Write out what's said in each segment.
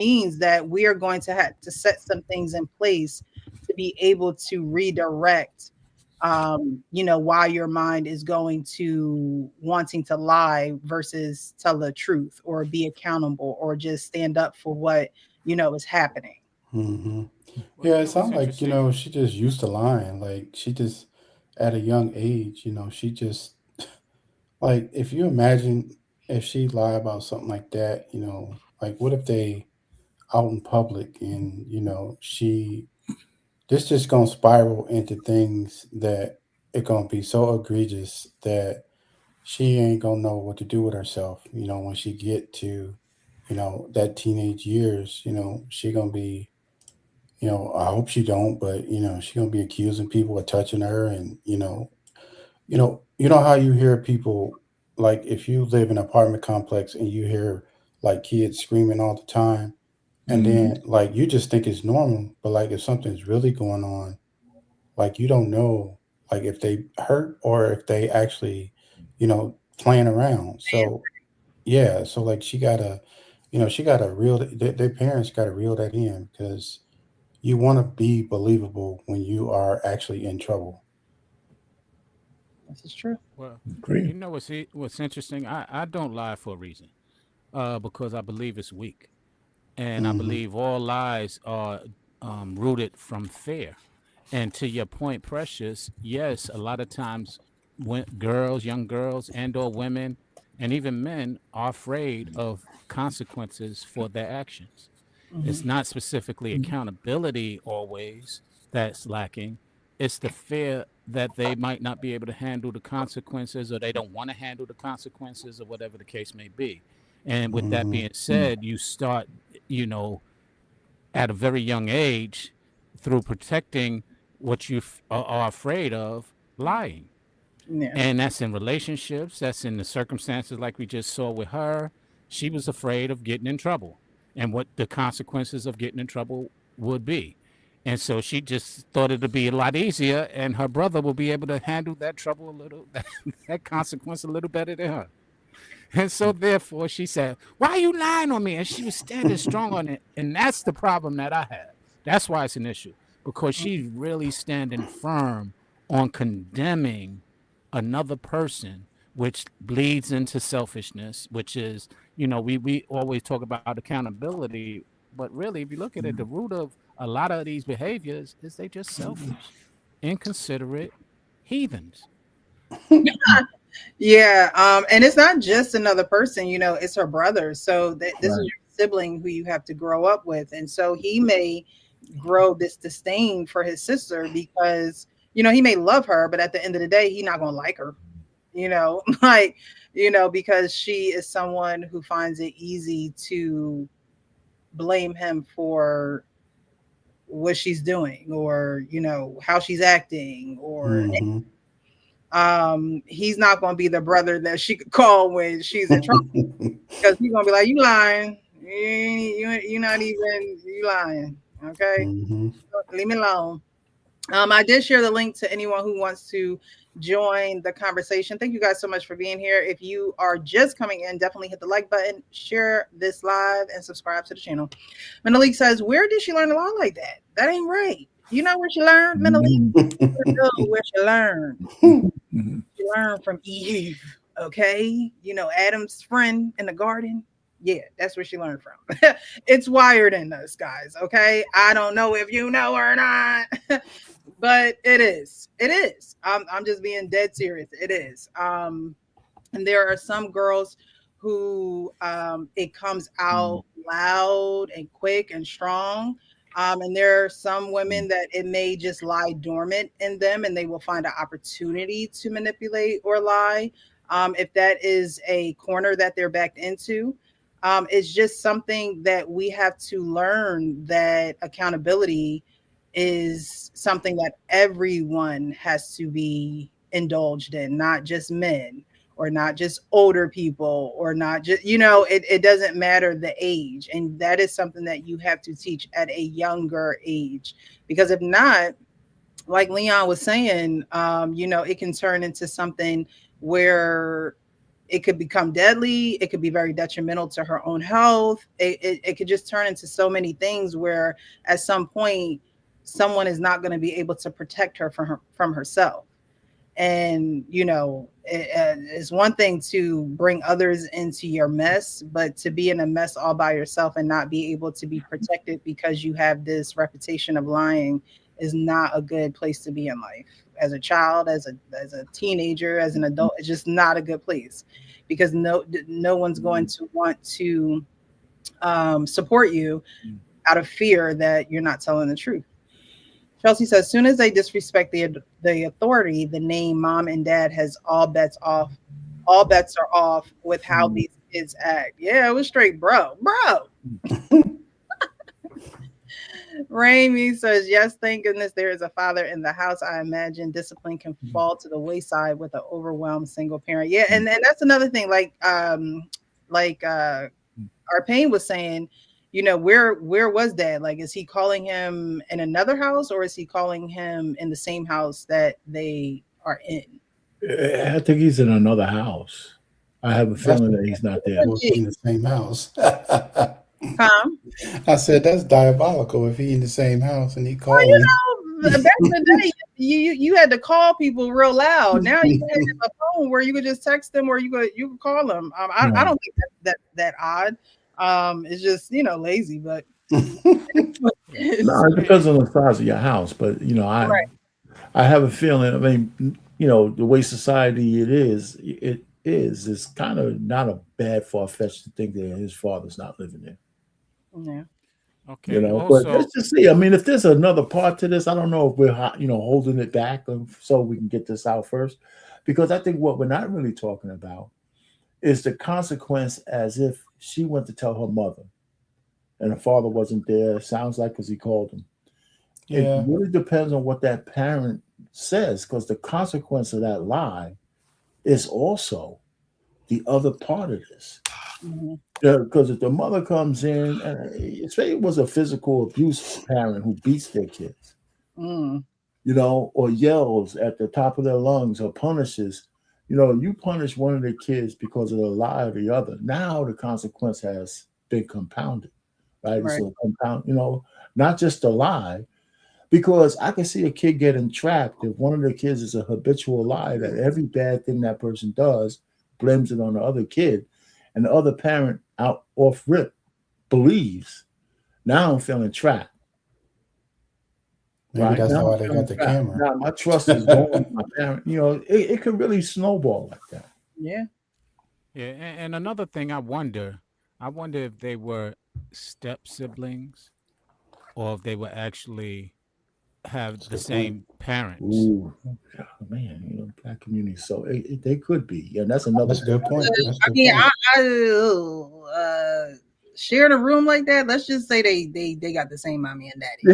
means that we are going to have to set some things in place to be able to redirect, why your mind is going to wanting to lie versus tell the truth or be accountable or just stand up for what is happening. Hmm. Well, Yeah, you it know what's sounds like, interesting? she just used to lying. Like she just at a young age, she just like if you imagine if she lie about something like that, like what if they out in public and, she this just gonna spiral into things that it gonna be so egregious that she ain't gonna know what to do with herself, when she get to, that teenage years, she gonna be, I hope she don't, but she gonna be accusing people of touching her, and how you hear people, like if you live in an apartment complex and you hear like kids screaming all the time, and Mm-hmm. then like you just think it's normal, but like if something's really going on, like you don't know, like if they hurt or if they actually, you know, playing around. So yeah, so like she gotta reel their parents gotta reel that in because you want to be believable when you are actually in trouble. This is true. Well, Agree. you know what's interesting? I don't lie for a reason, because I believe it's weak, and I Hmm. believe all lies are rooted from fear. And to your point, Precious, yes, a lot of times when girls, young girls, and/or women, and even men are afraid of consequences for their actions. It's Hmm. not specifically accountability always that's lacking. It's the fear that they might not be able to handle the consequences, or they don't want to handle the consequences, or whatever the case may be. And with that Hmm. being said, you start, you know, at a very young age, through protecting what you are afraid of, lying. Yeah. And that's in relationships, that's in the circumstances like we just saw with her. She was afraid of getting in trouble and what the consequences of getting in trouble would be. And so she just thought it'd be a lot easier, and her brother will be able to handle that trouble a little, that consequence a little better than her. And so therefore she said, "Why are you lying on me?" And she was standing strong on it. And that's the problem that I have. That's why it's an issue. Because she's really standing firm on condemning another person, which bleeds into selfishness, which is, we always talk about accountability, but really, if you look at it, the root of a lot of these behaviors is they just selfish, inconsiderate heathens. Yeah, and it's not just another person, it's her brother. So this is Right. your sibling who you have to grow up with. And so he may grow this disdain for his sister because, he may love her, but at the end of the day, he's not gonna like her, like, because she is someone who finds it easy to blame him for what she's doing or, how she's acting or Hmm. he's not going to be the brother that she could call when she's in trouble because he's going to be like, you lying. You're not even, you lying. Okay. Hmm. Leave me alone. I did share the link to anyone who wants to join the conversation. Thank you guys so much for being here. If you are just coming in, definitely hit the like button, share this live, and subscribe to the channel. Menalik says, where did she learn to lie like that? That ain't right. You know where she learned, Menalik? Mm-hmm. Know where she learned. Mm-hmm. She learned from Eve, okay? Adam's friend in the garden. Yeah, that's where she learned from. It's wired in us, guys, okay? I don't know if you know or not, but it is. It is. I'm just being dead serious. It is. And there are some girls who it comes out loud and quick and strong. And there are some women that it may just lie dormant in them and they will find an opportunity to manipulate or lie. If that is a corner that they're backed into, it's just something that we have to learn that accountability is something that everyone has to be indulged in, not just men or not just older people or not just it doesn't matter the age, and that is something that you have to teach at a younger age, because if not, like Leon was saying, it can turn into something where it could become deadly. It could be very detrimental to her own health. It could just turn into so many things where at some point someone is not going to be able to protect her from herself. And it's one thing to bring others into your mess, but to be in a mess all by yourself and not be able to be protected because you have this reputation of lying is not a good place to be in life. As a child, as a teenager, as an adult, it's just not a good place, because no one's going to want to support you out of fear that you're not telling the truth. Chelsea says, as soon as they disrespect the authority, the name mom and dad has all bets off. All bets are off with how these kids act. Yeah, it was straight, bro. Raimi says, yes, thank goodness there is a father in the house. I imagine discipline can fall to the wayside with an overwhelmed single parent. Yeah, and that's another thing. Like Arpane was saying, where was dad? Like, is he calling him in another house, or is he calling him in the same house that they are in? I think he's in another house. I have a That's feeling that he's not there. diabolical if he in the same house. Come. I said that's diabolical if he in the same house and he Well, calling. back in the day, you had to call people real loud. Now you have a phone where you could just text them, or you could call them. I Right. don't think that odd. It's just lazy, but No, it's it depends on the size of your house, but right. I have a feeling. I mean, the way society it's kind of not a bad far fetched to think that his father's not living there. Yeah. Okay. But Also, let's just see. I mean, if there's another part to this, I don't know if we're holding it back so we can get this out first, because I think what we're not really talking about is the consequence, as if she went to tell her mother and her father wasn't there. Sounds like, because he called him. It Yeah, really depends on what that parent says, because the consequence of that lie is also the other part of this. Mhm. Because if the mother comes in, and say it was a physical abuse parent who beats their kids, Mm, or yells at the top of their lungs or punishes, you punish one of the kids because of the lie of the other. Now the consequence has been compounded, right? It's right. a compound, not just a lie, because I can see a kid getting trapped if one of the kids is a habitual liar, that every bad thing that person does blames it on the other kid, and the other parent out off rip believes. Now I'm feeling trapped, maybe right? that's Now why I'm they got feeling the trapped. camera. Now my trust is going with my parent. It could really snowball like that. Yeah. yeah, and another thing, I wonder if they were step siblings, or if they were actually have That's a the good point. same parents. Ooh, man, black community. So they could be, and that's another That's a good point. That's a I good mean, point. sharing a room like that. Let's just say they got the same mommy and daddy.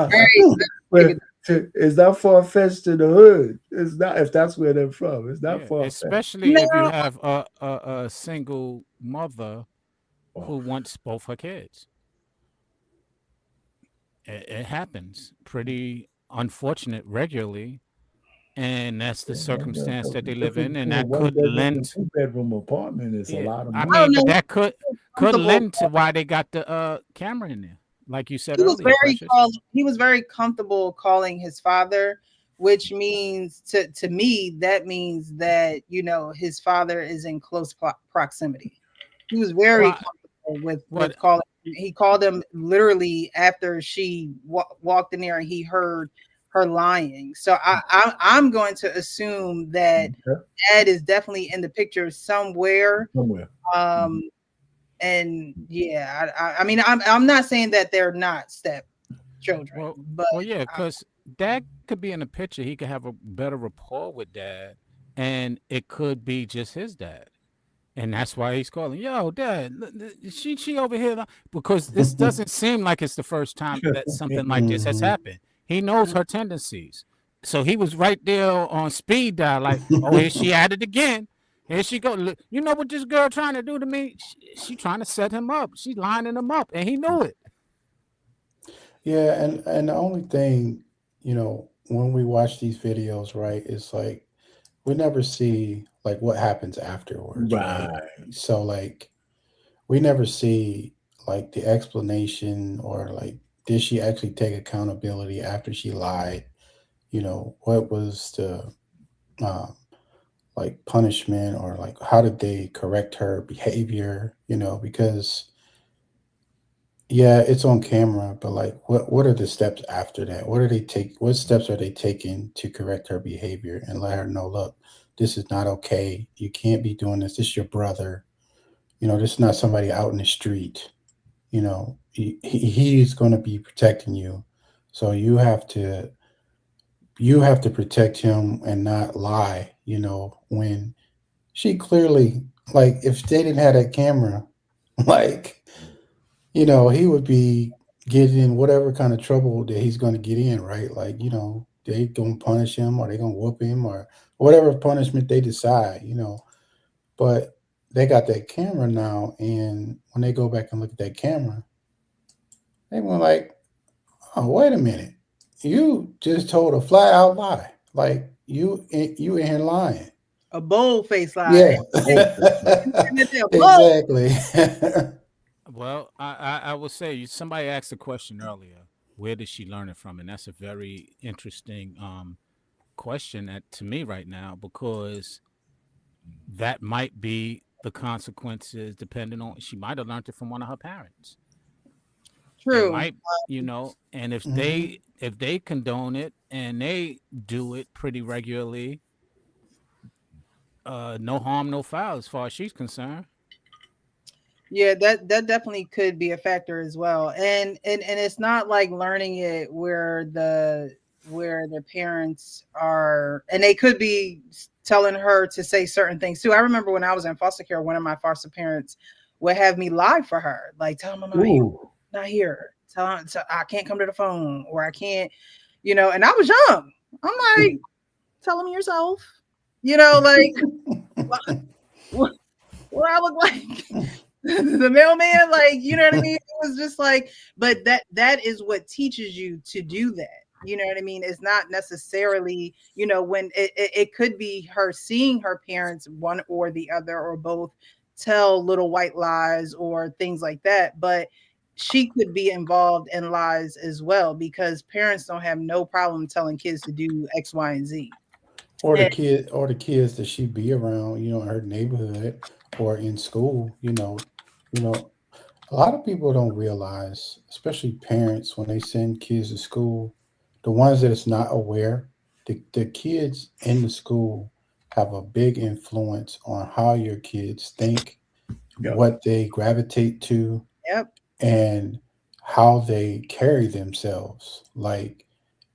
Very, But very it's not far fetched in the hood. It's not, if that's where they're from. It's not Yeah, far fetched. especially if you no, have a single mother Oh, who wants both her kids. It happens pretty unfortunate regularly, and that's the yeah, circumstance the that they live difference in, and between a that one could bedroom and lend. 2 bedroom apartment is a Yeah, lot of I money. I mean, don't but know. that could Comfortable. lend to why they got the camera in there, like you said He was earlier, Precious. he was very comfortable calling his father, which means to me that means that his father is in close proximity. He was very Well, comfortable with what? calling. He called him literally after she walked in there and he heard her lying. So I'm going to assume that Okay, dad is definitely in the picture somewhere. somewhere. Mhm. Um, and yeah, I mean, I'm not saying that they're not step children, Well, but well, yeah, because dad could be in the picture. He could have a better rapport with dad, and it could be just his dad. And that's why he's calling, yo, dad, she over here, because this doesn't seem like it's the first time that something like this has Hmm. happened. He knows her tendencies. So he was right there on speed dial, like, oh, here she at it again. Here she go. Look, you know what this girl trying to do to me? She trying to set him up. She lining him up, and he knew it. Yeah, and the only thing, when we watch these videos, right, it's like we never see like what happens afterwards, right? Right. So like we never see like the explanation or like did she actually take accountability after she lied? You know, what was the uh, like punishment or like how did they correct her behavior? You know, because yeah, it's on camera, but like what are the steps after that? What are they take what steps are they taking to correct her behavior and let her know, look, this is not okay. You can't be doing this. This is your brother. You know, this is not somebody out in the street. You know, he's going to be protecting you. So you have to protect him and not lie, you know, when she clearly like if they didn't have that camera, like you know, he would be getting in whatever kind of trouble that he's going to get in, right? Like, you know, they going to punish him or they going to whoop him or whatever punishment they decide, you know. But they got that camera now, and when they go back and look at that camera, they were like, "Oh, wait a minute, you just told a flat out lie. Like you in here lying." A bold face lie. Yeah, Like, Oh, bold. exactly. Well, I would say somebody asked a question earlier. Where did she learn it from? And that's a very interesting question to me right now, because that might be the consequences depending on, she might have learned it from one of her parents. It True. might, and Hmm. if they condone it and they do it pretty regularly, no harm, no foul as far as she's concerned. Yeah, that definitely could be a factor as well. And it's not like learning it where the parents are, and they could be telling her to say certain things too. I remember when I was in foster care, one of my foster parents would have me lie for her, like tell them I'm not here, ooh. not here. Tell I can't come to the phone, or I can't, and I was young. I'm like, tell them yourself, like what, what I look like. The mailman, like, you know what I mean? It was just like, but that is what teaches you to do that. You know what I mean? It's not necessarily, when it could be her seeing her parents, one or the other or both, tell little white lies or things like that, but she could be involved in lies as well, because parents don't have no problem telling kids to do X, Y, and Z. And Or the kids that she be around, you know, in her neighborhood or in school, you know, a lot of people don't realize, especially parents, when they send kids to school, the ones that is not aware, the kids in the school have a big influence on how your kids think, Yep. what they gravitate to, yep, and how they carry themselves. Like,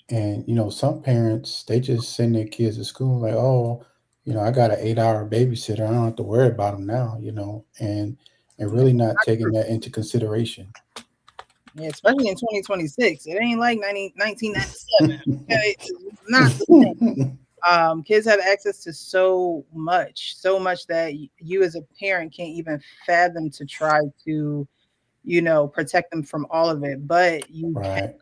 and you know, some parents they just send their kids to school like, oh, you know, I got an 8 hour babysitter. I don't have to worry about them now. You know, and really not taking that into consideration. yeah, especially in 2026. It ain't like 1997. Okay, it's not the same. Kids have access to so much that you as a parent can't even fathom to try to, protect them from all of it. But you can, Right.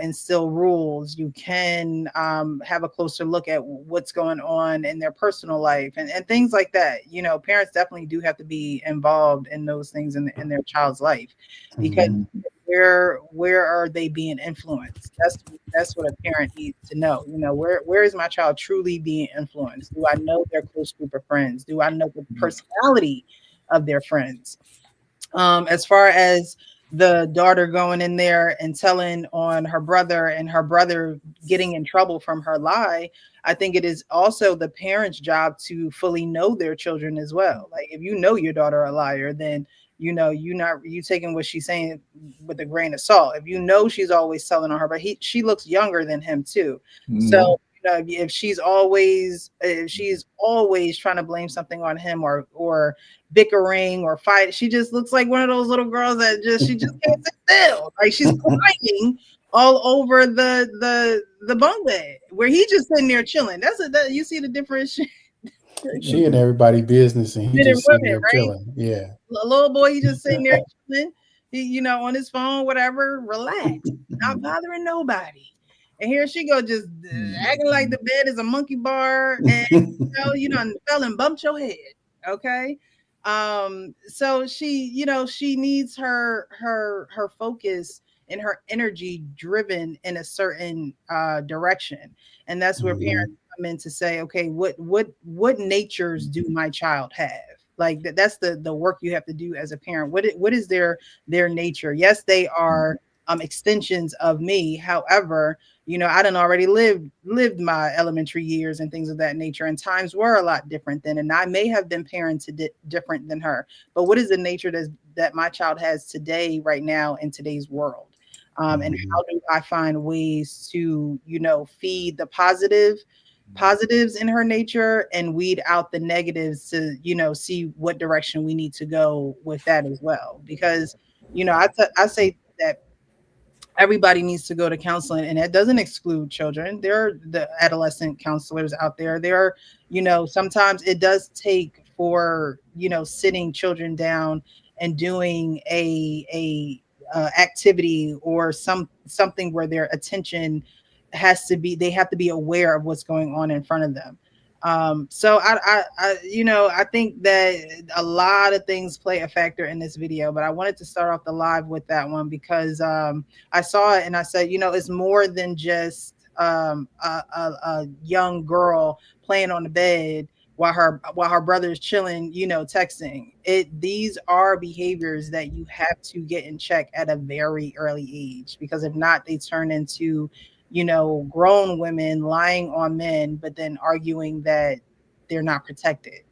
instill rules. You can have a closer look at what's going on in their personal life, and things like that. Parents definitely do have to be involved in those things in their child's life, because Hmm. Mhm. where are they being influenced? That's what a parent needs to know. Where is my child truly being influenced? Do I know their close group of friends? Do I know the personality of their friends? As far as the daughter going in there and telling on her brother, and her brother getting in trouble from her lie, I think it is also the parent's job to fully know their children as well. Like, if you know your daughter a liar, then you taking what she's saying with a grain of salt. If you know she's always telling on her, but she looks younger than him too. So Mhm. if she's always trying to blame something on him, or bickering or fight. She just looks like one of those little girls that she just can't sit still. Like, she's climbing all over the bunk bed where he just sitting there chilling. You see the difference. She in Men everybody business, and he and just sitting women, there right? chilling. Yeah. A little boy, he just sitting there chilling, on his phone, whatever, relax, not bothering nobody. and here she go just acting like the bed is a monkey bar, and you know, fell and bumped your head. Okay. So she, she needs her focus and her energy driven in a certain direction. And that's where Hmm. parents come in to say, okay, what natures do my child have? Like that's the work you have to do as a parent. What is their nature? Yes, they are extensions of me. However, I done already lived my elementary years and things of that nature, and times were a lot different then, and I may have been parented different than her. But what is the nature that my child has today, right now, in today's world? And Hmm. how do I find ways to, feed the positives in her nature and weed out the negatives to, see what direction we need to go with that as well? Because, I say that everybody needs to go to counseling, and that doesn't exclude children. There are the adolescent counselors out there. There are, sometimes it does take for, sitting children down and doing a activity or something where their attention they have to be aware of what's going on in front of them. So I think that a lot of things play a factor in this video, but I wanted to start off the live with that one because I saw it and I said, it's more than just a young girl playing on the bed while her brother's chilling, texting. These are behaviors that you have to get in check at a very early age, because if not, they turn into, grown women lying on men, but then arguing that they're not protected.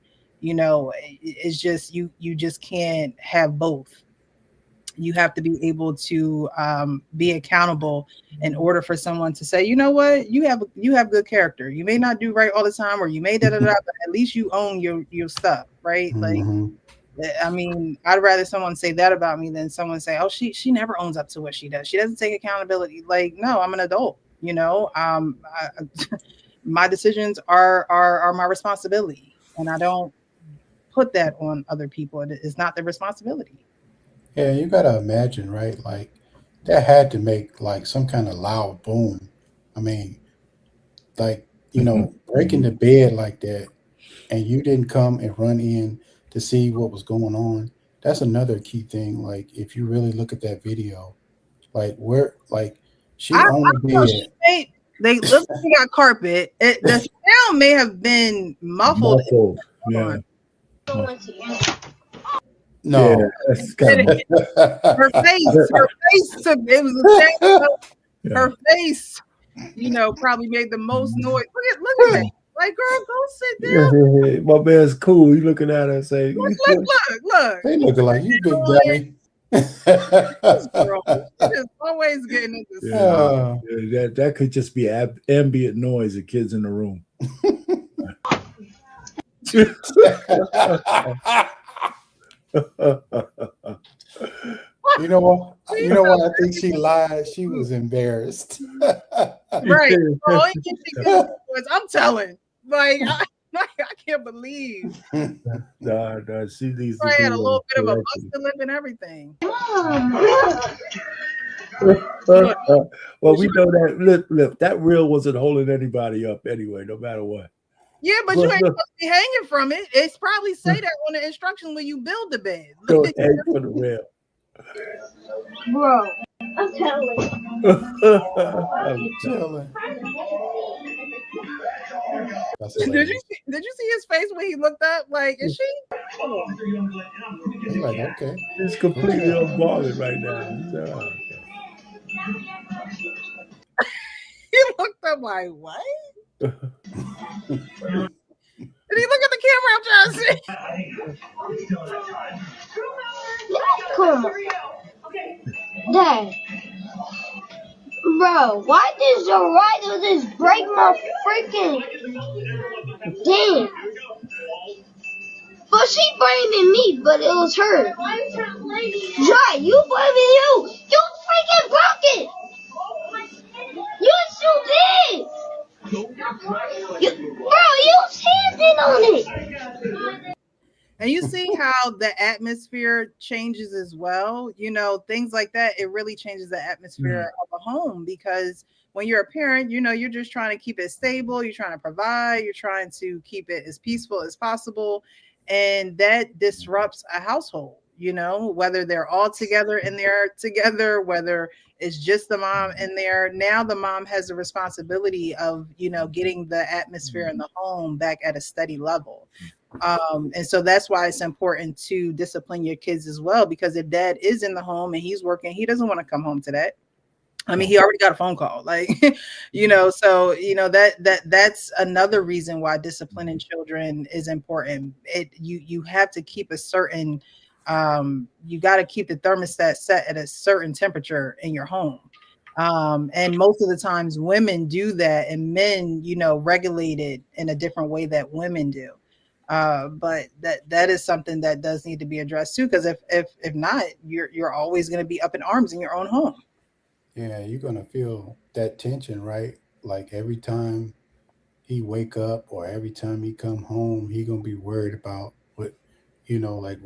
It's just you just can't have both. You have to be able to be accountable in order for someone to say, you know what, you have good character. You may not do right all the time, or you may da da da, but at least you own your stuff, right? Like, Hmm. I mean, I'd rather someone say that about me than someone say, oh, she never owns up to what she does. She doesn't take accountability. Like, no, I'm an adult. My decisions are my responsibility, and I don't put that on other people. It's not their responsibility. Yeah, you gotta imagine, right? Like that had to make like some kind of loud boom. I mean, like breaking the bed like that, and you didn't come and run in to see what was going on. That's another key thing. Like if you really look at that video, like where like I she on the don't know. She bed. made they look like they got carpet. The sound may have been muffled. Muffled. Hold Yeah. on. Yeah. No. That's kind of Her face took it was the sound of yeah. her face, probably made the most noise. Look at that. Like, girl, go sit down. Yeah, my man's cool. He looking at her and say, Look. They looking like you, big Annoying. dummy. This girl, she is always getting into yeah, stuff. Uh, that could just be ambient noise of kids in the room. you know what? See? You know what? I think she lied. She was embarrassed. Right. Oh, ain't get she good voice. I'm telling. Like, I can't believe. Nah, she needs to I had a be little bit of a corrected. busted lip and everything. Look, Well, we know that look, that reel wasn't holding anybody up anyway, no matter what. yeah, but you ain't supposed to be hanging from it. It's probably say that on the instructions when you build the bed. Don't hang for the rail. Bro, I'm telling. I'm Chilling. That's Did you hilarious. see his face when he looked up? Like, is she? Hold on. He like, okay, He's go completely ahead. unbothered right now. He said, He looked up like, what? Did he look at the camera? I'm trying to see. Come on. Dad. Bro, why does the writer just break my freaking damn? But she blaming me, but it was her. Jai, you blaming you. You freaking broke it. You still did. Bro, you standing on it. And you see how how the atmosphere changes as well. Things like that. It really changes the atmosphere Mm. of a home because when you're a parent, you're just trying to keep it stable. You're trying to provide. You're trying to keep it as peaceful as possible. And that disrupts a household, whether they're all together and they're together, whether it's just the mom in there. Now the mom has the responsibility of, getting the atmosphere in the home back at a steady level. And so that's why it's important to discipline your kids as well, because if dad is in the home and he's working, he doesn't want to come home to that. I mean, No. he already got a phone call, like, so that's another reason why disciplining children is important. You have to keep a certain, you got to keep the thermostat set at a certain temperature in your home. And most of the times women do that, and men, regulate it in a different way that women do. But that is something that does need to be addressed too, because if not, you're always going to be up in arms in your own home. Yeah, you're gonna feel that tension, right? Like every time he wake up or every time he come home, he gonna be worried about what, like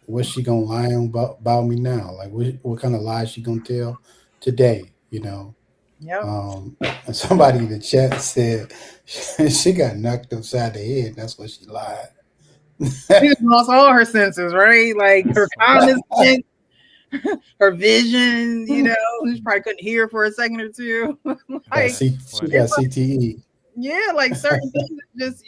what's she gonna lie on about me now? Like what kind of lies she gonna tell today? Yep. And somebody in the chat said she got knocked upside the head. That's what she She lied. just lost all her senses, right? Like her common sense, her vision, she probably couldn't hear for a second or two. got Like That's she it's got funny. like, CTE. yeah, like certain things just,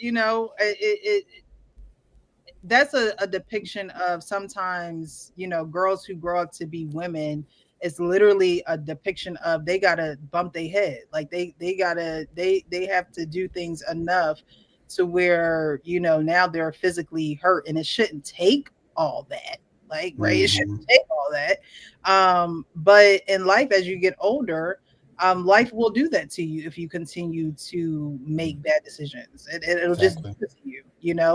that's a depiction of sometimes, girls who grow up to be women. It's literally a depiction of they gotta bump their head, like they have to do things enough to where, now they're physically hurt, and it shouldn't take all that, like, right, it shouldn't Hmm. take all that. But in life, as you get older, life will do that to you if you continue to make bad decisions. It'll just do Exactly. it to you,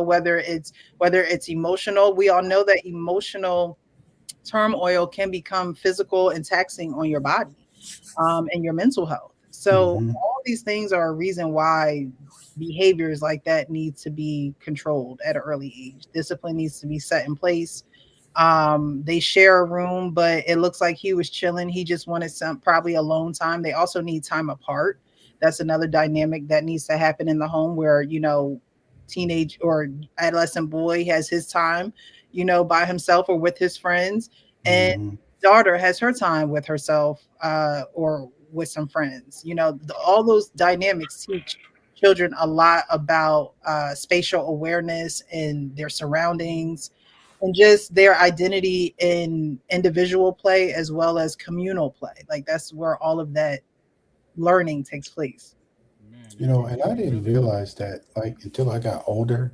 whether it's emotional. We all know that emotional turmoil can become physical and taxing on your body, and your mental health. So Hmm. all these things are a reason why behaviors like that need to be controlled at an early age. Discipline needs to be set in place. They share a room, but it looks like he was chilling. He just wanted some probably alone time. They also need time apart. That's another dynamic that needs to happen in the home where, teenage or adolescent boy has his time, by himself or with his friends, and Hmm. daughter has her time with herself, or with some friends. All those dynamics teach children a lot about spatial awareness and their surroundings, and just their identity in individual play as well as communal play. Like that's where all of that learning takes place. Man, And you I didn't really are. realize that like until I got older,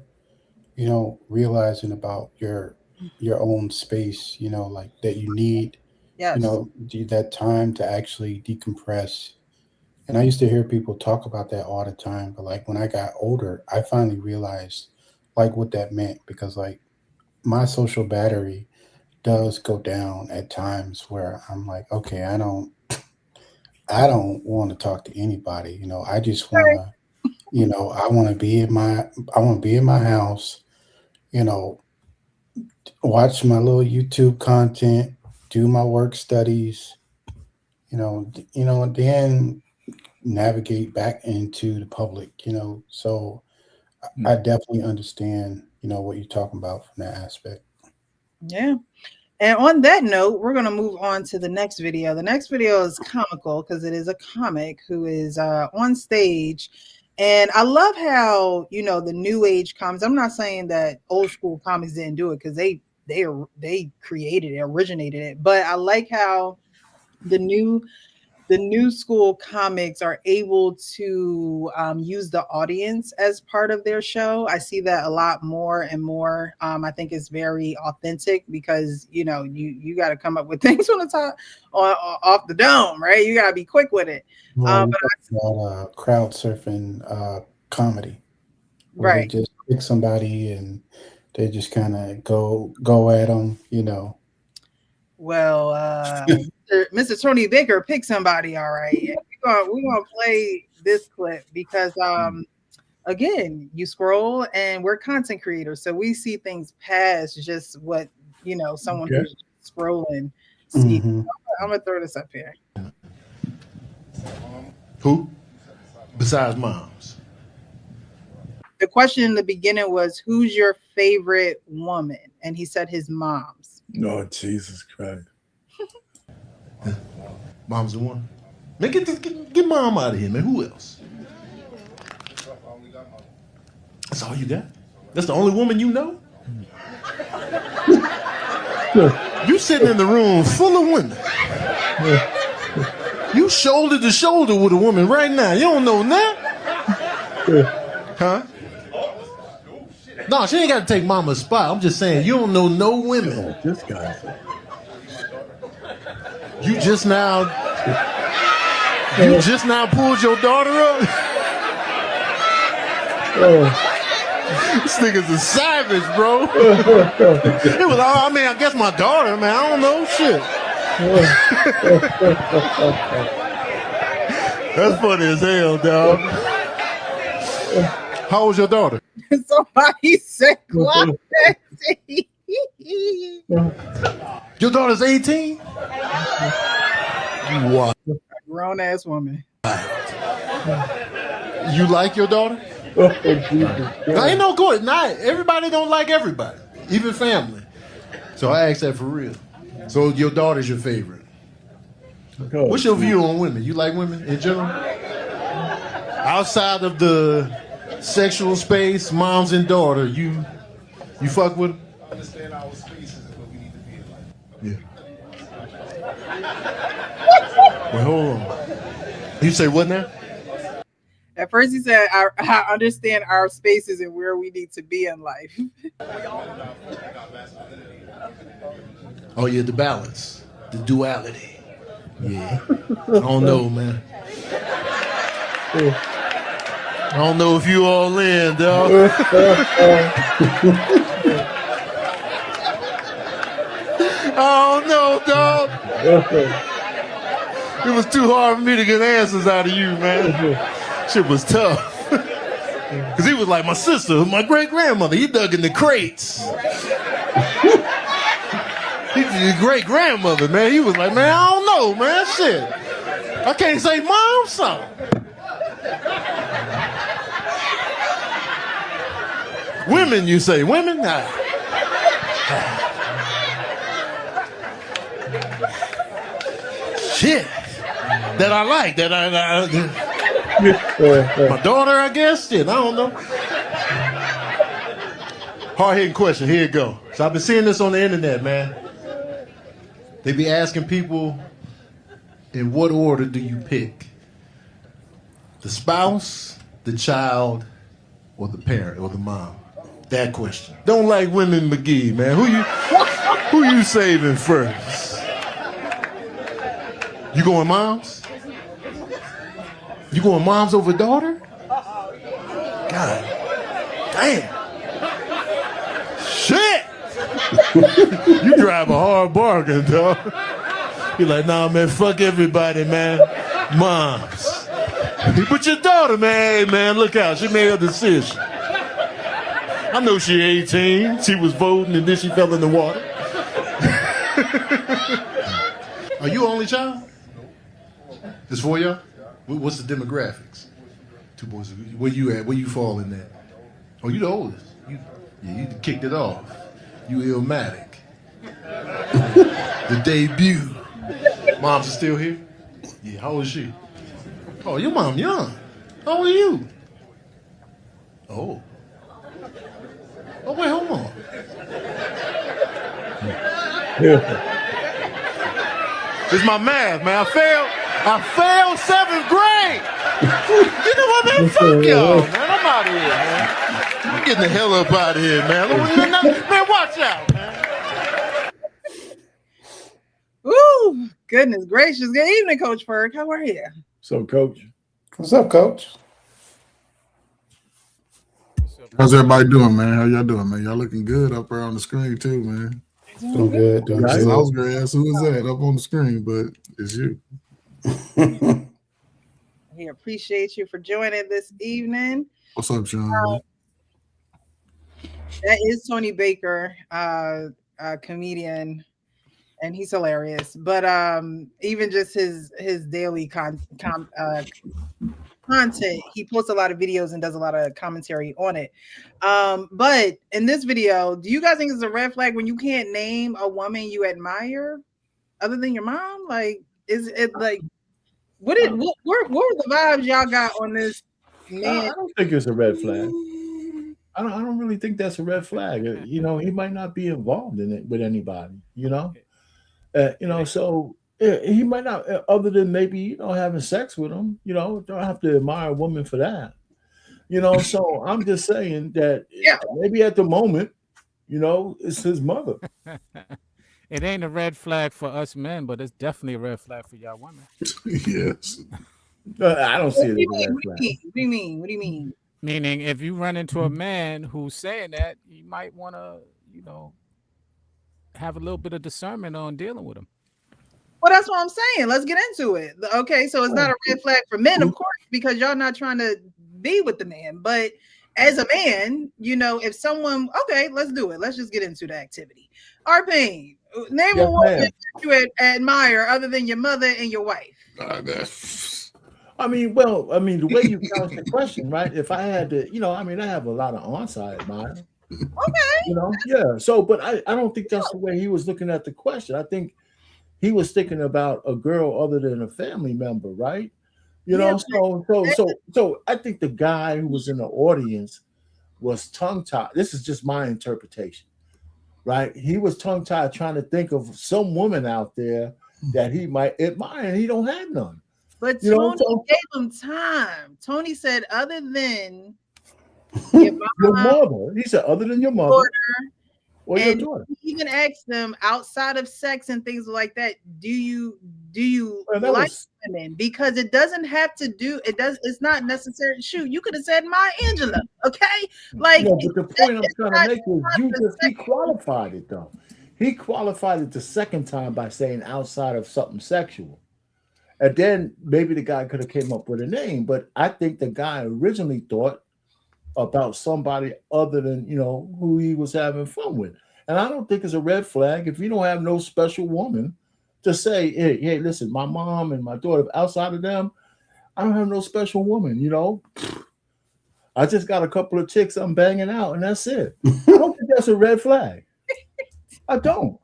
realizing about your own space, like that you need, Yes. that time to actually decompress. And I used to hear people talk about that all the time, but like when I got older, I finally realized like what that meant because like my social battery does go down at times where I'm like, okay, I don't want to talk to anybody. I just want to, I want to be in my house, you know, watch my little YouTube content, do my work studies, and then navigate back into the public, So I definitely understand, what you're talking about from that aspect. Yeah. And on that note, we're going to move on to the next video. The next video is comical because it is a comic who is on stage. And I love how, the new age comics, I'm not saying that old school comics didn't do it because they created it, originated it. But I like how the new the new school comics are able to use the audience as part of their show. I see that a lot more and more. I think it's very authentic because you got to come up with things on the top, off the dome, right? You got to be quick with it. Right, you But talk about crowd surfing comedy where they right. just pick somebody and they just kind of go at them. Well, Mr. Tony Baker pick somebody, all right. And we're gonna play this clip because again, you scroll and we're content creators. So we see things past just what, someone Okay. who's scrolling sees. Mm-hmm. I'm going to throw this up here. Who? Besides moms. The question in the beginning was, who's your favorite woman? And he said his mom's. Oh, Jesus Christ. Mom's the one. Man, get mom out of here, man. Who else? That's all you got? That's the only woman you know? You sitting in the room full of women. You shoulder to shoulder with a woman right now. You don't know that? Huh? No, she ain't got to take mama's spot. I'm just saying, you don't know no women. This guy. You just now pulled your daughter up? This nigga's a savage, bro. It was all, I guess my daughter, man. I don't know shit. That's funny as hell, dog. How old's your daughter? Somebody said, Your daughter's 18? What? grown ass woman. You like your daughter? Now, ain't no good. Not everybody don't like everybody, even family. So I asked that for real. So your daughter's your favorite. What's your view on women? You like women in general? Outside of the sexual space, moms and daughter, you fuck with them? Understand our spaces and what we need to be in life. Yeah. Well, hold on. You say what now? At first, he said, I understand our spaces and where we need to be in life. Oh, yeah, the balance, the duality. Yeah. I don't know, man. I don't know if you all in, dog. I don't know, dog. It was too hard for me to get answers out of you, man. Shit was tough. Because he was like my sister, my great-grandmother. He dug in the crates. He's your great-grandmother, man. He was like, man, I don't know, man. Shit. I can't say mom something. Women, you say. Women? Nah. Shit. That I like. My daughter, I guess. Shit, I don't know. Hard-hitting question. Here you go. So I've been seeing this on the internet, man. They be asking people, in what order do you pick? The spouse, the child, or the parent, or the mom? That question. Don't like women McGee, man. Who you saving first? You going moms? You going moms over daughter? God damn. Shit! You drive a hard bargain, dog. You're like, nah, man, fuck everybody, man. Moms. But your daughter, man, hey, man, look out. She made a decision. I know she 18. She was voting and then she fell in the water. Are you only child? It's for y'all? What's the demographics? Two boys. Where you at? Where you fall in that? Oh, you the oldest. You kicked it off. You Illmatic. The debut. Moms are still here? Yeah, how old is she? Oh, your mom young. How old are you? Oh. Oh, wait, hold on. It's my math, man. I failed 7th grade. You know what, man? Fuck y'all, man. I'm out of here, man. I'm getting the hell up out of here, man. Man, watch out, man. Ooh, goodness gracious. Good evening, Coach Ferg. How are you? So, Coach. What's up, Coach? How's everybody doing, man? How y'all doing, man? Y'all looking good up there on the screen too, man. Doing good. Doing I good. was gonna ask who is that up on the screen, but it's you. We appreciate you for joining this evening. What's up, Sean? That is Tony Baker, a comedian, and he's hilarious. But even just his daily content, he posts a lot of videos and does a lot of commentary on it. But in this video, do you guys think it's a red flag when you can't name a woman you admire other than your mom? Like, is it like what were the vibes y'all got on this man? I don't think it's a red flag. I don't really think that's a red flag. You know, he might not be involved in it with anybody. So he might not, other than maybe having sex with them. Don't have to admire a woman for that. So I'm just saying that Yeah. maybe at the moment, it's his mother. It ain't a red flag for us men, but it's definitely a red flag for y'all women. Yes. I don't see it as a red What flag. do you mean? What do you mean? Meaning, if you run into a man who's saying that, you might want to, have a little bit of discernment on dealing with him. Well, that's what I'm saying. Let's get into it. Okay, so it's not a red flag for men, of course, because y'all not trying to be with the man. But as a man, if someone, okay, let's do it. Let's just get into the activity. Arpane, name a woman that you admire other than your mother and your wife. I mean, the way you couch the question, right? If I had to, I have a lot of aunts I admire. Okay. Yeah. So, but I don't think that's the way he was looking at the question. I think he was thinking about a girl other than a family member, right? So I think the guy who was in the audience was tongue-tied. This is just my interpretation, right? He was tongue-tied trying to think of some woman out there that he might admire, and he don't have none. But Tony gave him time. Tony said, other than your mother. He said, other than your mother or your daughter. He even asked them outside of sex and things like that. Do you like women? Because it doesn't have to do. It's not necessary. Shoot, you could have said my Angela. Okay, like. No, but the point I'm trying to make is he qualified it though. He qualified it the second time by saying outside of something sexual. And then maybe the guy could have came up with a name, but I think the guy originally thought about somebody other than who he was having fun with. And I don't think it's a red flag if you don't have no special woman to say, hey, listen, my mom and my daughter, outside of them, I don't have no special woman, I just got a couple of chicks I'm banging out, and that's it. I don't think that's a red flag. I don't.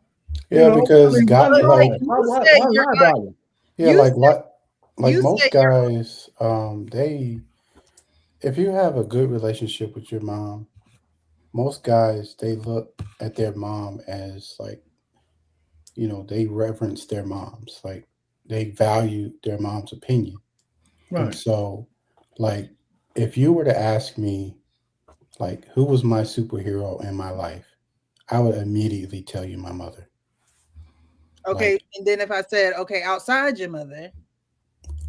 Yeah, because God, why about it? Yeah, like most guys, if you have a good relationship with your mom, most guys, they look at their mom as like, they reverence their moms, like they value their mom's opinion. Right. And so, like, if you were to ask me, like, who was my superhero in my life, I would immediately tell you my mother. Okay, and then if I said, okay, outside your mother,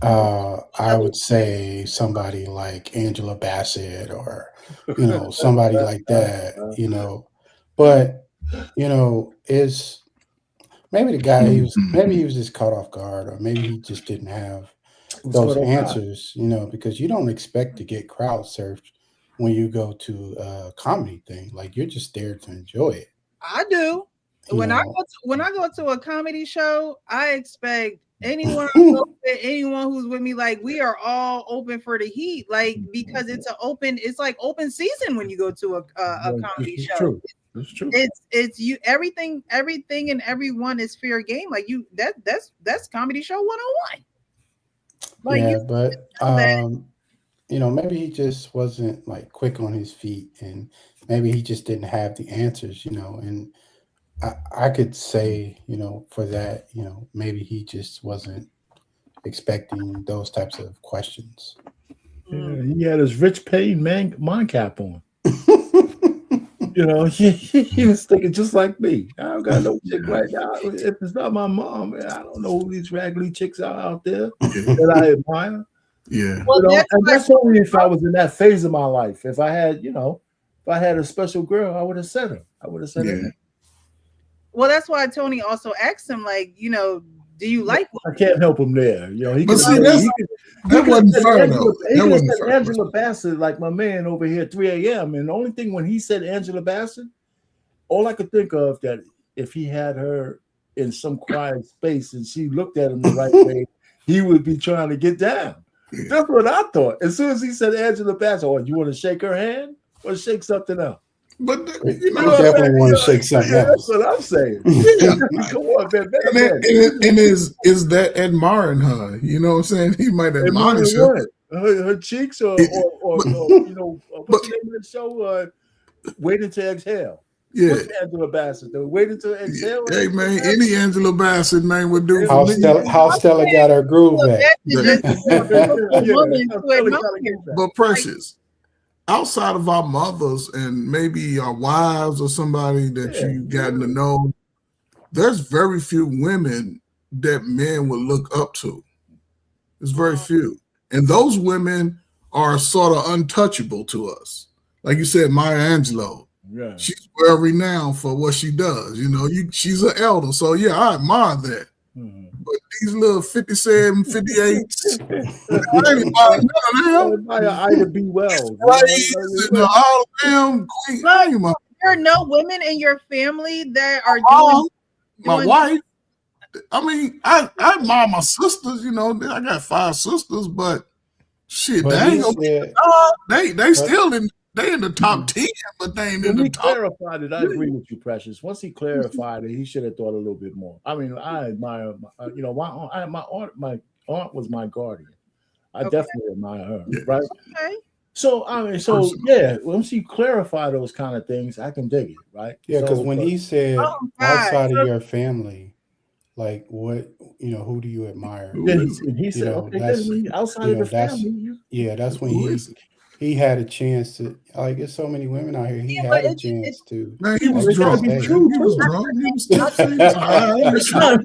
I would say somebody like Angela Bassett or, somebody like that, but, is maybe the guy, maybe he was just caught off guard, or maybe he just didn't have those answers, because you don't expect to get crowd surfed when you go to a comedy thing. Like, you're just there to enjoy it. I do. When I go to a comedy show, I expect anyone who's with me, like, we are all open for the heat, like, because it's like open season when you go to a comedy show. True. It's true. It's you everything and everyone is fair game. Like, that's comedy show 101. Like, yeah, but maybe he just wasn't like quick on his feet, and maybe he just didn't have the answers, and I could say, for that, maybe he just wasn't expecting those types of questions. Yeah, he had his Rich Payne mind cap on. He was thinking just like me. I don't got no chick right now. If it's not my mom, man, I don't know who these raggedy chicks are out there that I admire. Yeah. Well, that's only if I was in that phase of my life. If I had, if I had a special girl, I would have said her. I would have said her. Well, that's why Tony also asked him, like, Do you like I can't help him there. You know, he But could see, have that wasn't said fair Angela, though. he That could have wasn't said fair. Angela Bassett, like my man over here at 3 a.m. And the only thing when he said Angela Bassett, all I could think of that if he had her in some quiet space and she looked at him the right way, he would be trying to get down. That's what I thought. As soon as he said Angela Bassett, oh, you want to shake her hand or shake something else? But You you know, what I'm definitely saying? want to shake something Yeah, that's else. what I'm saying. yeah. Come on, man. And is that admiring her? You know what I'm saying? He might admonish Admiring her. what? Her cheeks or But, you know, what's but the name of the show? Waiting to Exhale. yeah. What's Angela Bassett? Waiting to Exhale? Hey man, any Angela Bassett man would do for How me. Stella got her groove well, back. that's just a woman I'm to telling admire? you, But Precious, outside of our mothers and maybe our wives or somebody that Yeah. you've gotten to know, there's very few women that men would look up to. There's very few. And those women are sort of untouchable to us. Like you said, Maya Angelou. Yeah. She's well renowned for what she does. You know, she's an elder. So yeah, I admire that. Mhm. But these little 57, 58s, I ain't admiring none of them. Ida B. Wells. Praise and all of them. Queen, I ain't my There are no women in your family that are mom, my doing wife. I mean, I admire my sisters, you know. I got 5 sisters, but shit, But they he ain't gonna be said, they still in the top 10, but they ain't in When the he top. clarified it, I agree with you, Precious. Once he clarified it, he should have thought a little bit more. I mean, I admire, you know, my aunt was my guardian. I Okay. definitely admire her, Yeah. right? okay. So I mean, so yeah, once you clarify those kind of things, I can dig it, right? yeah, because So, when he said Oh God. outside So of your family, like what, who do you admire? Who then is it? he said, know, okay, that's- then outside you of know, the that's- family, That's when Who is it? he had a chance to, like, there's so many women out here. He Yeah, had but a it's chance to. Man, he was It gotta drunk, be man. true, He was too. drunk. He was tipsy. He was high. it's gotta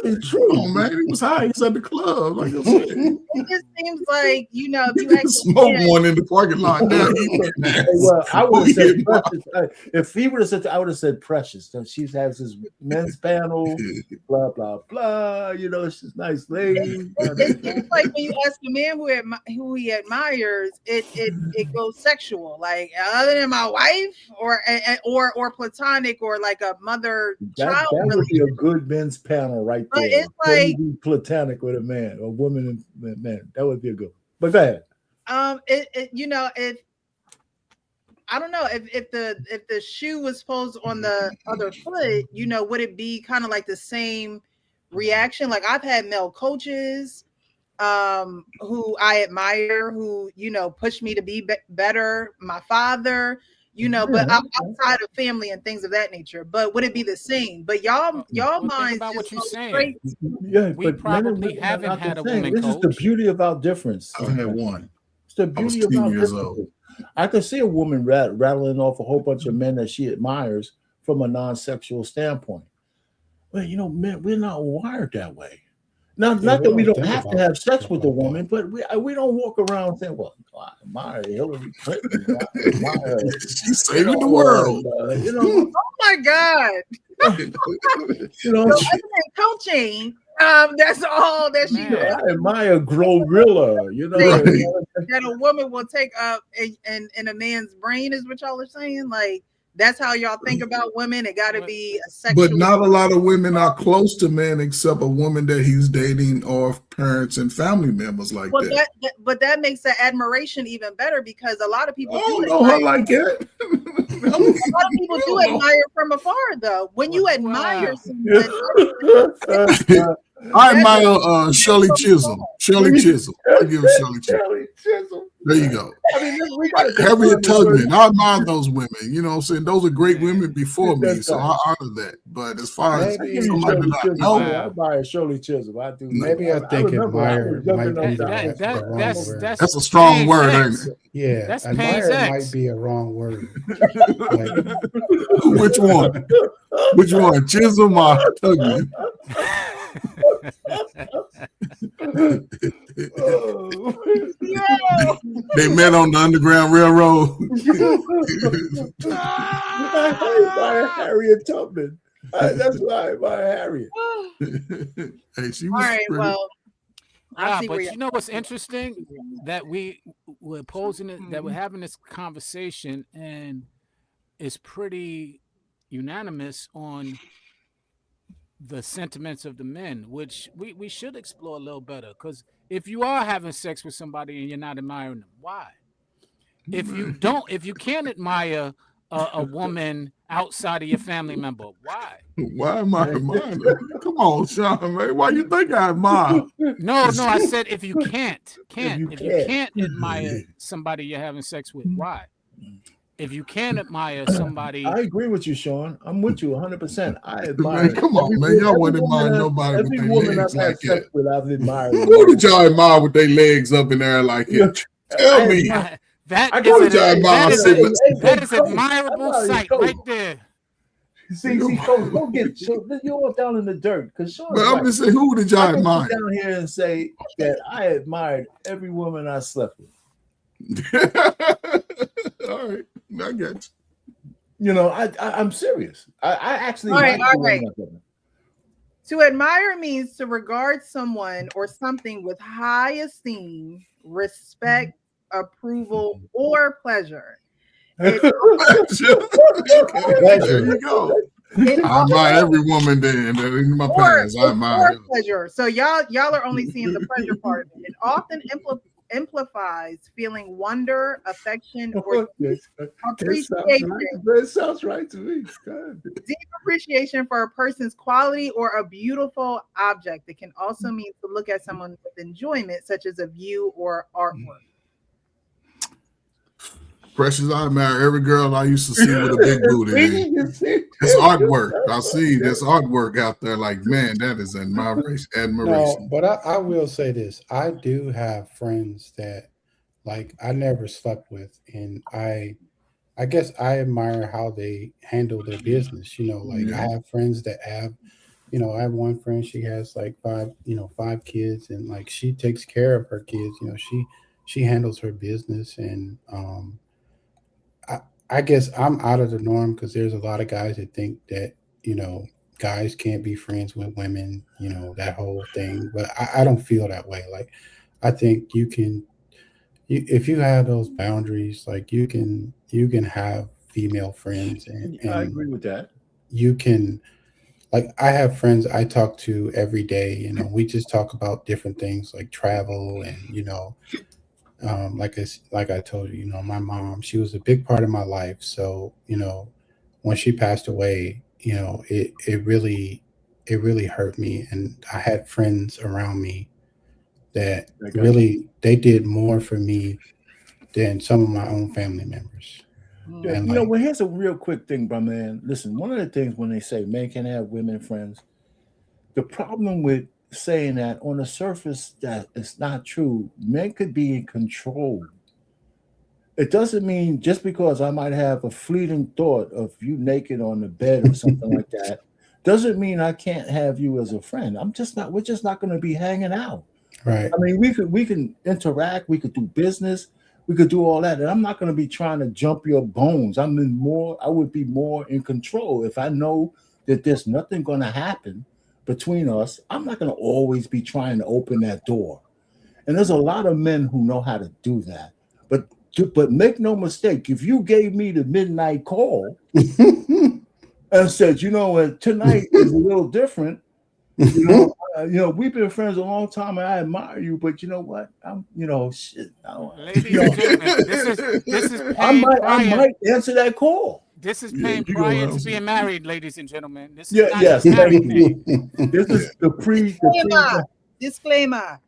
be true. Come on, man. He was high. He was at the club, like I said. it just seems like, if you You ask can smoke one in the parking lot. Now Well, I would have he said Precious. If he would have said, I would have said Precious. So she has this men's panel, blah blah blah. You know, she's a nice lady. it seems like when you ask a man who he admires, it goes sexual. Like, other than my wife, or platonic, or like a mother child That would be relationship. a good men's panel right But there. it's like, Can you be platonic with a man, or woman and man. That would be a good one. But go ahead. if I don't know if the shoe was supposed on the other foot, would it be kind of like the same reaction? Like, I've had male coaches who I admire, who push me to be better. My father, but outside of family and things of that nature. But would it be the same? But y'all Think minds about what just you're go saying. straight. Yeah, We but men and probably women are haven't not the had a same. woman This is the coach. beauty of our difference. I had one. It's the I was beauty of 10 our years difference. old. I can see a woman rattling off a whole bunch of men that she admires from a non-sexual standpoint. Well, men, we're not wired that way. Not Yeah, that we don't think have to about have sex stuff with the like that. woman, but we don't walk around saying, "Well, I admire Hillary Clinton, I admire." She's saving the world. Oh my God! So other than coaching, that's all that she Man. I admire Glorilla, that a woman will take up in a man's brain, is what y'all are saying. Like, that's how y'all think about women. It got to be a sexual. But not a lot of women are close to men except a woman that he's dating or parents and family members like Well, that. but that makes the admiration even better, because a lot of people I do don't know her like that. A lot of people do admire from afar, though. When you admire someone, I admire Shirley Chisholm. Shirley Chisholm. I give Shirley Chisholm. There you go. I mean, we got Harriet Tubman. I admire those women. You know what I'm saying? Those are great women before me, so I honor that. But as far as Maybe somebody that I know, I admire Shirley Chisholm. I do. Maybe I think remember I admire was jumping might be up the down. wrong word. that's a strong word, ain't X. it? Yeah, That's admire Payne's might X. be a wrong word. Like, Which one? Which one? Chisholm or Tubman? They met on the Underground Railroad. I admire Harriet Tubman. That's why I admire Harriet. Hey, she All was right, pretty. well, I Yeah, see where but you're you know what's interesting? That we're posing it, that we're Mhm. having this conversation, and it's pretty unanimous on the sentiments of the men, which we should explore a little better. Because if you are having sex with somebody and you're not admiring them, why? If you can't admire a woman outside of your family member, why? Why am I admiring her? Come on, Sean, man. Why you think I admire her? No, I said if you If you if you can't. can't admire somebody you're having sex with, why? If you can admire somebody, I agree with you, Sean. I'm with you 100%. I Man, admire come on, man. Y'all wouldn't admire woman. nobody with Every their woman legs I've had like sex that. with, I've admired. Who did y'all admire with their legs up in there like it? Tell me. that I is Who got did y'all admire sitting? that is admirable sight right there. See, Coach, you're all down in the dirt because Sean's But I'm right. just saying, who did I y'all can admire? sit down here and say that I admired every woman I slept with. All right, I get You know, I'm serious. I actually All right, like the all right. women I slept with. To admire means to regard someone or something with high esteem, respect, approval, or pleasure. It, you. Okay, there you go. it I admire every woman then in my past. I it's admire for her. pleasure. So y'all are only seeing the pleasure part of it. It often implies feeling wonder, affection, or It appreciation. sounds right to me. God. Deep appreciation for a person's quality or a beautiful object. It can also mean to look at someone with enjoyment, such as a view or artwork. Precious, I admire every girl I used to see with a big booty. It's artwork. I see this artwork out there. Like, man, that is admiration. No, but I will say this. I do have friends that like I never slept with, and I guess I admire how they handle their business. Like I have friends that have, I have one friend, she has like five kids, and like she takes care of her kids. She handles her business, and I, I guess I'm out of the norm because there's a lot of guys that think that you know guys can't be friends with women, that whole thing. But I don't feel that way. Like I think you can, if you have those boundaries, like you can have female friends, and I and agree with that. you can, like, I have friends I talk to every day. We just talk about different things like travel, and like I told you, my mom, she was a big part of my life. So when she passed away, it really hurt me, and I had friends around me that I got you. really they did more for me than some of my own family members. Yeah, And you know, like, well, here's a real quick thing, bro, man. Listen, one of the things when they say men can have women friends, the problem with saying that on the surface that it's not true. Men could be in control. It doesn't mean just because I might have a fleeting thought of you naked on the bed or something like that, doesn't mean I can't have you as a friend. We're just not going to be hanging out. right, I mean, we can interact, we could do business, we could do all that, and I'm not going to be trying to jump your bones. I would be more in control if I know that there's nothing going to happen between us. I'm not going to always be trying to open that door. And there's a lot of men who know how to do that. But make no mistake, if you gave me the midnight call and said, you know what, tonight is a little different. We've been friends a long time, and I admire you. But you know what? Shit. Ladies and gentlemen, this is I pain prior. might answer that call. This is Yeah, pain you gonna prior to answer. being married, ladies and gentlemen. This is Yeah, not yes, your thank married you. pain. This is the pre. Disclaimer.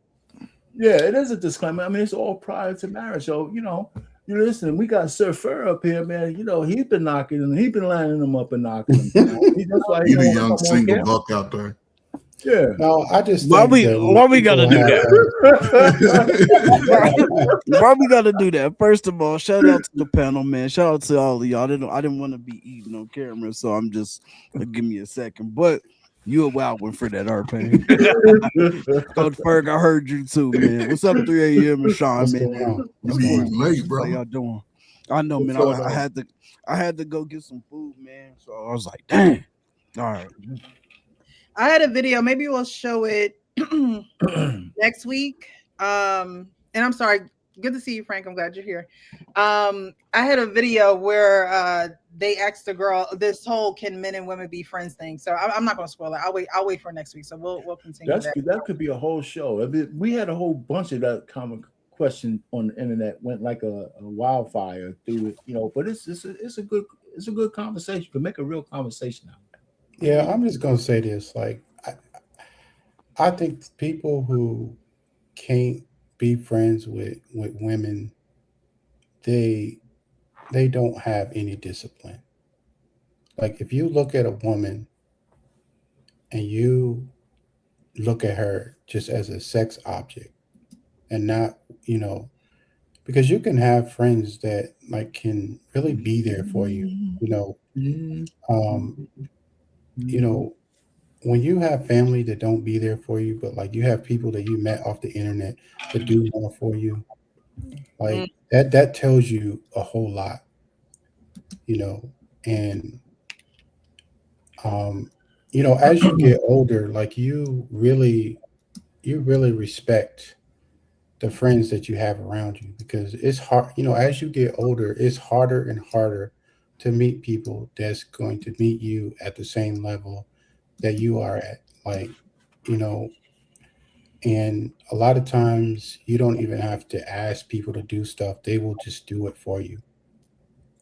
Yeah, it is a disclaimer. I mean, it's all prior to marriage. So you listen. We got Sir Fur up here, man. He's been knocking and he's been lining them up and knocking them down. That's why he You don't the want to young come on single camera. buck out there. Yeah. no, I just Why think we that when why we people gotta do have that? Why we gotta do that? First of all, shout out to the panel, man. Shout out to all of y'all. I didn't want to be eating on camera, so I'm just give me a second. But you a wild one for that, R-Pain. Coach Ferg, I heard you too, man. What's up, 3 a.m. and Sean, what's man? going on? You What's be going eating on? late, How bro. y'all doing? I know, man. What's going I on? had to go get some food, man. So I was like, dang. All right. I had a video. Maybe we'll show it next week. And I'm sorry. Good to see you, Frank. I'm glad you're here. I had a video where they asked the girl this whole "can men and women be friends" thing. So I'm not going to spoil it. I'll wait for next week. So we'll continue That's that. that could be a whole show. I mean, we had a whole bunch of that common question on the internet, went like a wildfire through it, But it's a good conversation. You can make a real conversation out of Yeah, I'm just gonna say this. Like, I think people who can't be friends with women, they they don't have any discipline. Like, if you look at a woman and you look at her just as a sex object and not, you know, because you can have friends that like can really be there for you, you know. Um, you know, when you have family that don't be there for you, but like you have people that you met off the internet that do more for you, like Mm, that tells you a whole lot, you know. And um, you know, as you get older, like you really respect the friends that you have around you because it's hard, you know, as you get older, it's harder and harder to meet people that's going to meet you at the same level that you are at. Like, you know, and a lot of times you don't even have to ask people to do stuff, they will just do it for you.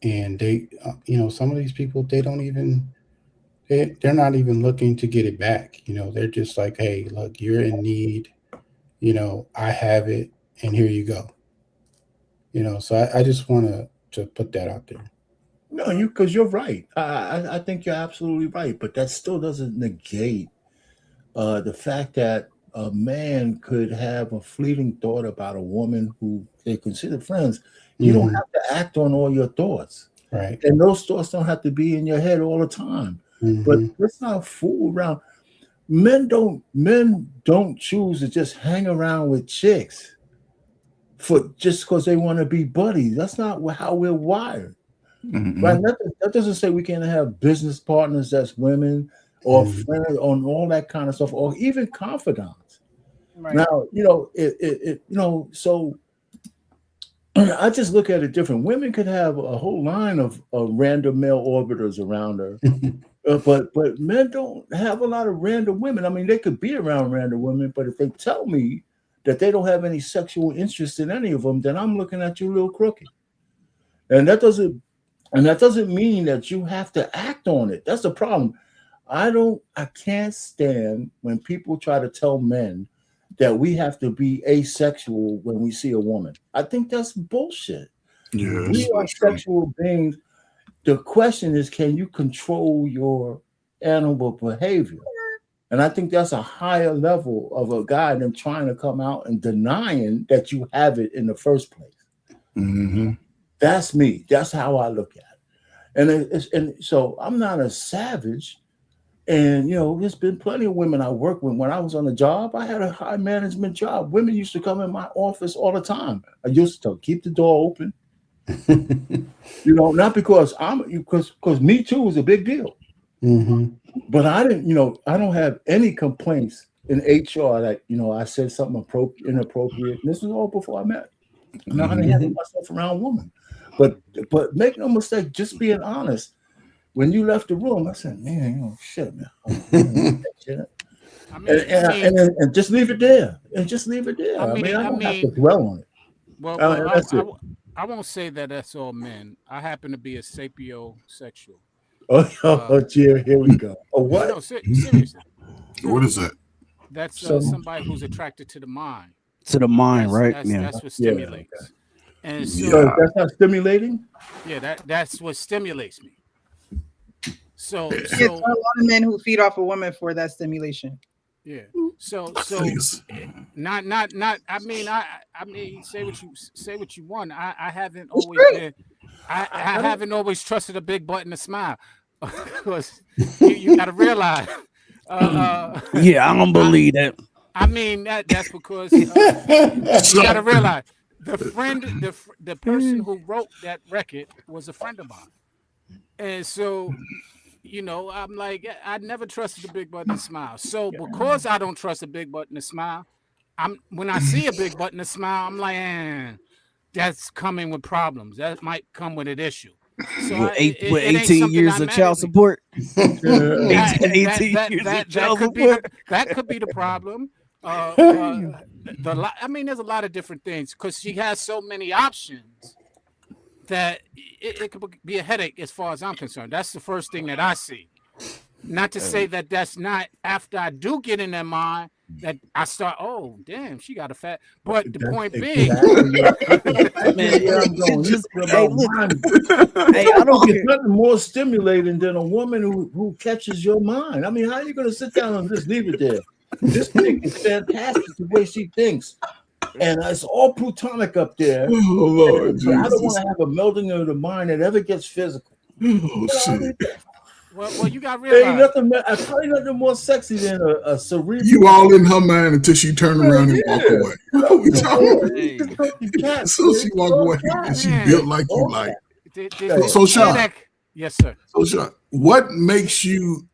And you know, some of these people, they don't even, they're not even looking to get it back. You know, they're just like, hey, look, you're in need, you know, I have it, and here you go. You know, so I just want to put that out there. it. No, because you're right. I think you're absolutely right, but that still doesn't negate the fact that a man could have a fleeting thought about a woman who they consider friends. You don't Hmm. have to act on all your thoughts, Right. and those thoughts don't have to be in your head all the time. But Hmm. let's not fool around. Men don't choose to just hang around with chicks for just because they want to be buddies. That's not how we're wired. Right? Mm-mm. That doesn't say we can't have business partners that's women or Hmm. friends on all that kind of stuff, or even confidants. right. Now, so I just look at it different. Women could have a whole line of random male orbiters around her, but men don't have a lot of random women. I mean, they could be around random women, but if they tell me that they don't have any sexual interest in any of them, then I'm looking at you a little crooked. And that doesn't mean that you have to act on it. That's the problem. I can't stand when people try to tell men that we have to be asexual when we see a woman. I think that's bullshit. We Yes, are that's true. sexual beings. The question is, can you control your animal behavior? And I think that's a higher level of a guy than trying to come out and denying that you have it in the first place. Mm-hmm. That's me. That's how I look at it. And so I'm not a savage. And there's been plenty of women I work with. When I was on a job, I had a high management job. Women used to come in my office all the time. I used to keep the door open, not because because Me Too is a big deal. Hmm. But I don't have any complaints in HR that, I said something inappropriate. And this was all before I met. I know how to Mm-hmm. handle myself around women. But make no mistake, just being honest. When you left the room, I said, man, shit, man. I don't want that shit. I And, mean, I and, mean, and, and just leave it there. And just leave it there. I I mean, mean, I I don't have to mean, dwell on it. well, And that's it. I won't say that that's all men. I happen to be a sapiosexual. Oh, here we go. Oh, No, what? no, seriously, What is seriously. that? That's So, somebody who's attracted to the mind. To the mind, That's right? that's Yeah. that's what yeah. Okay. stimulates. And So so, Yeah. that's not stimulating? yeah, that's what stimulates me. So It's so a lot of men who feed off a woman for that stimulation. yeah. I think it's. Not. I mean, say what you want. I haven't It's always true. been. I I don't. haven't always trusted a big button to smile, because you got to realize. Yeah, I don't I believe that. I mean that's because you got to So, realize the person who wrote that record was a friend of mine, and so I'm like, I never trusted a big button to smile. So because I don't trust a big button to smile, when I see a big button to smile, I'm like, that's coming with problems. That might come with an issue. So With with it ain't 18 something years that of child magically. support. Yeah. 18 years of child support. That could be the problem. I mean, there's a lot of different things because she has so many options that it could be a headache as far as I'm concerned. That's the first thing that I see. Not to say that that's not after I do get in their mind that I start. Oh, damn, she got a fat. But the That's point being, Man, where I'm going. it's just, This is hey, about look, mind. hey, I don't It's care. nothing more stimulating than a woman who catches your mind. I mean, how are you going to sit down and just leave it there? This chick is fantastic the way she thinks. And it's all plutonic up there. Oh Lord But I don't want Jesus. to have a melding of the mind that ever gets physical. Oh shit. well, you got to There ain't realize. probably nothing more sexy than a cerebral. You all in her mind until she turn around and walk Yeah. away. What are we talking about? Hey, Cat, So she walk away and she built Man, like you like. did So you hear Sean, that? Yes, sir. so Sean, what makes you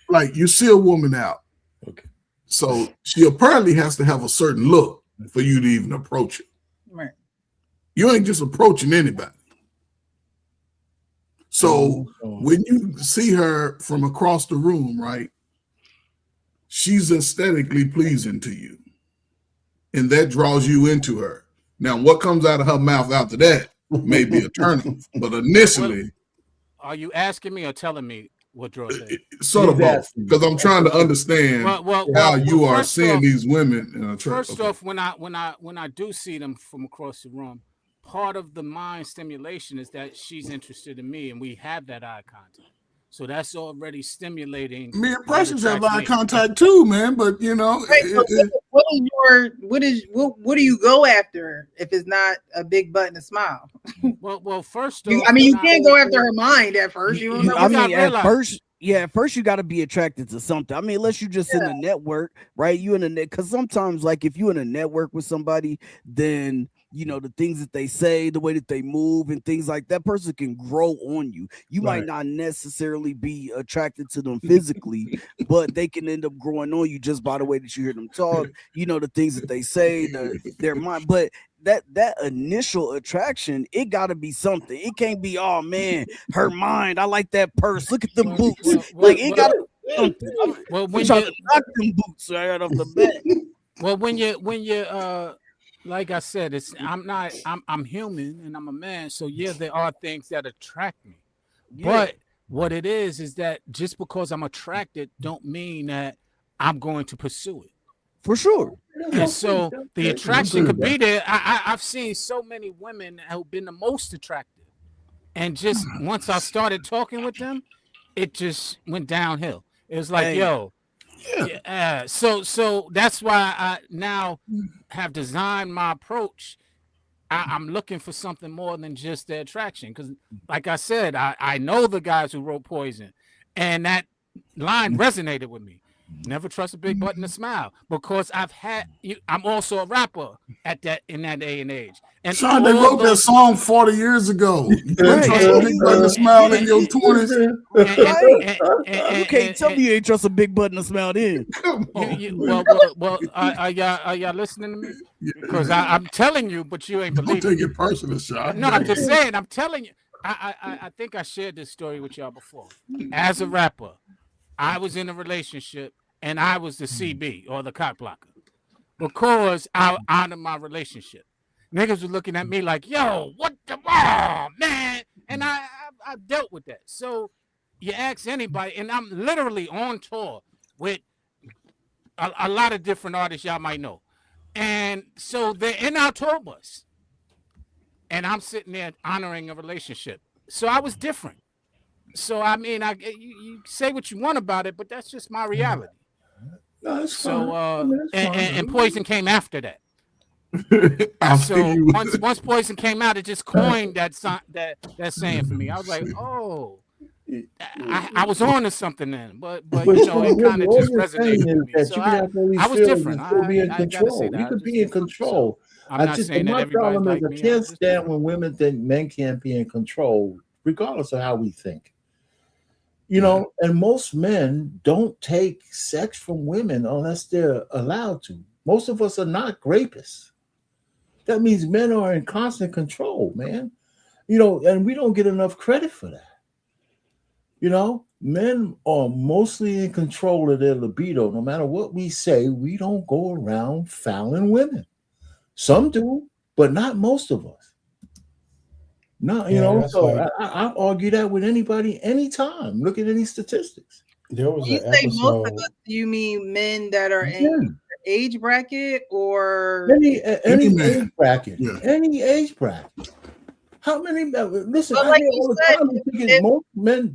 like you see a woman out? Okay. So she apparently has to have a certain look for you to even approach her. Right. You ain't just approaching anybody. So when you see her from across the room, right, she's aesthetically pleasing to you. And that draws you into her. Now, what comes out of her mouth after that may be a turn, but initially, Are you asking me or telling me what draws her? sort of He's both. asking. Because I'm trying to understand how you are first seeing off- these women. And First off, when I do see them from across the room, part of the mind stimulation is that she's interested in me and we have that eye contact. So that's already stimulating. me and what Precious have attracts eye me. contact too, man. But you know, Right, so what do you go after if it's not a big button to smile? Well, first off, I mean, you when can't go after her mind at first. You don't know I what mean, gotta realize. at first you got to be attracted to something. I mean, unless you just in the network, right? You in a net, because sometimes, like, if you in a network with somebody, then the things that they say, the way that they move, and things like that, person can grow on you. You might not necessarily be attracted to them physically, but they can end up growing on you just by the way that you hear them talk. The things that they say, their mind, but. That initial attraction, it got to be something. It can't be, oh man, her mind. I like that purse. Look at them boots. Like it got to be something. I'm trying to knock them boots right off the bat. Well, when you like I said, I'm human and I'm a man, so yeah, there are things that attract me. But what it is that just because I'm attracted don't mean that I'm going to pursue it. For sure. And so the attraction could be there. I've seen so many women who've been the most attractive. And just once I started talking with them, it just went downhill. It was like, so that's why I now have designed my approach. I'm looking for something more than just the attraction. Because like I said, I know the guys who wrote Poison. And that line resonated with me. Never trust a big button to smile, because I'm also a rapper in that day and age. And Sean, they wrote that song 40 years ago. You can't trust a big button to smile in your 20s. You can't tell me you ain't trust a big button to smile then. Come on. Well, are y'all listening to me? Because I'm telling you, but you ain't Don't believing. take it personal, Sean. No, I'm just saying. I'm telling you. I think I shared this story with y'all before. As a rapper, I was in a relationship and I was the CB or the cock blocker because I honored my relationship. Niggas were looking at me like, yo, what the man? And I dealt with that. So you ask anybody, and I'm literally on tour with a lot of different artists y'all might know. And so they're in our tour bus. And I'm sitting there honoring a relationship. So I was different. So, I mean, you say what you want about it, but that's just my reality. No, that's So, fine. and Poison came after that. After So you- once Poison came out, it just coined that saying for me. I was like, oh, I was on to something then, but it kind of just resonated with me. So I was different. I gotta say that. You could be in control. I'm not saying that my everybody problem is like I me. can't stand when women think men can't be in control, regardless of how we think. You know, and most men don't take sex from women unless they're allowed to. Most of us are not rapists. That means men are in constant control, man. You know, and we don't get enough credit for that. You know, men are mostly in control of their libido. No matter what we say, we don't go around fouling women. Some do, but not most of us. No, you Yeah, know, that's so like I argue that with anybody anytime. Look at any statistics. there When was you an say most of us, episode. do you mean men that are in Yeah. age bracket or Any Any man. age bracket, Yeah. any age bracket. How many? Listen, but I like hear you all the said, time. They think if most men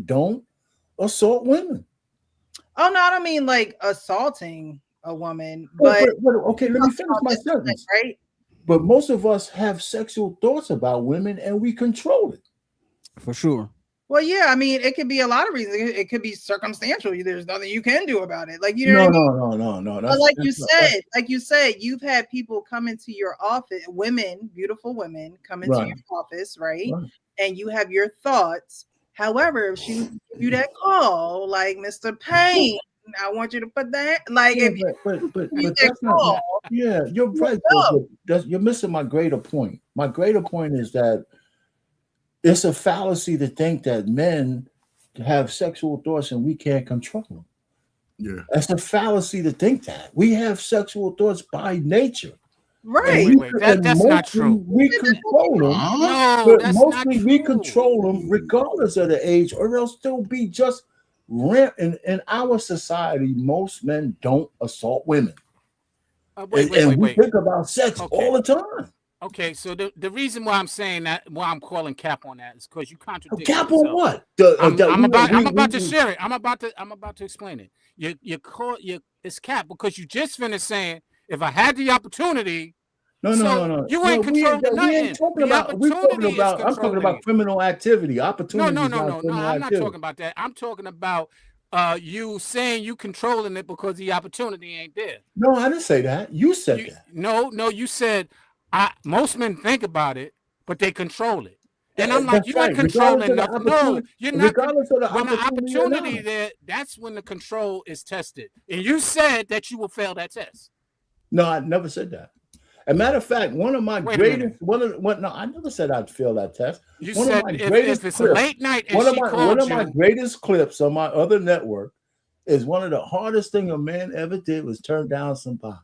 don't assault women. oh no, I don't mean like assaulting a woman, But, but but okay, you're let me talking finish about my discipline, sentence. right? But most of us have sexual thoughts about women, and we control it. For sure. Well, yeah, I mean, it could be a lot of reasons. It could be circumstantial. There's nothing you can do about it. Like, you know what I No, mean? no, no, no, no. But That's not that's like you said, you've had people come into your office, women, beautiful women, come into right, your office, right? right. And you have your thoughts. However, if she was to give you that call, like Mr. Payne, I want you to put that, like Yeah, if you give you but that that's not. call, Yeah, you're you would right, go. but you're missing my greater point. My greater point is that it's a fallacy to think that men have sexual thoughts and we can't control them. Yeah. That's a fallacy to think that we have sexual thoughts by nature, and Right. That's not mostly true. we control them. Huh? No, But that's not mostly we true. control them regardless of the age, or they'll still be just rent. In our society, most men don't assault women, and we Wait. think about sex all Okay. the time. Okay, so the reason why I'm saying that, why I'm calling cap on that, is because you contradicting Cap on yourself. what? I'm about to share it. I'm about to explain it. You it's cap because you just finished saying if I had the opportunity, No, no, no, so no, you no. ain't controlling We ain't nothing. talking The about. We're talking opportunity is about. I'm talking controlling you. about criminal activity. No, Opportunity is not no. criminal I'm not activity. talking about that. I'm talking about you saying you controlling it because the opportunity ain't there. No, I didn't say that. You said that. No, you said most men think about it, but they control it. And I'm like, That's you ain't right. Regardless controlling of the nothing. No, opportunity, you're not. regardless of the When the opportunity or not. opportunity there, that's when the control is tested. And you said that you will fail that test. No, I never said that. As a matter of fact, one of my Wait a minute. greatest no, I never said I'd fail that test. You One of said my if greatest it's a clips, late night and she one called of my you, greatest clips on my other network is one of the hardest thing a man ever did was turn down some pie.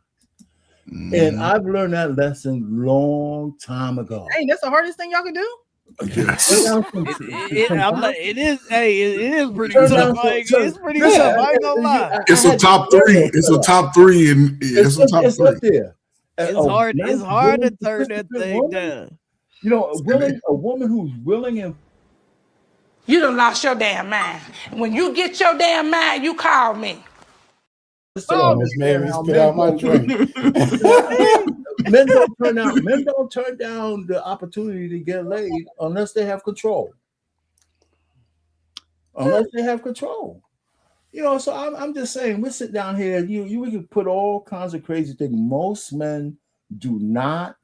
And I've learned that lesson long time ago. Hey, that's the hardest thing y'all can do. Turn Yes. down some I'm pie. not, it is. Hey, it is pretty Turn tough. down some It's pretty listen, tough. I ain't gonna lie. It's I a had to top train three. her It's for a that. top three, and it's a top It's up three. there. It's hard. It's Nice, hard to willing, turn that participant thing woman. down. You know, And a woman who's willing and You done lost your damn mind. When you get your damn mind, you call me. just She to almost made understand me how spit men out my don't. drink. Men don't turn out. Men don't turn down the opportunity to get laid unless they have control. Unless they have control. You know, so I'm just saying, we sit down here. We can put all kinds of crazy things. Most men do not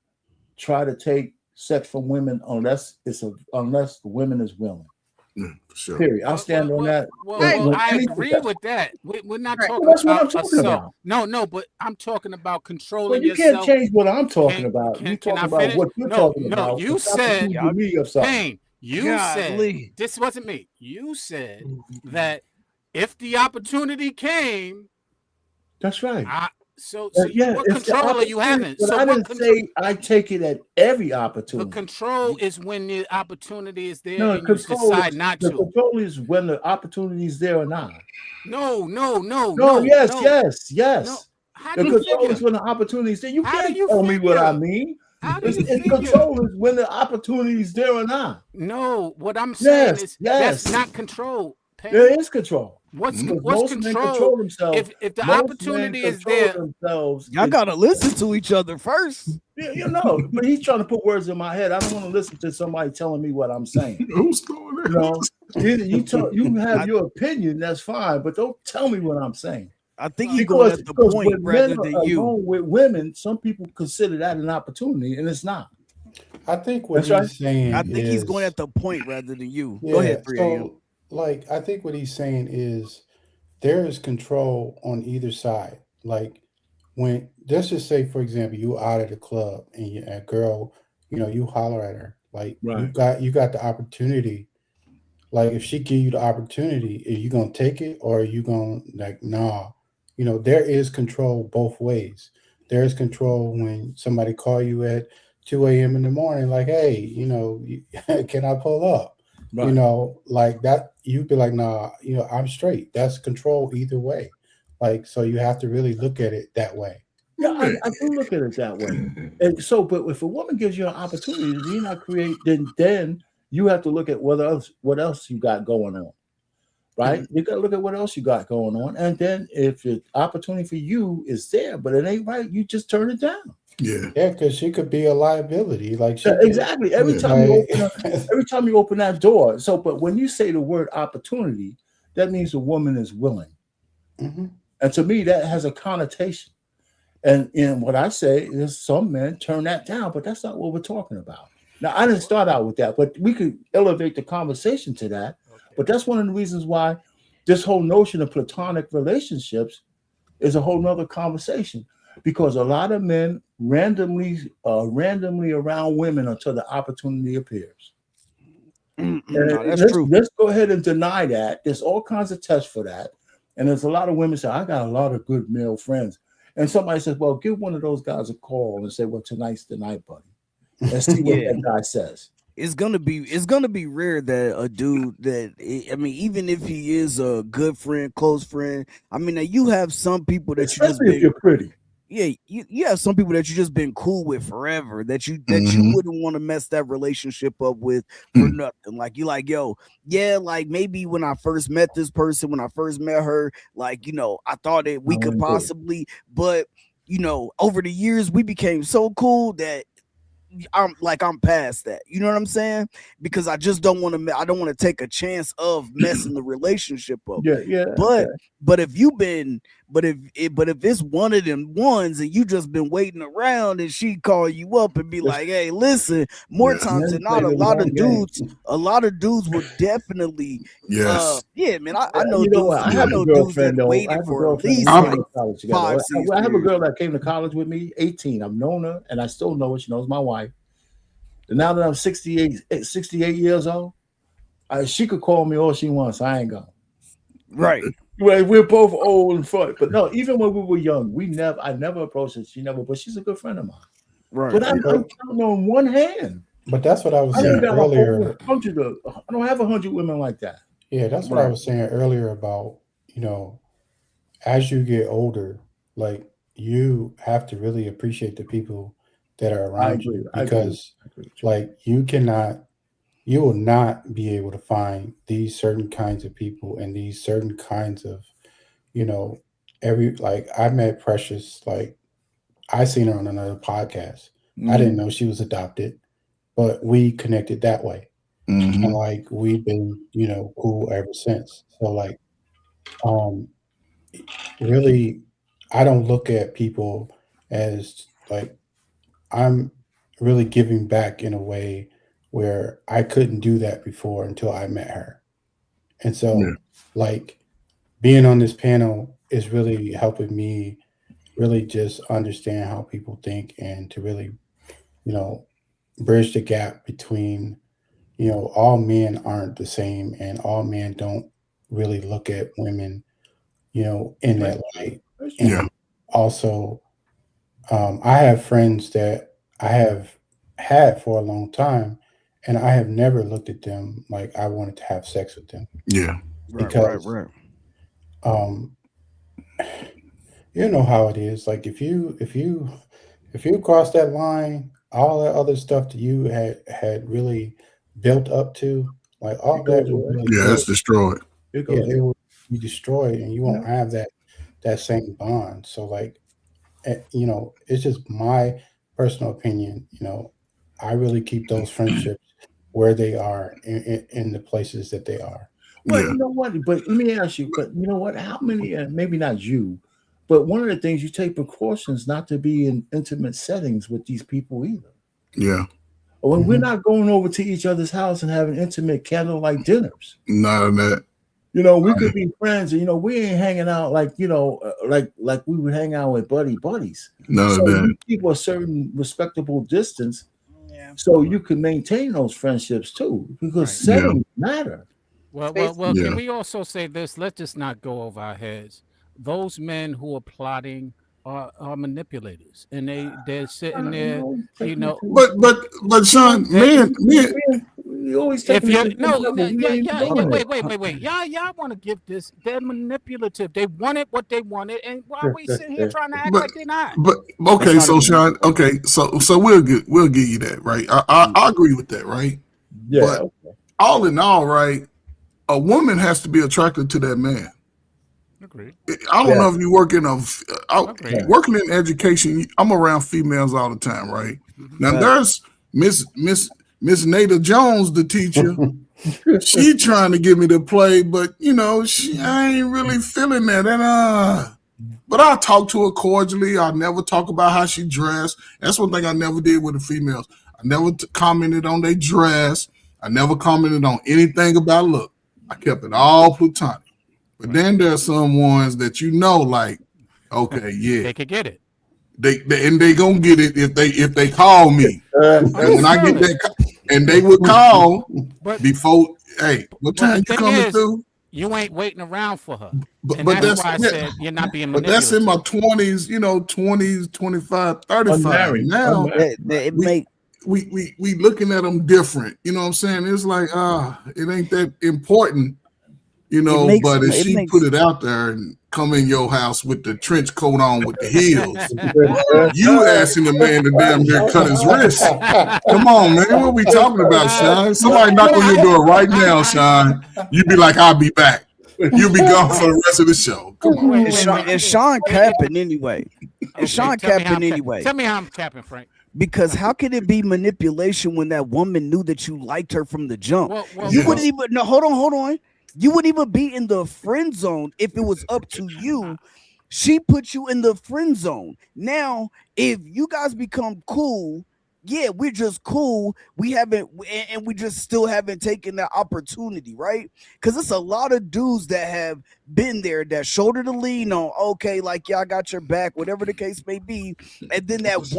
try to take sex from women unless the woman is willing. yeah, for sure. Period. I'll stand on that. Well, I Any agree percent. with that. We're not Right. talking Well, that's what about I'm talking assault. about. No, but I'm talking about Well, controlling you can't yourself. change what I'm talking about. You Can talking I about finish? what you're No, talking no. about. You It's not said, accusing me of something. Payne, you said, Golly. this wasn't me. You said that if the opportunity came, That's right. Yeah, what it's the control are you opportunity, having? but So I what didn't say I take it at every the opportunity. control is when the opportunity is there No, and you decide not the to. control is when the opportunity is there or not. No. No, yes. How The do you control is figure? when the opportunity is there. You How do can't you tell me what I figure? mean. How do you It's figure? control is when the opportunity is there or not. No, what I'm saying is that's Yes. not control, Payne. There is control. What's Because what's most men control? control themselves. If the Most men opportunity is control there, themselves. Y'all gotta listen to each other first. You know, but he's trying to put words in my head. I don't want to listen to somebody telling me what I'm saying. Who's going there? You know, you have your opinion, that's fine, but don't tell me what I'm saying. I think he's going at the point when rather men are than you. alone with women, some people consider that an opportunity, and it's not. I think what That's right. he's I saying think he's going is, at the point rather than you. Go yeah. ahead, 3 a.m. So, like, I think what he's saying is there is control on either side. Like, when let's just say, for example, you out at a club and a girl, you holler at her, like Right. you got the opportunity. Like, if she give you the opportunity, are you gonna take it or are you gonna like, nah? There is control both ways. There is control when somebody call you at 2 a.m. in the morning, like, hey, can I pull up? Right. Like that. You'd be like, nah, I'm straight. That's control either way. Like, so you have to really look at it that way. Yeah, I do look at it that way. And so, but if a woman gives you an opportunity, do you not create? Then you have to look at what else you got going on, right? You got to look at what else you got going on, and then if the opportunity for you is there, but it ain't right, you just turn it down. Yeah. Yeah, because she could be a liability. Like, Yeah, she could, exactly. Yeah. like, Every time you open that door. So, but when you say the word opportunity, that means the woman is willing, mhm. and to me, that has a connotation. And what I say is some men turn that down, but that's not what we're talking about. Now, I didn't start out with that, but we could elevate the conversation to that. But that's one of the reasons why this whole notion of platonic relationships is a whole nother conversation. Because a lot of men randomly around women until the opportunity appears. And No, that's let's true. let's go ahead and deny that. There's all kinds of tests for that. And there's a lot of women say, I got a lot of good male friends. And somebody says, well, give one of those guys a call and say, well, tonight's the night, buddy. And see what Yeah. that guy says. It's gonna be rare that a dude that I mean, even if he is a good friend, close friend, I mean, now you have some people that you just Especially if been, you're pretty. yeah, you have some people that you just been cool with forever that you Mm-hmm. wouldn't want to mess that relationship up with for nothing. Like, you like, yo, yeah, like maybe when I first met this person, when I first met her, like, I thought that I we could wouldn't do it. possibly, but over the years we became so cool that I'm past that. You know what I'm saying? Because I just don't want to. I don't want to take a chance of messing the relationship up. Yeah, yeah, But okay. but if you've been, but if it's one of them ones and you just been waiting around and she call you up and be Just like, hey, listen, more Yeah. times men than play not, the long game. a lot of dudes will definitely, Yes. yeah, man. I Yeah, know you know what? dudes. I I Yeah. have a know dudes that girlfriend though. I waited have a for at girlfriend. least We came like I'm to college together. 5, 6 I have a years. girl that came to college with me, 18. I've known her and I still know her. She knows my wife. And now that I'm 68 years old, she could call me all she wants. I ain't gonna. Right, Well, we're both old and front. But no, even when we were young, I never approached her. She never, but she's a good friend of mine. right. But I'm but counting on one hand. but that's what I was I don't saying yeah. got a whole earlier. hundred of, I don't have 100 women like that. Yeah, that's what I Right. was saying earlier about, you know, as you get older, like, you have to really appreciate the people that are I around you, agree. I agree with because, you. I agree with like, you will not be able to find these certain kinds of people and these certain kinds of, you know, like, I met Precious, like, I seen her on another podcast. you. I didn't Mhm. know she was adopted, but we connected that way. And, Mm-hmm. like, we've been, cool ever since. So, like, um, really, I don't look at people as, like, I'm really giving back in a way where I couldn't do that before until I met her. And Yeah. so, like, being on this panel is really helping me really just understand how people think, and to really, you know, bridge the gap between, all men aren't the same, and all men don't really look at women, in Right. that light. That's true. Yeah. And also, I have friends that I have had for a long time, and I have never looked at them like I wanted to have sex with them, Yeah. Right, right, because, right. um, you know how it is. Like, if you cross that line, all that other stuff that you had really built up to, like, all It that goes will away. really Yeah. go. It's destroyed. It Yeah, goes it away. will be destroyed, and you won't No. have that same bond. So, like, it's just my personal opinion. I really keep those friendships where they are, in the places that they are. Well, Yeah. you know what? But let me ask you. But you know what? How many? Maybe not you, but one of the things you take precautions not to be in intimate settings with these people either. Yeah. When we're not going over to each other's house and having intimate candlelight dinners. None of that. We could be friends, and we ain't hanging out like like we would hang out with buddies. None of So that. you keep a certain respectable distance, Yeah. so you can maintain those friendships too, because Right. Yeah. settings matter. Well. Yeah. Can we also say this? Let's just not go over our heads. Those men who are plotting are manipulators, and they're sitting there. You know, But you know Sean, that We always if taking it you're to the no, next level. We ain't yeah, doing it. wait. Y'all want to give this? They're manipulative. They wanted what they wanted, and why are we sitting here trying to act but like they're not? but That's okay. not So even Sean, okay. So we'll give you that, right? I agree with that, right? Yeah. But all in all, right, a woman has to be attracted to that man. Agreed. I don't Yeah. know if you work in Agreed. working in education. I'm around females all the time, right? Mhm. Now fact. there's Miss Nada Jones, the teacher. She trying to get me to play, but I ain't really feeling that. And but I talk to her cordially. I never talk about how she dressed. That's one thing I never did with the females. I never commented on their dress. I never commented on anything about look. I kept it all platonic. But Right. then there's some ones that like, okay, yeah, They could get it. they gonna get it if they call me. And when I get Understood. that, and they would call But before, hey, what but the time you thing coming is, through? you ain't waiting around for her, and But that's that's why I yeah, said you're not being but that's in my manipulative. 20s, 20s, 25, 35. Unmarried. Now Unmarried. It we make we looking at them different. You know what I'm saying? It's like, it ain't that important, it makes but if it she put makes it out there and come in your house with the trench coat on with the heels, you asking the man to damn near cut his wrist. Come on, man. What we talking about, Sean? Somebody knock on your door right now, Sean. You be like, I'll be back. You'll be gone for the rest of the show. Come on. Wait, it's wait, Sean, wait. it's Sean capping anyway. It's Okay, Sean tell me how capping anyway. tell me how I'm capping, Frank. Because how could it be manipulation when that woman knew that you liked her from the jump? Well, You Yes. wouldn't even no hold on. You wouldn't even be in the friend zone if it was up to you. She put you in the friend zone. Now, if you guys become cool, yeah, we're just cool. We haven't, and we just still haven't taken that opportunity, right? Because it's a lot of dudes that have been there, that shoulder to lean on. Okay, like y'all got your back, whatever the case may be. And then that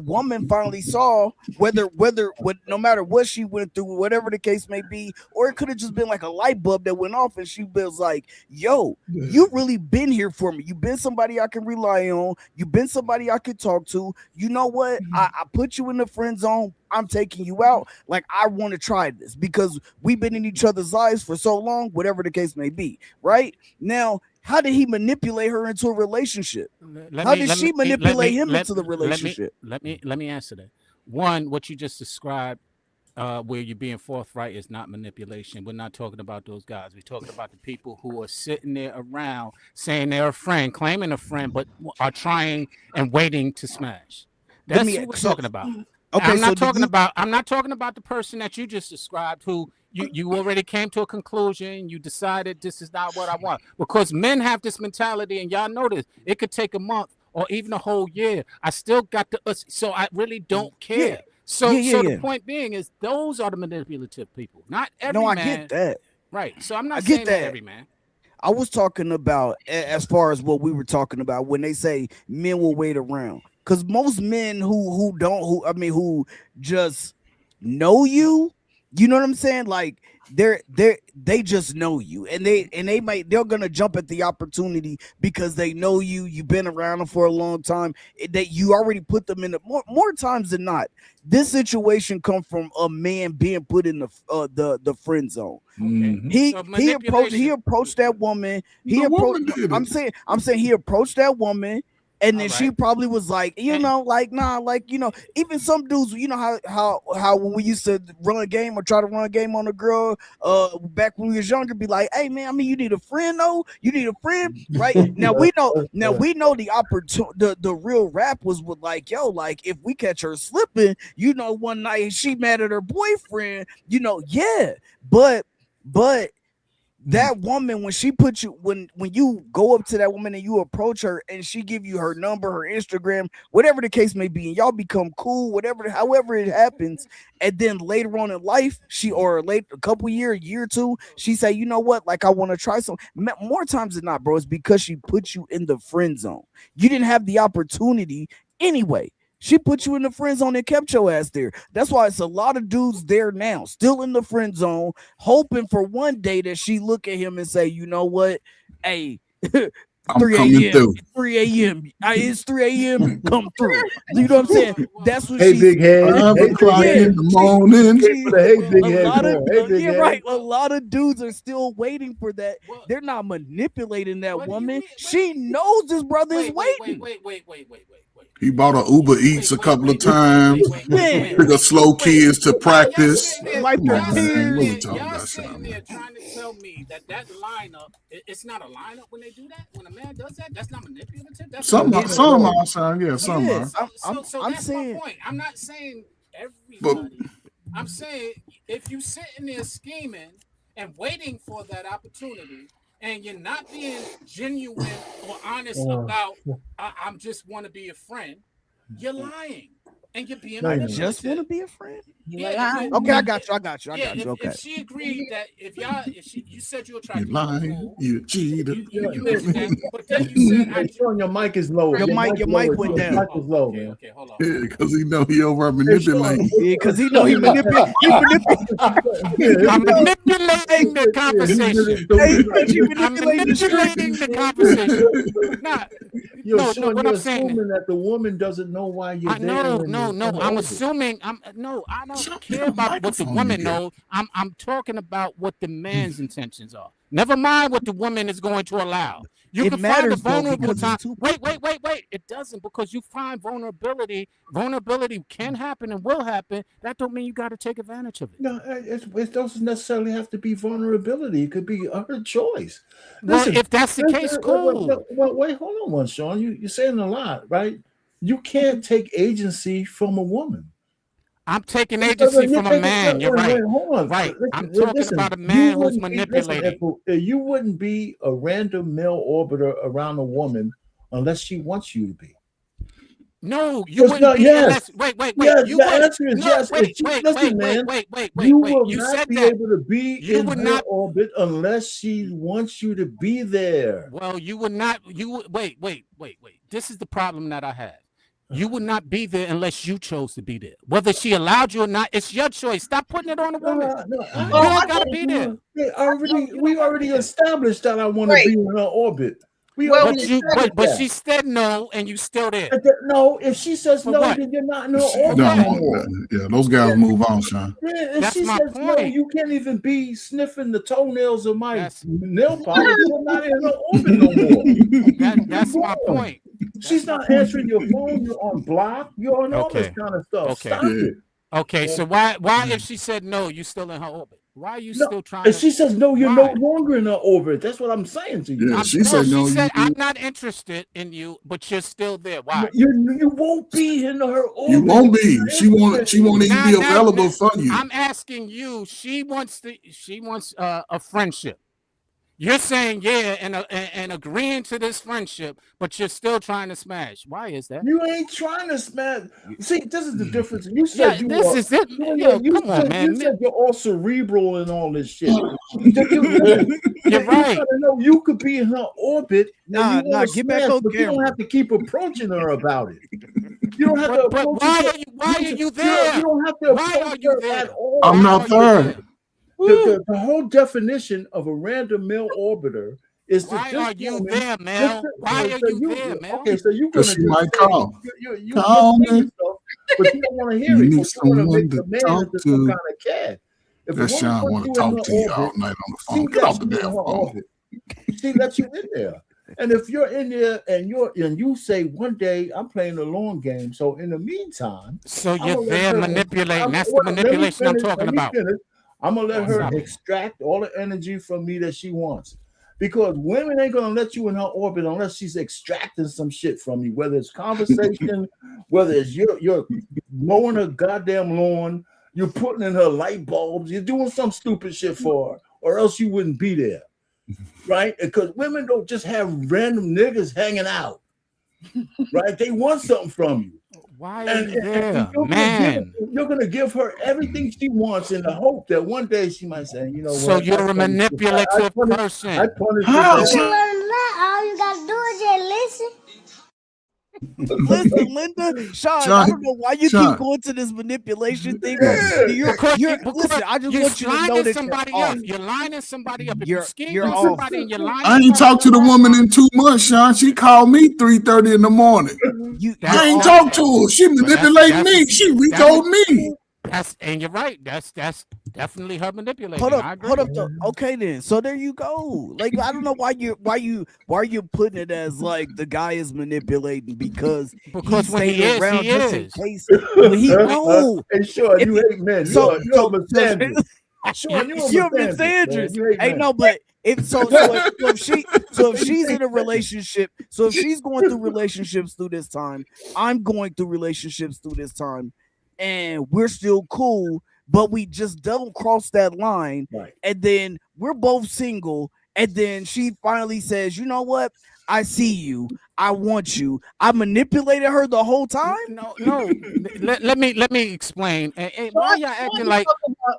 woman finally saw what no matter what she went through, whatever the case may be, or it could have just been like a light bulb that went off, and she was like, "Yo, you really been here for me. You've been somebody I can rely on. You've been somebody I can talk to. You know what? I put you in the friend zone. I'm taking you out. Like, I want to try this because we've been in each other's lives for so long, whatever the case may be. Right now, how did he manipulate her into a relationship? How did she manipulate him into the relationship? Let me answer that. One, what you just described, where you're being forthright, is not manipulation. We're not talking about those guys. We're talking about the people who are sitting there around saying they're a friend, claiming a friend, but are trying and waiting to smash. That's what we're talking about. Okay, I'm so not talking about. I'm not talking about the person that you just described, who you already came to a conclusion. You decided this is not what I want, because men have this mentality, and y'all know this. It could take a month or even a whole year. I still got the so I really don't care. Yeah. So Yeah. the point being is, those are the manipulative people, not every No, I man. get that. Right. So I'm I not get saying that that. every man. I was talking about as far as what we were talking about when they say men will wait around. Because most men who just know you, you know what I'm saying? Like they just know you, and they're gonna jump at the opportunity because they know you. You've been around them for a long time. That you already put them in the more times than not. This situation come from a man being put in the friend zone. Okay. He So he manipulation. approached that woman. The woman did I'm it. saying he approached that woman, and All then she right. probably was like, And like, nah, like, even some dudes, how when we used to run a game or try to run a game on a girl, back when we was younger, be like, hey man, I mean, you need a friend, though. You need a friend, right? Now we know the opportunity. The real rap was with like, yo, like if we catch her slipping, one night she mad at her boyfriend, yeah, but that woman, when she put you, when you go up to that woman and you approach her and she give you her number, her Instagram, whatever the case may be, and y'all become cool, whatever, however it happens, and then later on in life, a couple year or two, she say, you know what, like I want to try some. More times than not, bro, it's because she put you in the friend zone. You didn't have the opportunity anyway. She put you in the friend zone and kept your ass there. That's why it's a lot of dudes there now, still in the friend zone, hoping for one day that she look at him and say, you know what? Hey, I'm 3 coming a.m. through. 3 a.m. It's 3 a.m. Come through. You know what I'm saying? That's what Hey, she's big head. 5 Hey, big o'clock yeah. head. in the morning. Wait for the hey, big A head lot of going. Hey, big head. right. A lot of dudes are still waiting for that. Well, They're not manipulating that what do you woman. mean? She knows this brother is waiting. Wait. He bought a Uber Eats a couple of times. Man, Took a slow kids to Y'all practice. sitting there, wipe Come their on, man. What we tears. talking y'all about, sitting Sean, there man? trying to tell me that lineup, it's not a lineup when they do that. When a man does that, that's not manipulative. That's Some not. It's are, Sean. Yeah, some are. yes. I'm That's my saying point. I'm not saying But everybody. I'm saying if you sitting there scheming and waiting for that opportunity, and you're not being genuine or honest about, I'm just want to be a friend, you're lying and you're being No, I you're not. just want to manipulative. be a friend. Yeah. Okay, I got you. I got you. Yeah, Okay. if she agreed that you said you you attracted to her, lying, cool. you cheater. You mentioned that, but then you said Hey, Sean, your mic is low. Your mic went Your down. mic is low, okay, man. okay, hold on. Yeah, because he know he over Hey, Sean. manipulating. Yeah, because he know he manipulate. He manipulate. I'm Hey, manipulating the conversation. hey, he I'm manipulating the street. manipulating the conversation. Nah, no, Sean, what you're I'm saying is, assuming that the woman doesn't know why you're there when you're in the I'm orbit. assuming I don't Sean, get care a about what the microphone you woman get. knows. I'm talking about what the man's intentions are. Never mind what the woman is going to allow. You It can find a matters though vulnerable because it's time. two Wait. people. It doesn't, because you find vulnerability. Vulnerability can happen and will happen. That don't mean you got to take advantage of it. No, it doesn't necessarily have to be vulnerability. It could be her choice. Well, Listen, if that's the case, cool. wait, hold on one, Sean. You're saying a lot, right? You can't take agency from a woman. I'm taking Wait, agency you're from a taking, man. You're right. hold on. Right. I'm talking Listen. about a You man who's wouldn't be, listen, manipulating. if you wouldn't be a random male orbiter around a woman unless she wants you to be. No, you It's wouldn't not, be yes. unless wait. Yes, You the would answer is no yes. If she, listen, man, you wait. will You not said be that able to be you in would her not. orbit unless she wants you to be there. Well, you would not. You would wait. This is the problem that I have. You would not be there unless you chose to be there. Whether she allowed you or not, it's your choice. Stop putting it on a woman. No, You ain't gotta be there. we don't gotta already be there. established that I want to Right. be in her orbit. We Well, already But established she that. said no, and you still there. No, if she says For no, what? then you're not in her For orbit No, what? no more. yeah, those guys move on, Sean. Yeah, if That's she my says no, point. you can't even be sniffing the toenails of my That's nail polish. You're not in her orbit no more. You're that's my gone. point. She's That's my not point. answering your phone. You're on block. You're on all this Okay. kind of stuff. Okay. Stop Yeah. it. Okay. So why if she said no, you still in her orbit? Why are you No, still trying if to? she says no, you're no Why? longer in her orbit. That's what I'm saying to you. Yeah, she No. said She no. said I'm not interested in you, but you're still there. Why? You won't be in her You orbit. won't She's be. not She won't. interested She in won't you. even be available Now, for you. I'm asking you. She wants a friendship. You're saying yeah and agreeing to this friendship, but you're still trying to smash. Why is that? You ain't trying to smash. See, this is the difference. You Yeah, said you this were. is it. Yeah, Yo, come on, you man. said you're all cerebral and all this shit. Listen, You're you right. gotta know you could be in her orbit and you want to Get back smash, on but you don't camera. have to keep approaching her about it. You don't have to But approach why her. are you You there? don't have to Why approach are you her at there? all. I'm Why not are you there. there? The whole definition of a random male orbiter is that Why this are you woman. there, Mel? Why are you there, Mel? Okay, so you're Because gonna she just might say call. you're Call saying me. stuff, but you don't want to hear You it need because you want to someone make to the man talk into some to. kind of cat. If a That woman Sean puts want to you in her talk to you all orbit, night on the she phone. Get lets off the you in damn her phone. orbit. She lets you in there. And if you're in there and you say one day I'm playing the long game, so in the meantime, So I'm you're gonna let there her. manipulating. That's the Let me manipulation I'm finish. talking Let me about. finish. I'm gonna let Oh, her stop it. extract all the energy from me that she wants. Because women ain't gonna let you in her orbit unless she's extracting some shit from you, whether it's conversation, whether it's you're mowing her goddamn lawn, you're putting in her light bulbs, you're doing some stupid shit for her, or else you wouldn't be there. right? Because women don't just have random niggas hanging out, right? They want something from you. Why are And, you and, and there, you're man? gonna give her everything she wants in the hope that one day she might say, you know So what, you're a manipulative I person. punish this How? You ass. learn that, all you gotta do is just listen. Listen, Linda, Sean, I Sean, don't know why you keep Sean, going to this manipulation thing, but Yeah. you're Because listen. I just you're want you to know lining that you're somebody off. up. You're lining somebody up. If you skin You're on off. somebody and you're lining I ain't somebody talked up, to the woman in 2 months, Sean. She called me 3:30 in the morning. You're I ain't off. talked to her. She but manipulating me. She that's retold me. and you're right. That's definitely her Hold manipulating. up, I hold agree. up. Though. Okay, then. So there you go. Like I don't know why you're putting it as like the guy is manipulating because he Because when stayed he is, around he just in is. case. When he no, Hey, Sean, if you he, hate men. so You're a so so misandrist. Sean, you're a you're misandrist, man. misandrous. You hate Hey, men. no, but if if she's in a relationship, so if she's going through relationships through this time, I'm going through relationships through this time, and we're still cool, but we just don't cross that line, Right. and then we're both single, and then she finally says, "You know what? I see you. I want you." I manipulated her the whole time. No. Let me explain. And why y'all acting like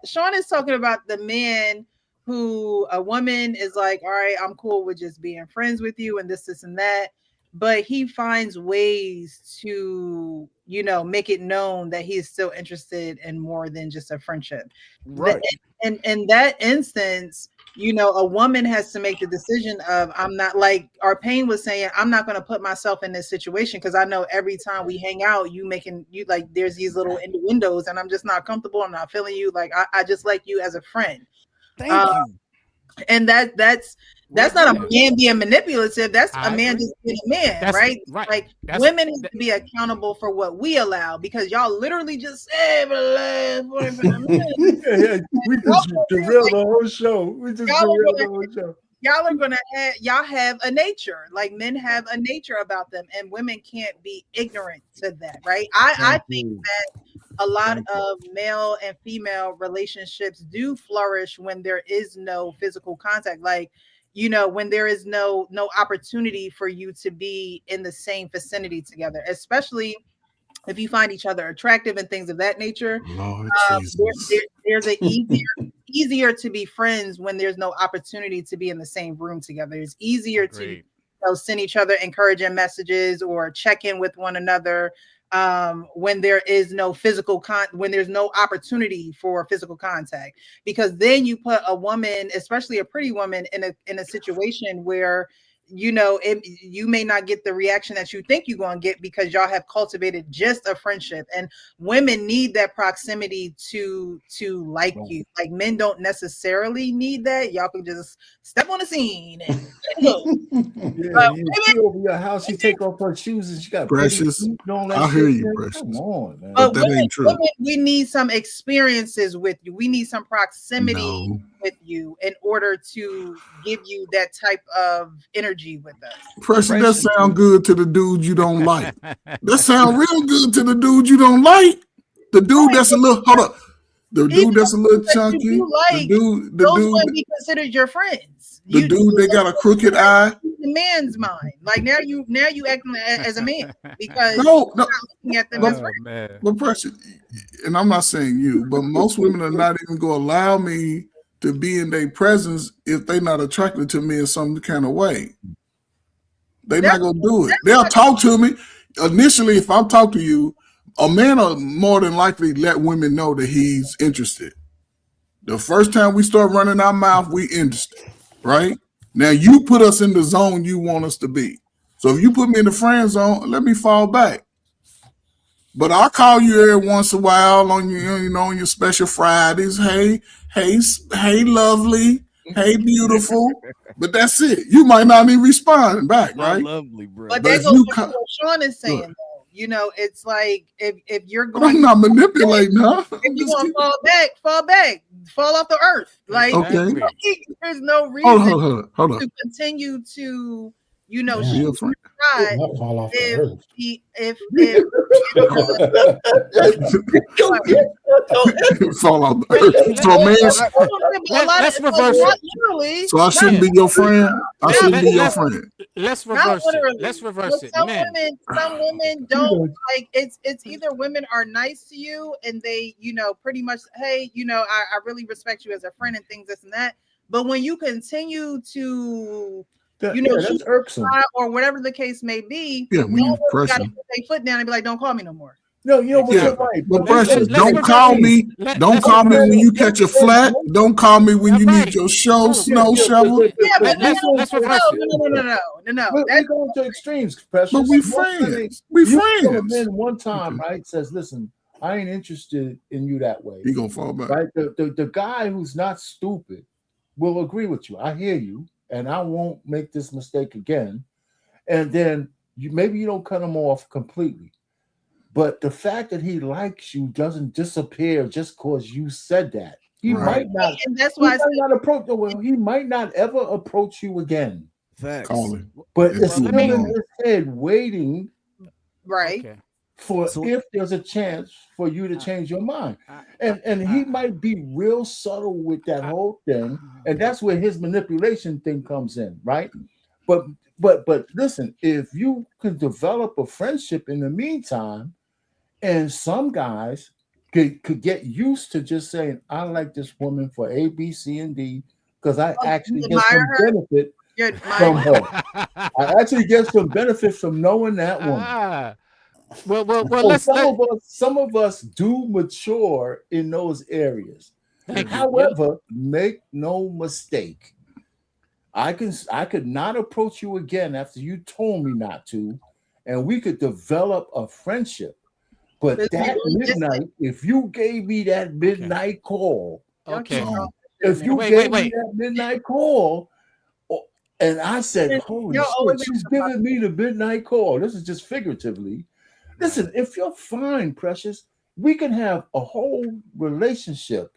Sean is talking about the man who a woman is like, all right, I'm cool with just being friends with you and this, and that. But he finds ways to, make it known that he is still interested in more than just a friendship. The, Right. and in that instance, a woman has to make the decision of, I'm not, like our pain was saying, I'm not going to put myself in this situation because I know every time we hang out, you like, there's these little windows and I'm just not comfortable. I'm not feeling you. Like, I just like you as a friend. Thank you. And that's we not get a it. man being manipulative. That's a I man agree. just being a man, That's right? right. Like That's women have to be accountable for what we allow because y'all literally just say for the last 45 minutes. Yeah, we just derailed the whole show. We just Y'all are derailed gonna the whole show. y'all have a nature. Like men have a nature about them, and women can't be ignorant to that, right? I Thank think you. that a lot Thank you. of male and female relationships do flourish when there is no physical contact. Like, when there is no opportunity for you to be in the same vicinity together, especially if you find each other attractive and things of that nature. Lord There, Jesus. there's an easier to be friends when there's no opportunity to be in the same room together. It's easier to agreed. send each other encouraging messages or check in with one another when there is no when there's no opportunity for physical contact, because then you put a woman, especially a pretty woman, in a situation where you may not get the reaction that you think you're going to get because y'all have cultivated just a friendship. And women need that proximity to like you. Like men don't necessarily need that. Y'all can just step on the scene and go. Yeah, But you see over your house, she take off her shoes and she got pretty feet Precious, and all that I hear shit. you, Man. Come Precious. on, man. But But that ain't true. women, we need some experiences with you. We need some proximity No. with you in order to give you that type of energy with us. Precious, that Precious. sound good to the dude you don't like. That sound real good to the dude you don't like. The dude that's a little, hold up. The Even dude that's a little that you chunky. do The like, dude, those wouldn't be considered your friends. the You dude that got a crooked eye. the man's mind. Like now you acting as a man because you're No, no, not looking at them as but, friends. Oh man. but Precious, and I'm not saying you, but most women are not even going to allow me to be in their presence if they're not attracted to me in some kind of way. They're That's not going to do it. They'll talk to me. Initially, if I'm talking to you, a man will more than likely let women know that he's interested. The first time we start running our mouth, we interested, right? Now you put us in the zone you want us to be. So if you put me in the friend zone, let me fall back. But I'll call you every once in a while on on your special Fridays. Hey, lovely. Hey, beautiful. But that's it. You might not even respond back, Not right? lovely, bro. But But that if goes you, back to what Sean is saying, good. though. It's like if you're But I'm going, not manipulating, huh? if I'm you're just going to kidding. fall back, fall off the earth. Like Okay. Exactly. there's no Hold reason on, hold on. to continue to, Damn, Be shoot a friend. your shot not fall off the if earth. if Go get Fall off the Let, earth. let, So, man, Well, let, a lot of let's like reverse not it. literally, so I not shouldn't Yeah. be your friend. I Let, not shouldn't let, be your let's literally. friend. let's Not reverse it. Let's literally. reverse But it. Men. some Okay. women don't like it's either women are nice to you and they, pretty much, hey, I really respect you as a friend and things, this and that. But when you continue to, Yeah, shoot that's irksome. or whatever the case may be, Yeah, some when you women gotta pressing. put their foot down and be like, don't call me no more. No, but Yeah, you're Exactly. right. but But Let, precious. let, listen, let's Don't reverse call it. extremes. me. Don't Let's call me reverse when it. you catch a flat. Don't call me when All you need right. your show, Cool. Yeah, snow yeah, shovel. Yeah, but Let, let's reverse it. no. we're That's going to extremes, But Precious. we Most women, friends. We you tell a friends. man one time, Okay, right? Says, listen, I ain't interested in you that way, he gonna fall back. right? The guy who's not stupid will agree with you. I hear you, and I won't make this mistake again. And then maybe you don't cut him off completely. But the fact that he likes you doesn't disappear just because you said that. He Right. might not. and that's He why I might said not approach. Well, he might not ever approach you again. Call Facts. him But and it's Well, prove let me still me. in wrong. his head, waiting right. Okay. for So if there's a chance for you to I, change your mind. I, And I, he might be real subtle with that I, whole thing, and okay. that's where his manipulation thing comes in, right? But but listen, if you could develop a friendship in the meantime, and some guys could get used to just saying, I like this woman for A, B, C, and D, because I Oh, you actually get admire some her. benefit You admire from her. I actually get some benefit from knowing that woman. Ah. Well. So Let's let. some of us do mature in those areas. Thank you. However, make no mistake, I could not approach you again after you told me not to, and we could develop a friendship. But Let's be that really distant. midnight, if you gave me that Okay. midnight call, Y'all keep Okay. talking Gone. shit to if me. you Wait. gave me that midnight call, oh, and I said, "Holy Y'all always shit, make she's stuff about giving me the midnight call." This is just figuratively. Right. Listen, if you're fine, precious, we can have a whole relationship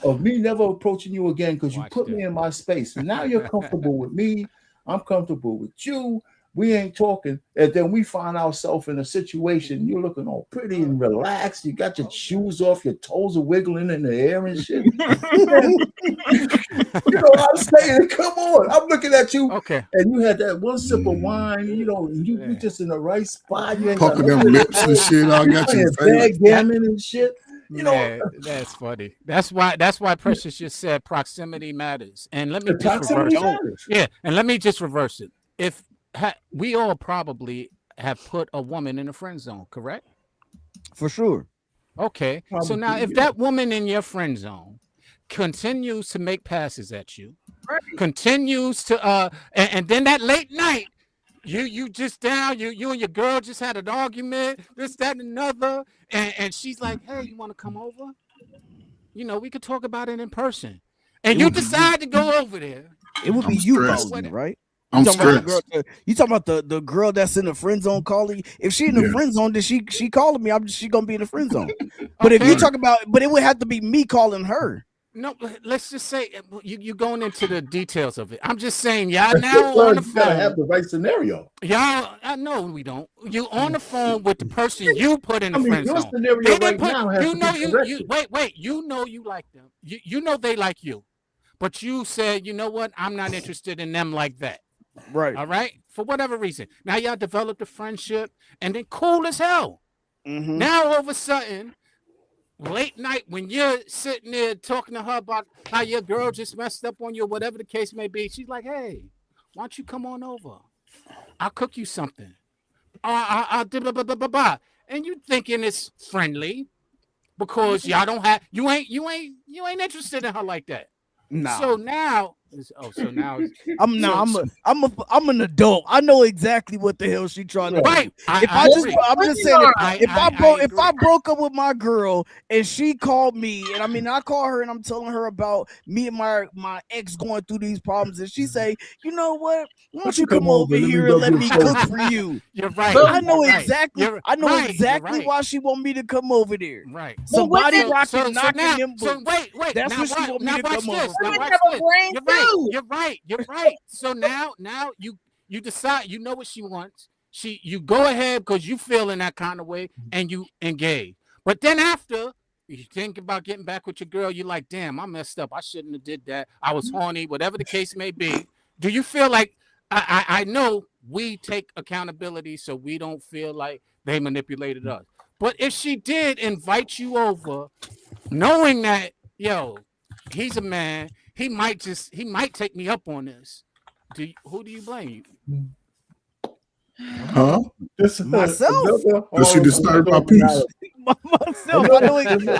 of me never approaching you again because you Watch put me this. in my space. And now you're comfortable with me. I'm comfortable with you. We ain't talking. And then we find ourselves in a situation. You're looking all pretty and relaxed. You got your shoes off, your toes are wiggling in the air and shit. And you know what I'm saying? Come on. I'm looking at you, Okay. and you had that one sip of wine, and you Yeah. just in the right spot. You ain't got Pucker them nowhere to lips and go. shit. I You got you playing faded. That backgammon and shit. You know, man, that's funny. That's why Precious just said proximity matters. And let me the just it proximity reverse it. don't. matters. Yeah, and let me just reverse it. If we all probably have put a woman in a friend zone, correct? For sure. Okay. So now Probably, if yeah. that woman in your friend zone continues to make passes at you, right. continues to and then that late night you just down, you and your girl just had an argument, this, that, and another, and she's like, hey, you want to come over? We could talk about it in person. And It you would be you. decide to go over there. It would be I'm you Or stressed. calling me, what? right? You I'm talking about the Huh? girl? stressed. You talking about the girl that's in the friend zone calling? If she in the Yeah, friend zone, then she calling me. She gonna be in the friend zone. But if you Okay. right. talk about, but it would have to be me calling her. No, let's just say you going into the details of it. I'm just saying, y'all now Well, on the you gotta have phone. the right scenario. Y'all, I know we don't. You on the phone with the person you put in I the mean, friend your zone. scenario They didn't right put. now has You to know be you corrected. wait. You know you like them. You know they like you, but you said, you know what? I'm not interested in them like that. Right. All right, for whatever reason. Now y'all developed a friendship, and then cool as hell. Mm-hmm. Now all of a sudden, late night when you're sitting there talking to her about how your girl just messed up on you, or whatever the case may be, she's like, "Hey, why don't you come on over? I'll cook you something. I'll blah, blah, blah, blah, blah." And you thinking it's friendly because y'all don't have you ain't interested in her like that. Nah. So now, so now, I'm so, not. so I'm an adult. I know exactly what the hell she trying to Right. do. right, I, If I I just, agree. I'm just Women saying, are. I if I agree. broke up with my girl and she called me, and I mean, I call her and I'm telling her about me and my ex going through these problems, and she say, you know what? Why Why don't don't you you come come over over? Let me here and rub let your me cook shoulder. for you? You're right. But I You're know right. exactly. You're I know right. You're exactly right. why she want me to come over there. Right. but Somebody women rocking, So knocking now, them so boots. wait. That's Now what she what? want me Now to watch come over this. Now for. women watch have a this. brain You're right. too. You're right. You're right. So now you decide. You know what she wants. You go ahead because you feel in that kind of way and you engage. But then after you think about getting back with your girl, you're like, damn, I messed up. I shouldn't have did that. I was horny, whatever the case may be. Do you feel like I know we take accountability so we don't feel like they manipulated us. But if she did invite you over, knowing that, yo, he's a man, he might take me up on this. Who do you blame? Huh? Myself. Does she disturb my peace? Myself. I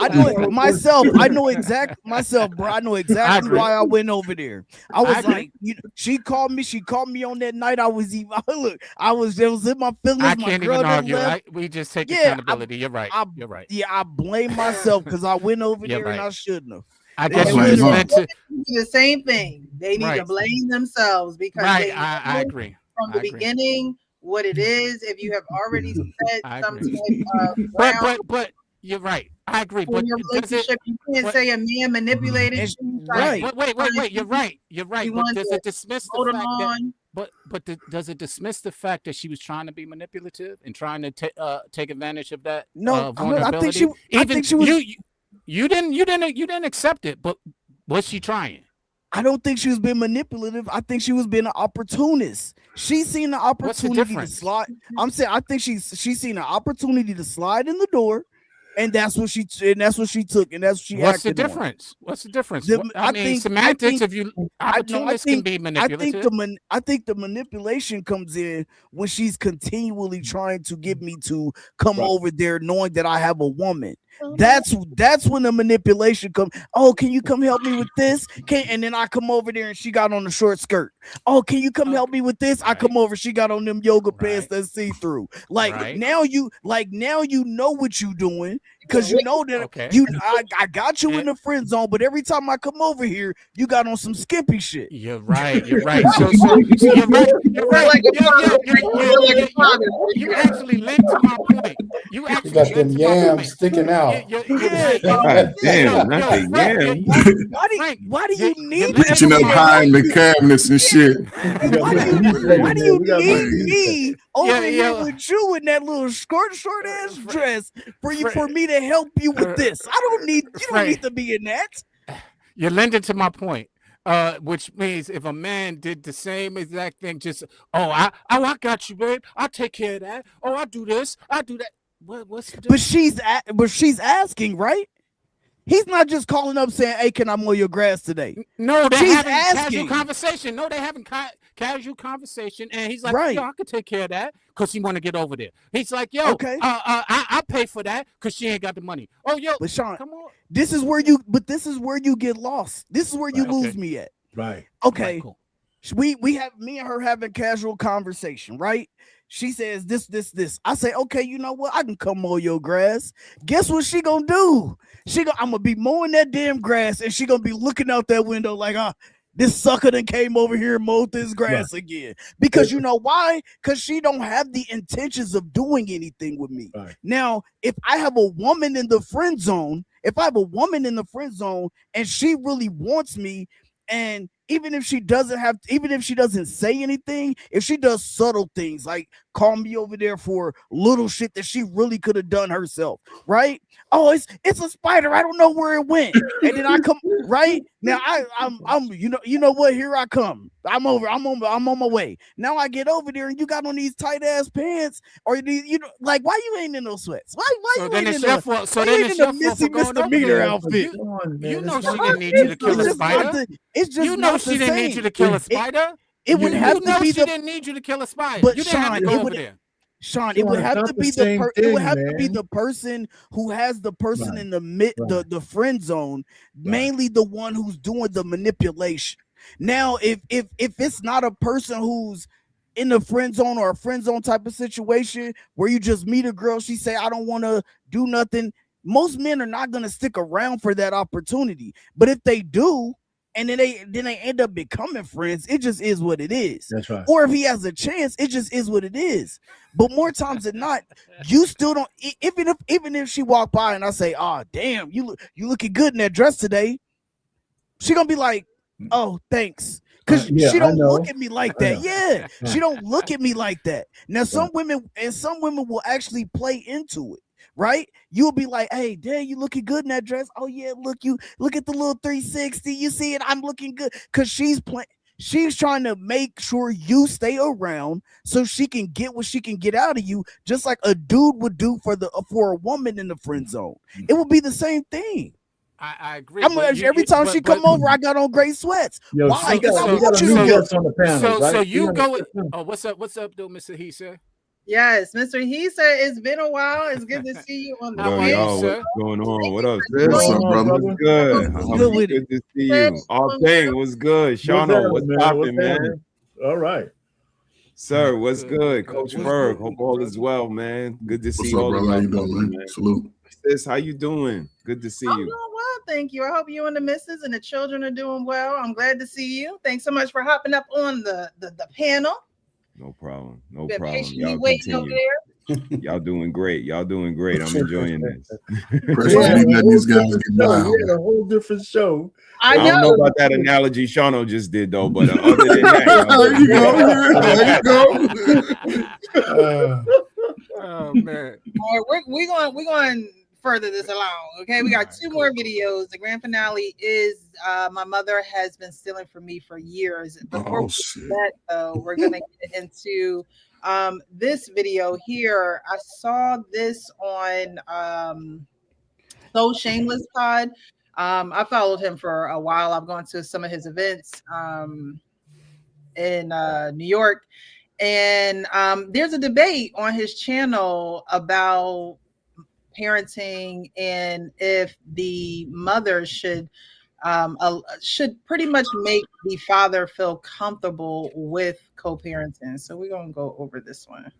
know it myself. I know exactly myself, bro. I know exactly why I went over there. I was like, she called me on that night. I was even look, I was in my feelings. I my can't girl even argue. left. We just take accountability. You're right. You're right. Yeah, I blame myself because I went over there and I shouldn't have. I guess you just meant to do the same thing. They need to blame themselves because I agree. From the beginning what it is. If you have already set some type of but you're right. I agree. But your relationship, you can't say a man manipulated you. Right. Wait. You're right. You're right. But does it dismiss the fact that? But does it dismiss the fact that she was trying to be manipulative and trying to take advantage of that? Vulnerability? I think she was. You didn't accept it, but was she trying? I don't think she was being manipulative. I think she was being an opportunist. She seen the opportunity to slide. I'm saying I think she's seen an opportunity to slide in the door, and that's what she took, and that's what she. What's the difference? What's the difference? I mean, semantics. If you opportunists can be manipulative. I think the manipulation comes in when she's continually trying to get me to come over there, knowing that I have a woman. That's when the manipulation comes. Oh, can you come help me with this? And then I come over there and she got on the short skirt. Oh, can you come help me with this? I come over, she got on them yoga pants that see through. Now you know what you doing because you know that I got you in the friend zone, but every time I come over here, you got on some skimpy shit. You're right. You're right. So you're right. You're right. You actually linked to my point. You actually got them yams sticking out. Damn, not the yams. Why do you need reaching up high in the cabinets and shit? Why do you need me over here with you in that little short ass dress for me to help you with this? You don't need to be in that. You're lending to my point. Which means if a man did the same exact thing, just I got you, babe. I'll take care of that. Oh, I do this, I do that. What's the difference? But she's asking, right? He's not just calling up saying, "Hey, can I mow your grass today?" No, they're having casual conversation. No, they're having casual conversation, and he's like, "Yo, I could take care of that," because he want to get over there. He's like, "Yo, I pay for that because she ain't got the money." Oh, yo, but Sean, come on. This is where you get lost. This is where you lose me at. Right. Okay. Right, cool. We have me and her having casual conversation, right? She says this. I say, okay, you know what? I can come mow your grass. Guess what she gonna do? I'm gonna be mowing that damn grass, and she gonna be looking out that window like, this sucker that came over here and mowed this grass again. Because you know why? Because she don't have the intentions of doing anything with me. Right. Now, if I have a woman in the friend zone, and she really wants me, and even if she doesn't say anything, if she does subtle things like call me over there for little shit that she really could have done herself, right? Oh, it's a spider. I don't know where it went. And then I come right now. I'm you know what? Here I come. I'm on my way. Now I get over there and you got on these tight ass pants, or why you ain't in those sweats? Why you ain't in the Missy Misdemeanor outfit? You know she didn't need you to kill a spider. It's just she didn't need you to kill a spider. It would have to be. She didn't need you to kill a spider. But you didn't have to go over there. Sean, it would have to be the person who has the person in the friend zone, mainly the one who's doing the manipulation. Now, if it's not a person who's in the friend zone or a friend zone type of situation where you just meet a girl, she say, I don't want to do nothing. Most men are not going to stick around for that opportunity. But if they do, and then they end up becoming friends, it just is what it is. That's right. Or if he has a chance, it just is what it is. But more times than not, you still don't. Even if she walked by and I say, "Oh, damn, you looking good in that dress today," she gonna be like, "Oh, thanks," because she don't look at me like that. Yeah, she don't look at me like that. Now, some women will actually play into it. right? You'll be like, hey, dang, you looking good in that dress. Oh yeah, look at the little 360. You see it? I'm looking good. Cause she's trying to make sure you stay around so she can get what she can get out of you, just like a dude would do for a woman in the friend zone. It would be the same thing. I agree, but Every time she come over, I got on gray sweats. Yo, Why? Because I we got want a you new to. guest on the panel, so right? you go. Oh, what's up? What's up, though, Mr. Heaser? Yes, Mr. Heaser, it's been a while. It's good to see you on the How Yo, are you, y'all, what's sir? going on? Thank What you up, for What's sis? up, joining. on, brother? brother? What's good? What's good with it? Good to see you. All thing, what's good? What's Shano, happening, what's man? What's popping, man? happening? All right. Sir, what's Good, good? good. Coach What's Ferg, good hope with you, all is brother? well, man. Good to What's see up, all of brother? How y'all you doing, brothers, man? man. Salute. Sis, how you doing? Good to see I'm you. doing well, thank you. I hope you and the missus and the children are doing well. I'm glad to see you. Thanks so much for hopping up on the panel. No problem. No Been problem. patiently Y'all waiting over continue. there. Y'all doing great. Y'all doing great. I'm enjoying this. We Precious, had we a letting whole these guys different get show. down. We had a whole different show. I I know. don't know about that analogy Shano just did though, but other than that, y'all There doing you go. great. There you go. Oh man. All right, we're going further this along. Okay, we got two more videos. The grand finale is my mother has been stealing from me for years. Before we Oh get to shit. that, though, we're gonna get into this video here. I saw this on So Shameless Pod. I followed him for a while. I've gone to some of his events in New York. And there's a debate on his channel about parenting and if the mother should pretty much make the father feel comfortable with co-parenting. So we're gonna go over this one.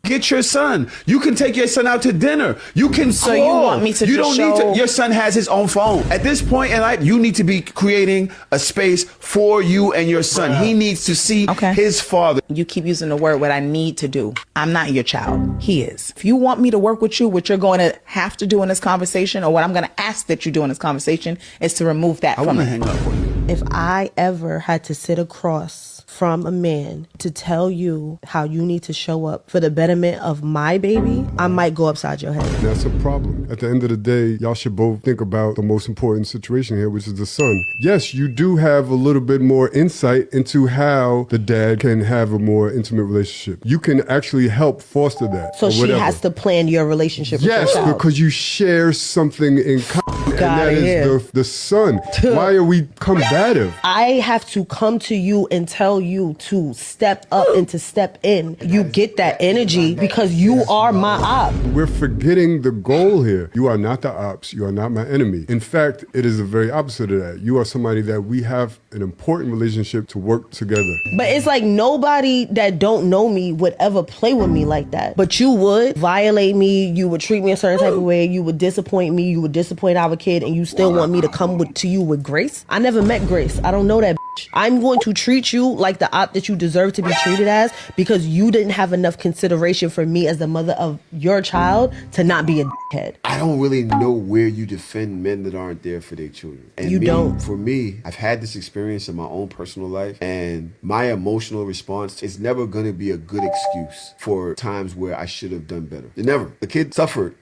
Get your son. You can take your son out to dinner. You can So you want me to You just don't need show- to. Your son has his own phone. At this point in life, you need to be creating a space for you and your son. He needs to see his father. You keep using the word what I need to do. I'm not your child. He is. If you want me to work with you, what you're going to have to do in this conversation, or what I'm going to ask that you do in this conversation, is to remove that from it. Hang up on you. If I ever had to sit across from a man to tell you how you need to show up for the betterment of my baby, I might go upside your head. That's a problem. At the end of the day, y'all should both think about the most important situation here, which is the son. Yes, you do have a little bit more insight into how the dad can have a more intimate relationship. You can actually help foster that. So she has to plan your relationship with your Yes, child. because you share something in common, and that is the son. Why are we combative? I have to come to you and tell you to step up and to step in. You get that energy because you are my op. We're forgetting the goal here. You are not the ops. You are not my enemy. In fact, it is the very opposite of that. You are somebody that we have an important relationship to work together. But it's like nobody that don't know me would ever play with me like that. But you would violate me. You would treat me a certain type of way. You would disappoint me. You would disappoint our kid, and you still want me to come to you with grace? I never met Grace. I don't know that bitch. I'm going to treat you like the op that you deserve to be treated as, because you didn't have enough consideration for me as the mother of your child to not be a dickhead. I don't really know where you defend men that aren't there for their children. And You don't. For me, I've had this experience in my own personal life, and my emotional response is never going to be a good excuse for times where I should have done better. Never. The kid suffered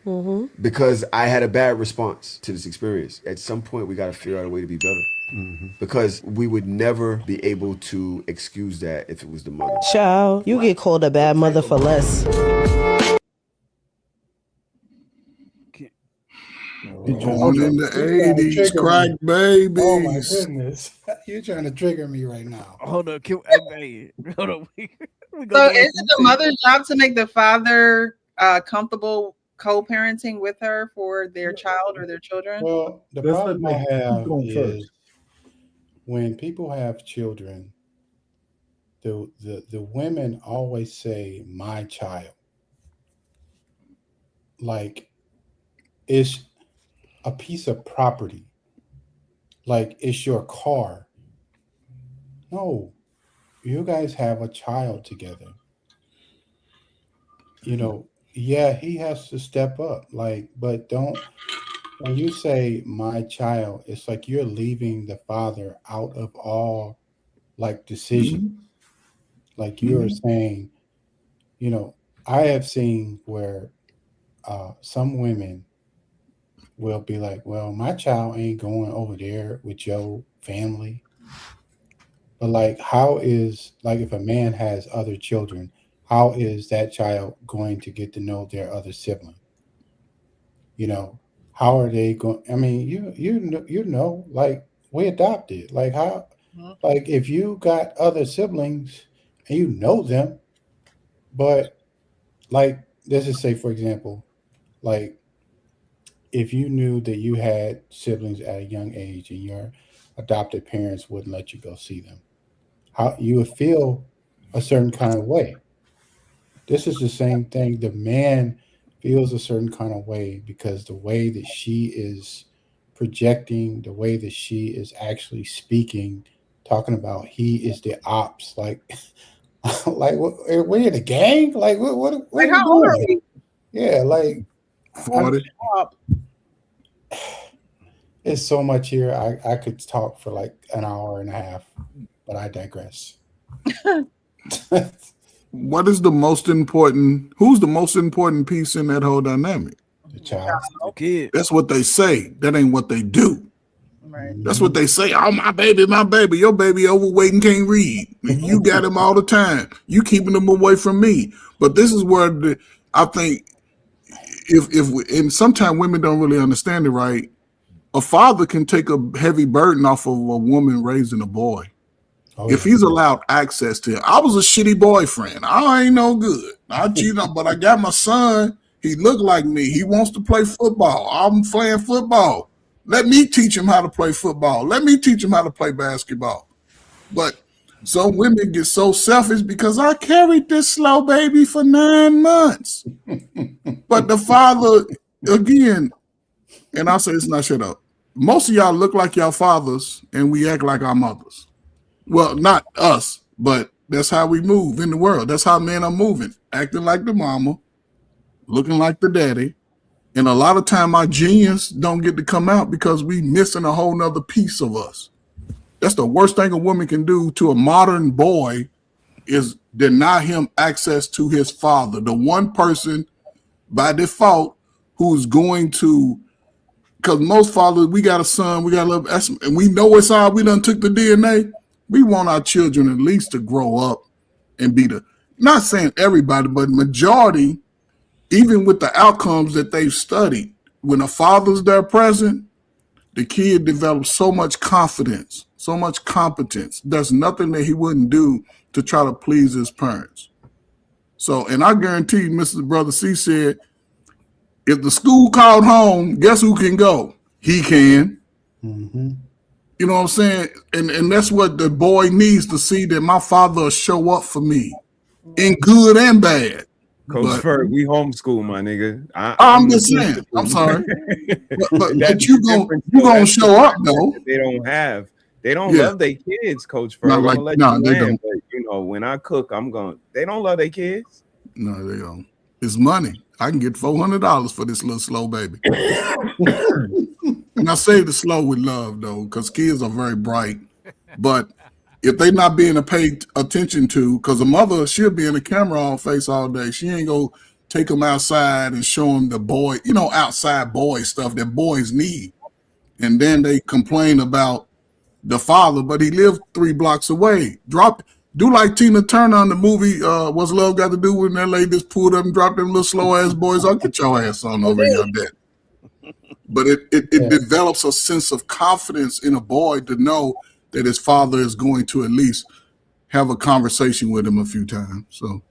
because I had a bad response to this experience. At some point, we got to figure out a way to be better. Because we would never be able to excuse that if it was the mother. Child, you get called a bad mother for less. Born in the 80s, crack babies. Oh my goodness. You're trying to trigger me right now. Hold on, hold on. So is it the mother's job to make the father comfortable co-parenting with her for their child or their children? Well, the problem I have is when people have children, the women always say my child. Like it's a piece of property. Like it's your car. No, you guys have a child together. You know, yeah, he has to step up. Like, but don't, when you say my child, it's like you're leaving the father out of all like decisions. Like you are saying, you know, I have seen where some women will be like, well, my child ain't going over there with your family. But like, how is, like, if a man has other children, how is that child going to get to know their other sibling? You know, how are they going? I mean, like, we adopted. Like, how, like, if you got other siblings and you know them, but like, let's just say, for example, like, if you knew that you had siblings at a young age and your adopted parents wouldn't let you go see them, how you would feel a certain kind of way. This is the same thing. The man feels a certain kind of way because the way that she is projecting, the way that she is actually speaking, talking about he is the ops, like, like, we in a gang, like, what Like, are we how old are doing? we? Yeah, like, I mean, 40. it's so much here. I could talk for like an hour and a half, but I digress. What is the most important? Who's the most important piece in that whole dynamic? The child. The kid. That's what they say. That ain't what they do. Right. That's what they say. Oh, my baby, my baby. Your baby overweight and can't read. You got him all the time. You keeping him away from me. But this is where I think if and sometimes women don't really understand it right. A father can take a heavy burden off of a woman raising a boy. Oh, If yeah. he's allowed access to it. I was a shitty boyfriend. I ain't no good. I cheated on, but I got my son. He looked like me. He wants to play football. I'm playing football. Let me teach him how to play football. Let me teach him how to play basketball. But some women get so selfish because I carried this slow baby for 9 months. But the father, again, and I'll say this and I shut up. Most of y'all look like y'all fathers and we act like our mothers. Well, not us, but that's how we move in the world. That's how men are moving, acting like the mama, looking like the daddy. And a lot of time our genius don't get to come out because we missing a whole nother piece of us. That's the worst thing a woman can do to a modern boy is deny him access to his father, the one person by default who's going to, because most fathers, we got a son, we got a little, and we know it's all, we done took the DNA. We want our children at least to grow up and be not saying everybody, but majority, even with the outcomes that they've studied, when a father's there present, the kid develops so much confidence, so much competence. There's nothing that he wouldn't do to try to please his parents. So, and I guarantee Mr. Brother C said, if the school called home, guess who can go? He can. Mm-hmm. You know what I'm saying? And that's what the boy needs to see, that my father will show up for me in good and bad. Coach But Ferg, we homeschool, my nigga. I'm I'm the just saying. I'm principal. sorry. But That's you the difference. you though. gonna That's the show up mindset though. that they don't have. They don't Yeah. love their kids, Coach Ferg. Not I'm like gonna let no, you they land, don't. but you know, when I cook, I'm going. They don't love their kids. No, they don't. It's money. I can get $400 for this little slow baby. And I say the slow with love though, because kids are very bright. But if they not being paid attention to, because a mother, she'll be in the camera on face all day. She ain't go take them outside and show them the boy, outside boy stuff that boys need. And then they complain about the father, but he lived 3 blocks away. Do like Tina Turner on the movie, What's Love Got to Do with that lady just pulled up and dropped them little slow ass boys. I'll get your ass on over your dad. But it develops a sense of confidence in a boy to know that his father is going to at least have a conversation with him a few times. So,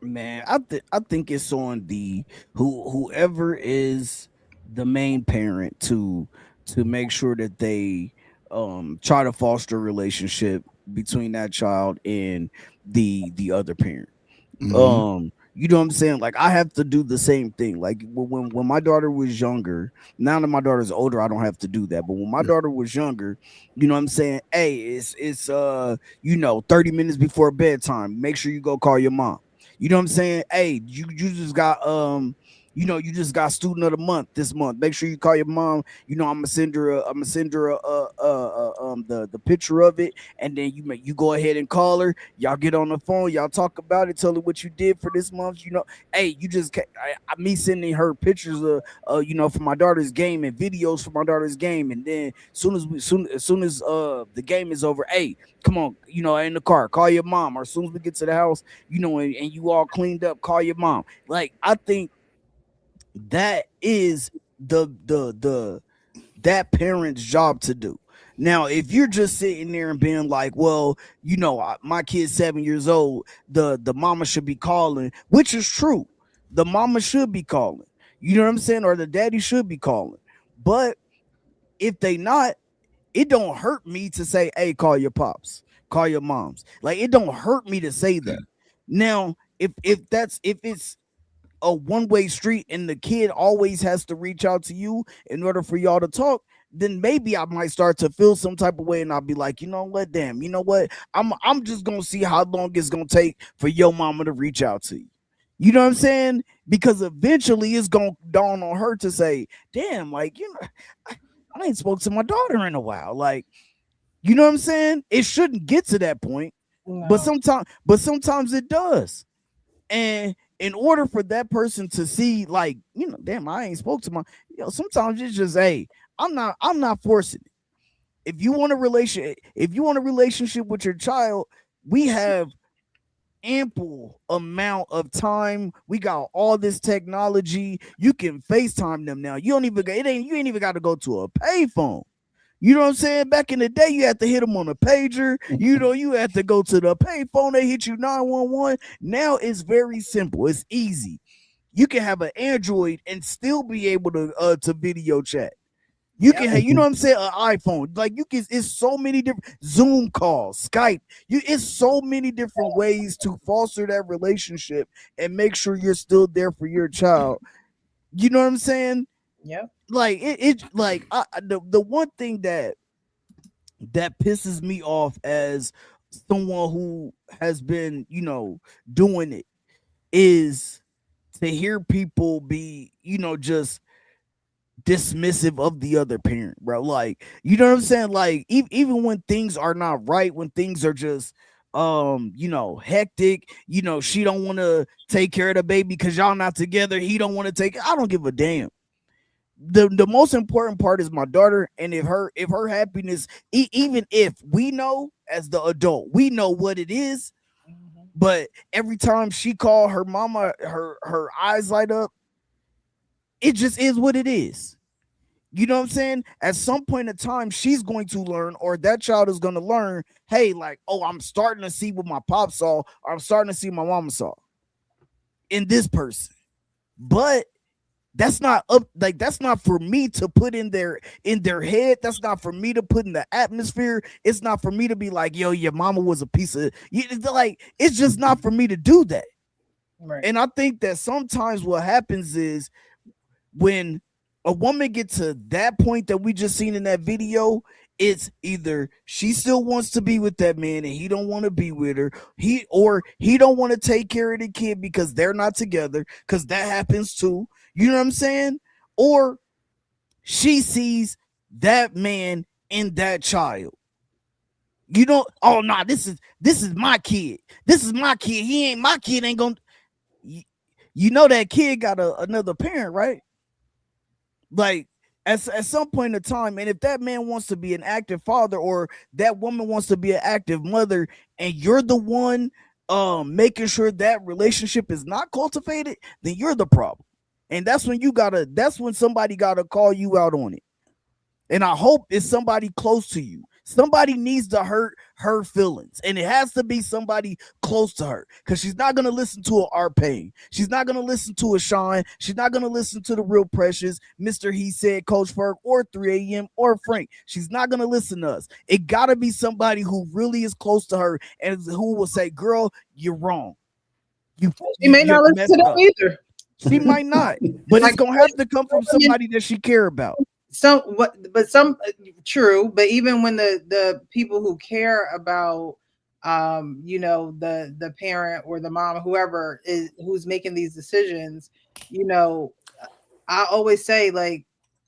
Man, I think it's on the whoever is the main parent to make sure that they try to foster a relationship between that child and the other parent. You know what I'm saying? Like I have to do the same thing. Like when my daughter was younger, now that my daughter's older, I don't have to do that. But when my daughter was younger, you know what I'm saying? Hey, it's 30 minutes before bedtime. Make sure you go call your mom. You know what I'm saying? Hey, you just got You just got student of the month this month. Make sure you call your mom. I'm gonna send her. The picture of it, and then you go ahead and call her. Y'all get on the phone. Y'all talk about it. Tell her what you did for this month. Hey, you just me sending her pictures of for my daughter's game and videos for my daughter's game, and then as soon as the game is over, hey, come on, in the car, call your mom. Or as soon as we get to the house, and you all cleaned up, call your mom. Like, I think that is the that parent's job to do. Now, if you're just sitting there and being like, well, my kid's 7 years old, the mama should be calling, which is true. The mama should be calling. You know what I'm saying? Or the daddy should be calling. But if they not, it don't hurt me to say, hey, call your pops, call your moms. Like, it don't hurt me to say that. Now, if it's a one-way street and the kid always has to reach out to you in order for y'all to talk, then maybe I might start to feel some type of way, and I'll be like, you know what, damn, you know what, I'm just gonna see how long it's gonna take for your mama to reach out to you. You know what I'm saying? Because eventually it's gonna dawn on her to say, damn, like, I ain't spoke to my daughter in a while. Like, you know what I'm saying? It shouldn't get to that point, but No. sometimes it does. And in order for that person to see, like, damn, I ain't spoke to my, sometimes it's just, hey, I'm not forcing it. If you want a relationship with your child, we have ample amount of time. We got all this technology. You can FaceTime them now. You ain't even got to go to a payphone. You know what I'm saying? Back in the day, you had to hit them on a pager. You had to go to the payphone. They hit you 911. Now it's very simple. It's easy. You can have an Android and still be able to video chat. You can have, you know what I'm saying, an iPhone. Like, you can. It's so many different Zoom calls, Skype. It's so many different ways to foster that relationship and make sure you're still there for your child. You know what I'm saying? Yep. Like, the one thing that pisses me off as someone who has been, doing it, is to hear people be, just dismissive of the other parent, bro. Like, you know what I'm saying? Like, even when things are not right, when things are just hectic, she don't want to take care of the baby because y'all not together, he don't want to take it. I don't give a damn. The most important part is my daughter, and if her happiness, even if we know as the adult, we know what it is, but every time she call her mama, her eyes light up. It just is what it is. You know what I'm saying? At some point in time, she's going to learn, or that child is going to learn, hey, like, oh, I'm starting to see what my pop saw, or I'm starting to see my mama saw in this person. But that's not that's not for me to put in their head. That's not for me to put in the atmosphere. It's not for me to be like, yo, your mama was a piece of, like, it's just not for me to do that. Right. And I think that sometimes what happens is, when a woman gets to that point that we just seen in that video, it's either she still wants to be with that man and he don't want to be with her, he don't want to take care of the kid because they're not together, because that happens too. You know what I'm saying? Or she sees that man in that child. You don't, oh no, nah, this is my kid. This is my kid. He ain't my kid. Ain't gonna, you know that kid got another parent, right? Like, at some point in time, and if that man wants to be an active father, or that woman wants to be an active mother, and you're the one making sure that relationship is not cultivated, then you're the problem. And that's when somebody gotta call you out on it. And I hope it's somebody close to you. Somebody needs to hurt her feelings, and it has to be somebody close to her, because she's not going to listen to a Art Payne. She's not going to listen to a Sean. She's not going to listen to the Real Precious, Mr. He Said, Coach Ferg, or 3 a.m. or Frank. She's not going to listen to us. It got to be somebody who really is close to her and who will say, girl, you're wrong. She may not listen to them either. She might not, but it's going to have to come from somebody that she care about. True, but even when the people who care about the parent or the mom, whoever is who's making these decisions, I always say, like,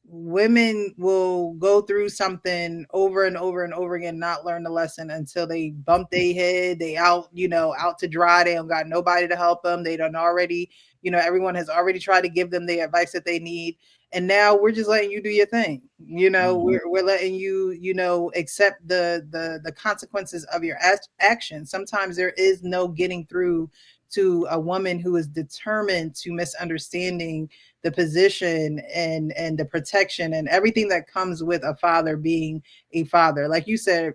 women will go through something over and over and over again, not learn the lesson until they bump their head, they out, out to dry. They don't got nobody to help them. They done already, everyone has already tried to give them the advice that they need. And now we're just letting you do your thing. We're letting you, accept the consequences of your actions. Sometimes there is no getting through to a woman who is determined to misunderstanding the position and the protection and everything that comes with a father being a father. Like you said,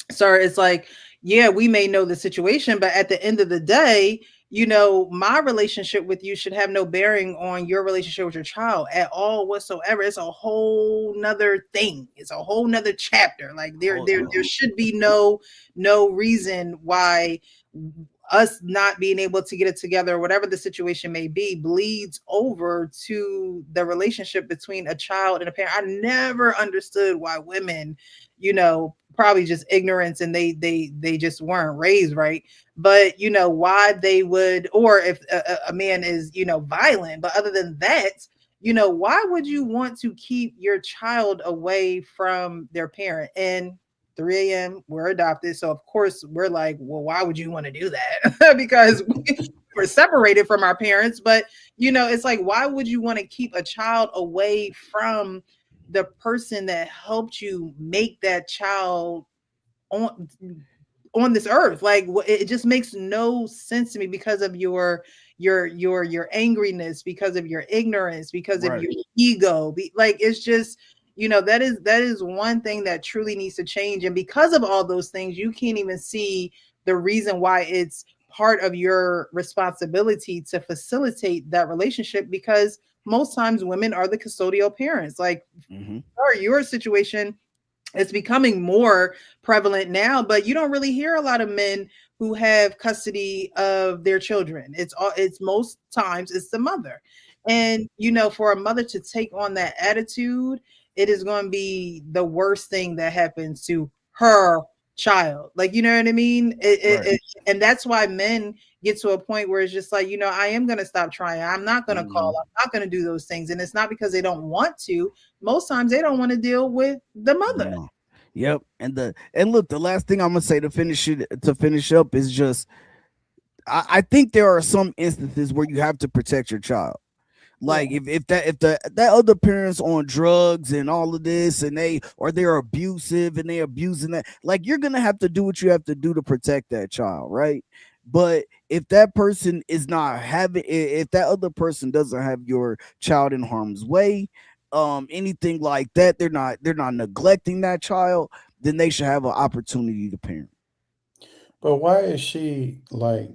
sir, it's like, yeah, we may know the situation, but at the end of the day, my relationship with you should have no bearing on your relationship with your child at all whatsoever. It's a whole nother thing. It's a whole nother chapter. Like there should be no reason why us not being able to get it together, whatever the situation may be, bleeds over to the relationship between a child and a parent. I never understood why women, probably just ignorance, and they just weren't raised right. But why they would, or if a man is violent. But other than that, why would you want to keep your child away from their parent? And 3 a.m. we're adopted, so of course we're like, well, why would you want to do that? Because we're separated from our parents. But it's like, why would you want to keep a child away from the person that helped you make that child on this earth? Like, it just makes no sense to me, because of your angriness, because of your ignorance, because of your ego. Like, it's just, that is one thing that truly needs to change. And because of all those things, you can't even see the reason why it's part of your responsibility to facilitate that relationship, because most times women are the custodial parents. Like, or your situation, it's becoming more prevalent now, but you don't really hear a lot of men who have custody of their children. It's most times it's the mother. And for a mother to take on that attitude, it is going to be the worst thing that happens to her child. Like, you know what I mean? And that's why men get to a point where it's just like, I am going to stop trying. I'm not going to call. I'm not going to do those things. And it's not because they don't want to. Most times they don't want to deal with the mother. Yep. And look, the last thing I'm gonna say to finish up is just, I think there are some instances where you have to protect your child. Like, if that other parent's on drugs and all of this, and they're abusive and they're abusing that, like, you're gonna have to do what you have to do to protect that child, right? But if that person is not if that other person doesn't have your child in harm's way, anything like that, they're not neglecting that child, then they should have an opportunity to parent. But why is she like?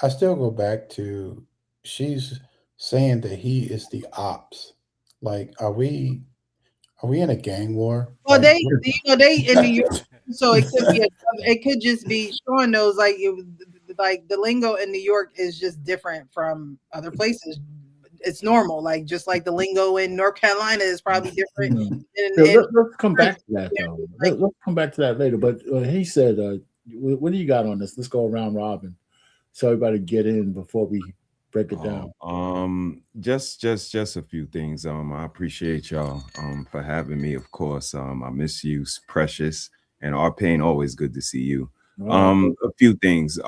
I still go back to, she's saying that he is the ops. Like, are we in a gang war? Well, Like, they in New York, so it could just be Sean knows, like, like the lingo in New York is just different from other places. It's normal, like, just like the lingo in North Carolina is probably different. Let's come back to that though. Let's come back to that later. But he said, "What do you got on this? Let's go around robin, so everybody get in before we break it down." Just a few things. I appreciate y'all for having me. Of course, I miss you, Precious, and our pain. Always good to see you. A few things.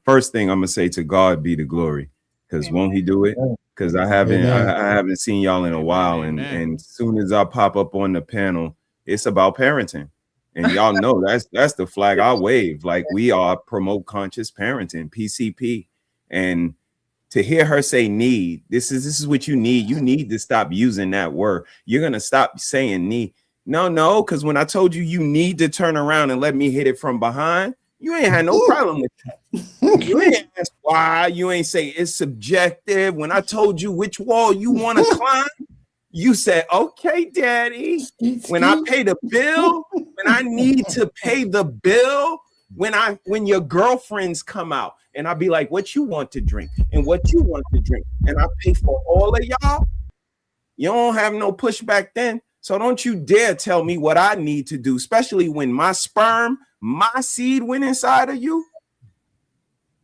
First thing I'm gonna say, to God be the glory, because won't He do it? Because I haven't seen y'all in a while, and as soon as I pop up on the panel, it's about parenting. And y'all know that's the flag I wave. Like, we are promote conscious parenting, PCP. And to hear her say need, this is what you need. You need to stop using that word. You're gonna stop saying need. No, because when I told you need to turn around and let me hit it from behind, you ain't had no problem with that. You ain't ask why. You ain't say it's subjective. When I told you which wall you want to climb, you said, okay, daddy. When I pay the bill, when I need to pay the bill, when your girlfriends come out and I'll be like, what you want to drink and what you want to drink, and I pay for all of y'all, you don't have no pushback then. So don't you dare tell me what I need to do, especially when my sperm, my seed went inside of you.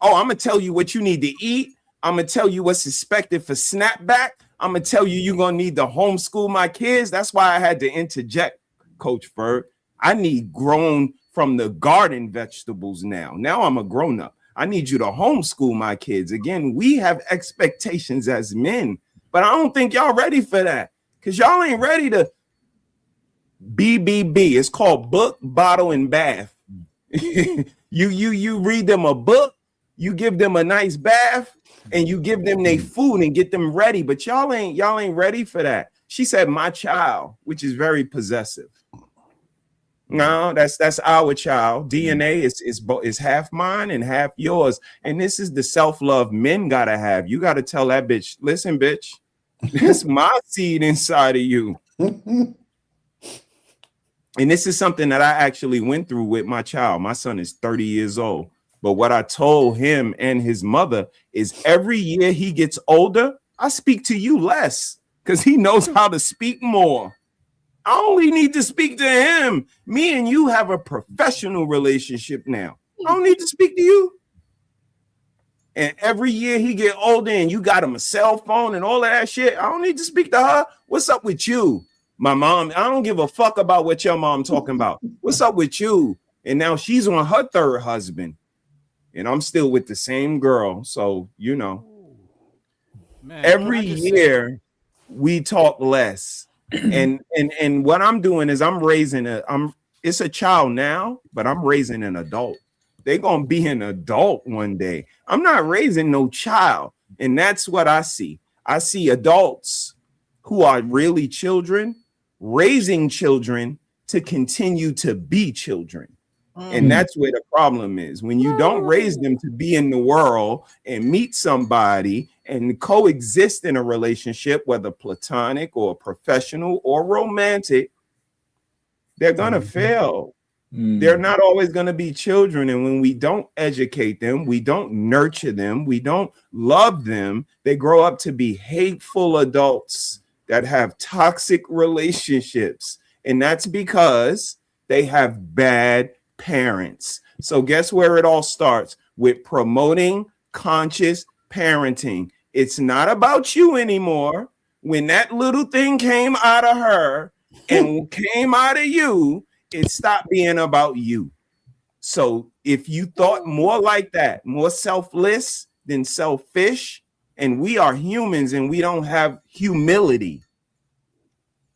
Oh, I'm going to tell you what you need to eat. I'm going to tell you what's expected for snapback. I'm gonna tell you, you're gonna need to homeschool my kids. That's why I had to interject, Coach Ferg. I need grown from the garden vegetables now. Now I'm a grown up. I need you to homeschool my kids. Again, we have expectations as men, but I don't think y'all ready for that because y'all ain't ready to BBB. It's called book, bottle, and bath. you read them a book, you give them a nice bath, and you give them their food and get them ready. But y'all ain't ready for that. She said, "My child," which is very possessive. No, that's our child. DNA is half mine and half yours. And this is the self-love men gotta have. You gotta tell that bitch, listen, bitch, that's my seed inside of you. And this is something that I actually went through with my child. My son is 30 years old. But what I told him and his mother is every year he gets older, I speak to you less because he knows how to speak more. I only need to speak to him. Me and you have a professional relationship now. I don't need to speak to you. And every year he get older and you got him a cell phone and all of that shit. I don't need to speak to her. What's up with you? My mom, I don't give a fuck about what your mom talking about. What's up with you? And now she's on her third husband. And I'm still with the same girl. So, you know, Man, every year we talk less. And what I'm doing is it's a child now, but I'm raising an adult. They're gonna be an adult one day. I'm not raising no child, and that's what I see. I see adults who are really children raising children to continue to be children. And that's where the problem is. When you don't raise them to be in the world and meet somebody and coexist in a relationship, whether platonic or professional or romantic, they're going to fail. They're not always going to be children. And when we don't educate them, we don't nurture them, we don't love them, they grow up to be hateful adults that have toxic relationships. And that's because they have bad parents. So guess where it all starts? With promoting conscious parenting. It's not about you anymore. When that little thing came out of her and came out of you, it stopped being about you. So if you thought more like that, more selfless than selfish, and we are humans and we don't have humility,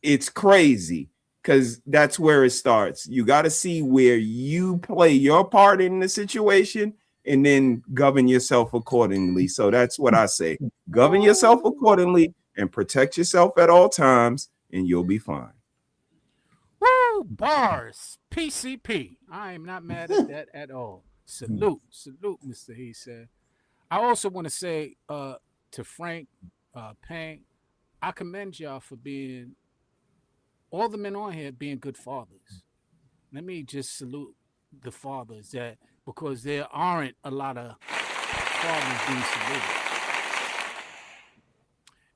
it's crazy. Because that's where it starts. You got to see where you play your part in the situation and then govern yourself accordingly. So that's what I say. Govern yourself accordingly and protect yourself at all times, and you'll be fine. Woo! Bars. PCP. I am not mad at that at all. Salute. Salute, Mr. He said. I also want to say to Frank, Payne, I commend y'all for being all the men on here being good fathers. Let me just salute the fathers that because there aren't a lot of fathers being saluted.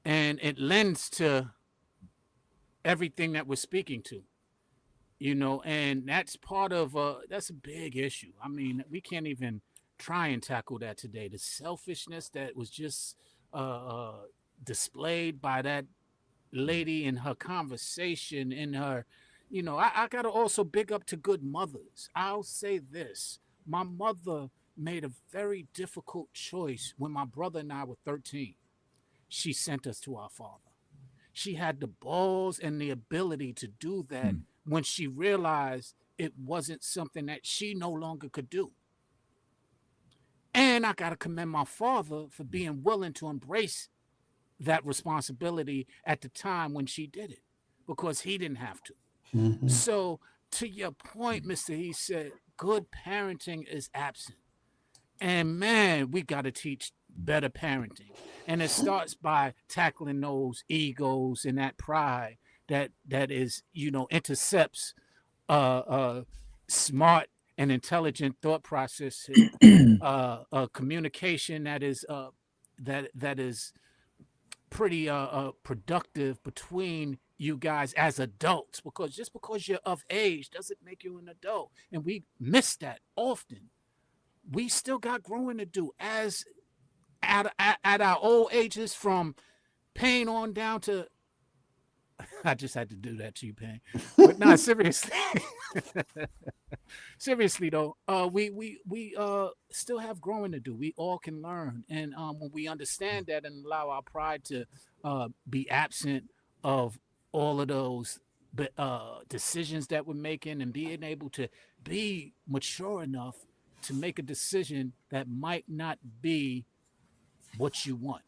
And it lends to everything that we're speaking to, you know, and that's part of that's a big issue. I mean, we can't even try and tackle that today. The selfishness that was just displayed by that lady in her conversation, in her, you know, I gotta also big up to good mothers. I'll say this: my mother made a very difficult choice when my brother and I were 13. She sent us to our father. She had the balls and the ability to do that when she realized it wasn't something that she no longer could do. And I gotta commend my father for being willing to embrace that responsibility at the time when she did it, because he didn't have to. So to your point, Mr. He said, good parenting is absent. And man, we got to teach better parenting. And it starts by tackling those egos and that pride that is, you know, intercepts smart and intelligent thought processes, communication that is pretty productive between you guys as adults, because just because you're of age doesn't make you an adult, and we miss that often. We still got growing to do as at our old ages, from Pain on down to I just had to do that to you, Pain. But not seriously. Seriously though, we still have growing to do. We all can learn, and when we understand that and allow our pride to be absent of all of those decisions that we're making, and being able to be mature enough to make a decision that might not be what you want,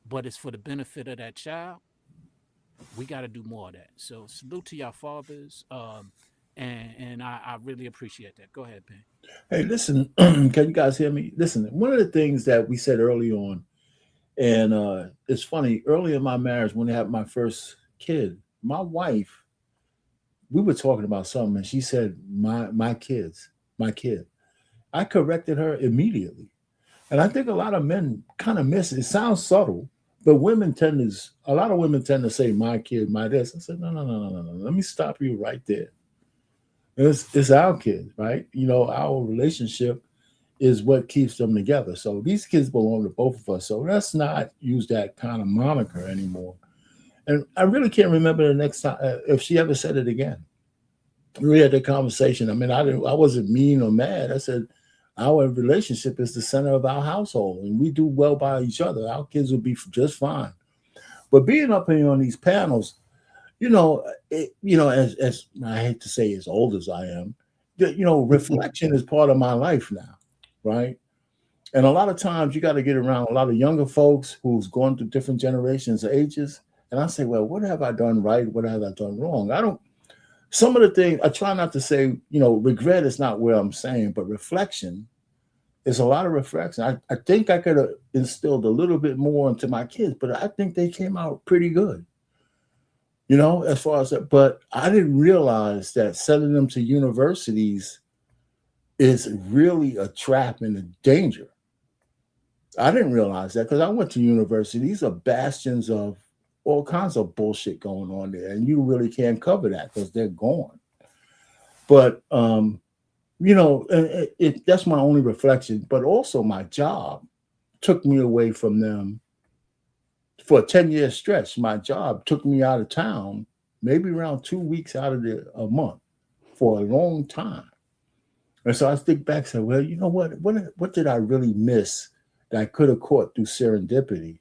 but it's for the benefit of that child. We got to do more of that. So salute to your fathers, and I really appreciate that. Go ahead, Ben. Hey, listen, can you guys hear me? Listen, one of the things that we said early on, and it's funny, early in my marriage, when I had my first kid, my wife, we were talking about something, and she said, my kids, my kid. I corrected her immediately. And I think a lot of men kind of miss it. It sounds subtle, but a lot of women tend to say, my kid, my this. I said, no, no, no, no, no, no. Let me stop you right there. It's our kids, right? Our relationship is what keeps them together. So these kids belong to both of us. So let's not use that kind of moniker anymore. And I really can't remember the next time if she ever said it again. We had the conversation. I mean, I wasn't mean or mad. I said, our relationship is the center of our household, and we do well by each other. Our kids will be just fine. But being up here on these panels, as I hate to say, as old as I am, reflection is part of my life now, right? And a lot of times you got to get around a lot of younger folks who's gone through different generations, ages, and I say, well, what have I done right? What have I done wrong? Some of the things I try not to say, regret is not where I'm saying, but reflection is a lot of reflection. I think I could have instilled a little bit more into my kids, but I think they came out pretty good, as far as that. But I didn't realize that sending them to universities is really a trap and a danger. I didn't realize that because I went to university. These are bastions of all kinds of bullshit going on there, and you really can't cover that because they're gone. But that's my only reflection. But also, my job took me away from them for a 10-year stretch. My job took me out of town, maybe around 2 weeks out of a month for a long time. And so I think back and say, well, you know what did I really miss that I could have caught through serendipity?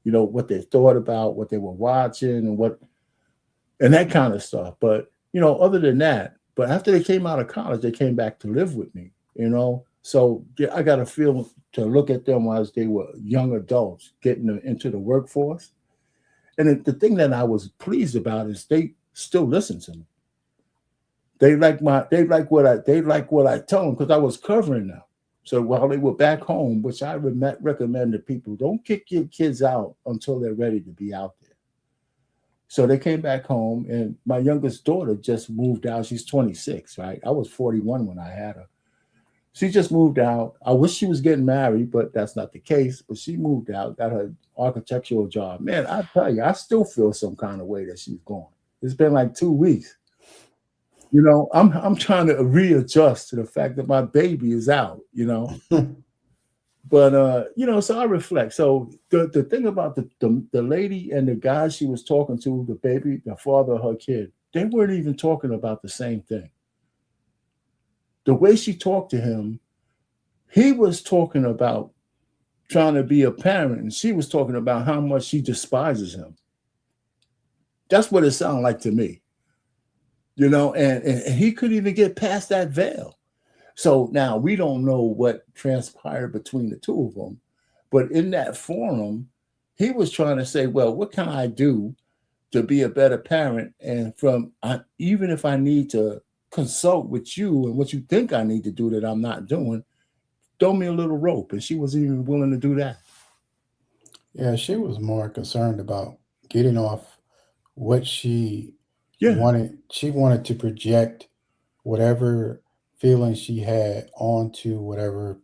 What they thought about, what they were watching, and that kind of stuff. But, other than that, but after they came out of college, they came back to live with me, So I got a feel to look at them as they were young adults getting into the workforce. And the thing that I was pleased about is they still listen to me. They like what I tell them because I was covering them. So while they were back home, which I recommend to people, don't kick your kids out until they're ready to be out there. So they came back home, and my youngest daughter just moved out. She's 26, right? I was 41 when I had her. She just moved out. I wish she was getting married, but that's not the case. But she moved out, got her architectural job. Man, I tell you, I still feel some kind of way that she's gone. It's been like 2 weeks. I'm trying to readjust to the fact that my baby is out, But so I reflect. So the thing about the lady and the guy she was talking to, the baby, the father of her kid, they weren't even talking about the same thing. The way she talked to him, he was talking about trying to be a parent, and she was talking about how much she despises him. That's what it sounded like to me. And he couldn't even get past that veil. So now we don't know what transpired between the two of them, but in that forum, he was trying to say, well, what can I do to be a better parent? And even if I need to consult with you and what you think I need to do that I'm not doing, throw me a little rope. And she wasn't even willing to do that. Yeah, she was more concerned about getting off what she Yeah. wanted. She wanted to project whatever feeling she had onto whatever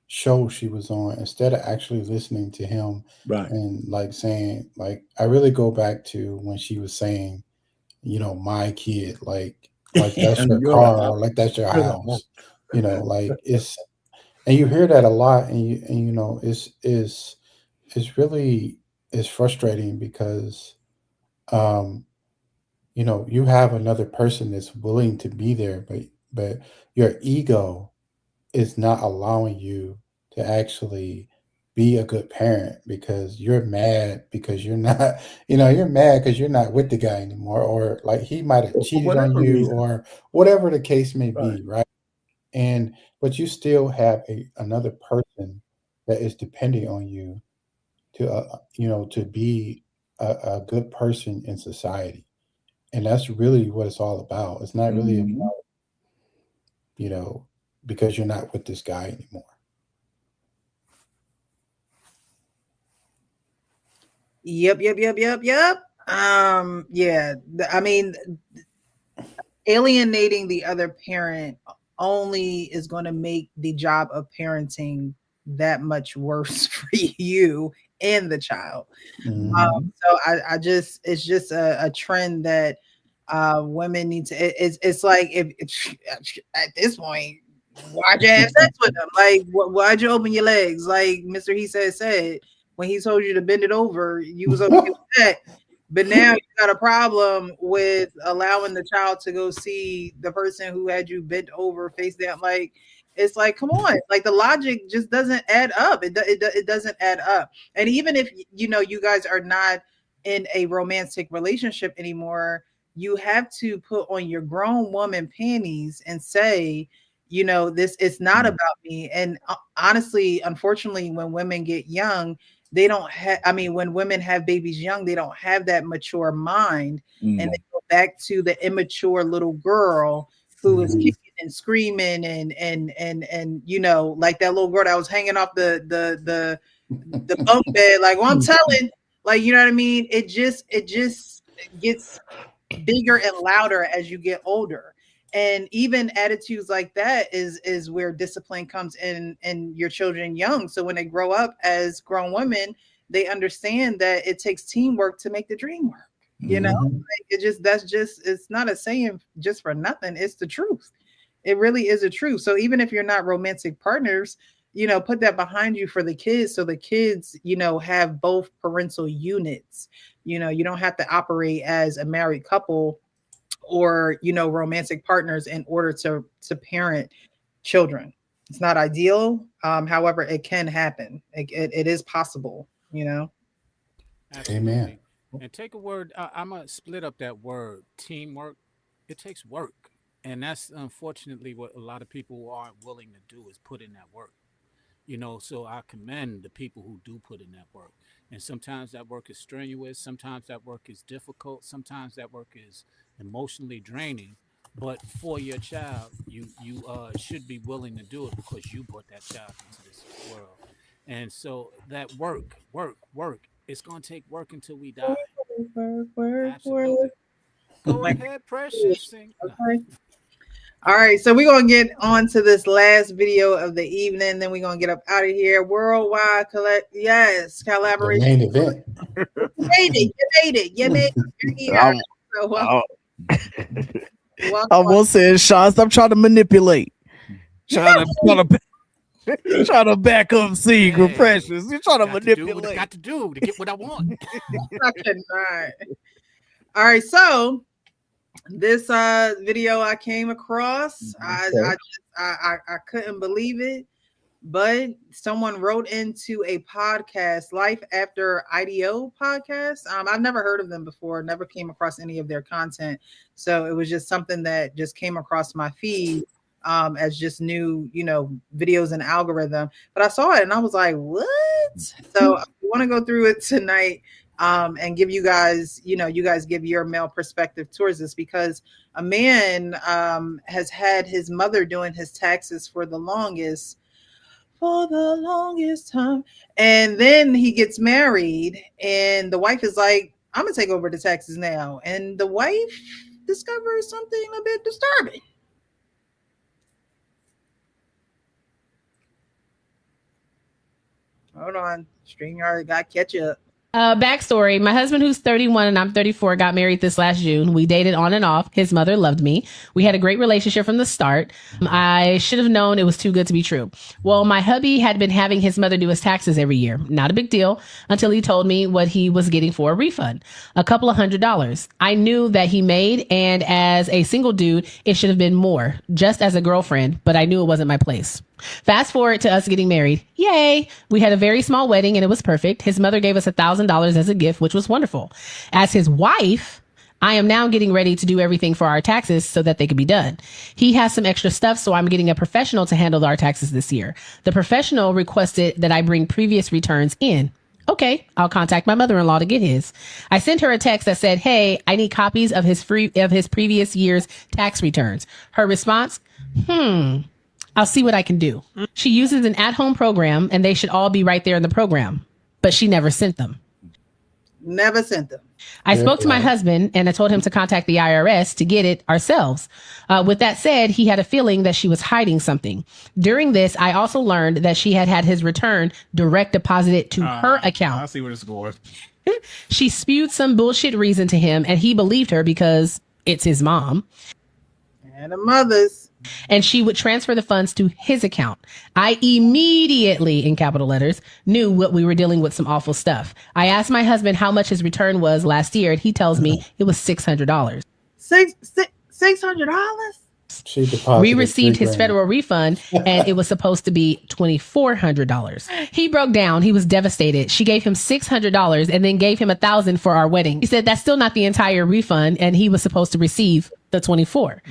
show she was on instead of actually listening to him. Right. And like saying, like, I really go back to when she was saying, my kid, like that's your car, or like that's your house, like it's, and you hear that a lot, and it's really is frustrating because um, you have another person that's willing to be there, but your ego is not allowing you to actually be a good parent because you're mad because you're not you're mad because you're not with the guy anymore, or like he might have For cheated on whatever you, reason. or whatever the case may Right. be, right? And but you still have another person that is depending on you to to be a good person in society. And that's really what it's all about. It's not really about, Mhm. you know because you're not with this guy anymore. Yep, yep, yep, yep, yep. Yeah. I mean, alienating the other parent only is going to make the job of parenting that much worse for you and the child. Hmm. So I just it's just a trend that women need to. It's like if at this point, why'd you have sex with them? Like, why'd you open your legs? Like Mr. He said when he told you to bend it over, you was okay with that. But now you got a problem with allowing the child to go see the person who had you bent over face down. Like, it's like, come on, like the logic just doesn't add up. It doesn't add up. And even if you guys are not in a romantic relationship anymore, you have to put on your grown woman panties and say, this it's not about me. And honestly, unfortunately, when women get young, they don't have, I mean, when women have babies young, they don't have that mature mind, and they go back to the immature little girl who is Hmm. kicking and screaming and like that little girl that was hanging off the bunk bed, like, well, I'm telling, like, you know what I mean? It just gets bigger and louder as you get older. And even attitudes like that is where discipline comes in your children young. So when they grow up as grown women, they understand that it takes teamwork to make the dream work. Hmm. Like, it's not a saying just for nothing. It's the truth. It really is a truth. So even if you're not romantic partners, put that behind you for the kids, so the kids, have both parental units. You don't have to operate as a married couple or, romantic partners in order to parent children. It's not ideal. However, it can happen. It is possible. Amen. Absolutely. And take a word. I'm gonna split up that word teamwork. It takes work, and that's unfortunately what a lot of people aren't willing to do is put in that work. So I commend the people who do put in that work. And sometimes that work is strenuous, sometimes that work is difficult, sometimes that work is emotionally draining. But for your child, you should be willing to do it because you brought that child into this world. And so that work, it's gonna take work until we die. Work. Absolutely. Go Like, ahead, precious. Sing. No. okay. All right, so we're gonna get on to this last video of the evening, then we're gonna get up out of here. Worldwide collect, yes, The collaboration. main event. You made it, you made it. You're here. I'm, So I'm, welcome. I will say, Sean, stop trying to manipulate. Trying to back up secret Hey, precious. You're trying to got to do what I manipulate. got to do to get what I want. I cannot. All right, so this video I came across, I Okay. just I couldn't believe it. But someone wrote into a podcast, Life After IDO podcast. I've never heard of them before, never came across any of their content. So it was just something that just came across my feed as just new, videos and algorithm. But I saw it and I was like, what? So I want to go through it tonight and give you guys, you guys give your male perspective towards this, because a man has had his mother doing his taxes for the longest time. And then he gets married, and the wife is like, I'm gonna take over the taxes now. And the wife discovers something a bit disturbing. Hold on, StreamYard got catch up. Backstory. My husband, who's 31 and I'm 34, got married this last June. We dated on and off. His mother loved me. We had a great relationship from the start. I should have known it was too good to be true. Well, my hubby had been having his mother do his taxes every year. Not a big deal until he told me what he was getting for a refund. A couple of $100. I knew that he made, and as a single dude, it should have been more, just as a girlfriend, but I knew it wasn't my place. Fast forward to us getting married. Yay! We had a very small wedding and it was perfect. His mother gave us $1,000 as a gift, which was wonderful. As his wife, I am now getting ready to do everything for our taxes so that they could be done. He has some extra stuff, so I'm getting a professional to handle our taxes this year. The professional requested that I bring previous returns in. Okay, I'll contact my mother-in-law to get his. I sent her a text that said, "Hey, I need copies of his previous year's tax returns." Her response, "I'll see what I can do." She uses an at-home program and they should all be right there in the program, but she never sent them. Never sent them. I spoke to my husband and I told him to contact the IRS to get it ourselves. With that said, he had a feeling that she was hiding something. During this, I also learned that she had his return direct deposited to her account. I see where this is going. She spewed some bullshit reason to him and he believed her because it's his mom. And the mothers. And she would transfer the funds to his account. I immediately, in capital letters, knew what we were dealing with some awful stuff. I asked my husband how much his return was last year, and he tells me it was $600. $600? She deposited We received his $3,000. federal refund and it was supposed to be $2,400. He broke down. He was devastated. She gave him $600 and then gave him $1,000 for our wedding. He said that's still not the entire refund and he was supposed to receive the 24.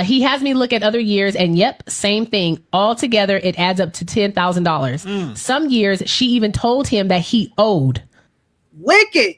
He has me look at other years and yep, same thing. All together, it adds up to $10,000. Some years she even told him that he owed. Wicked.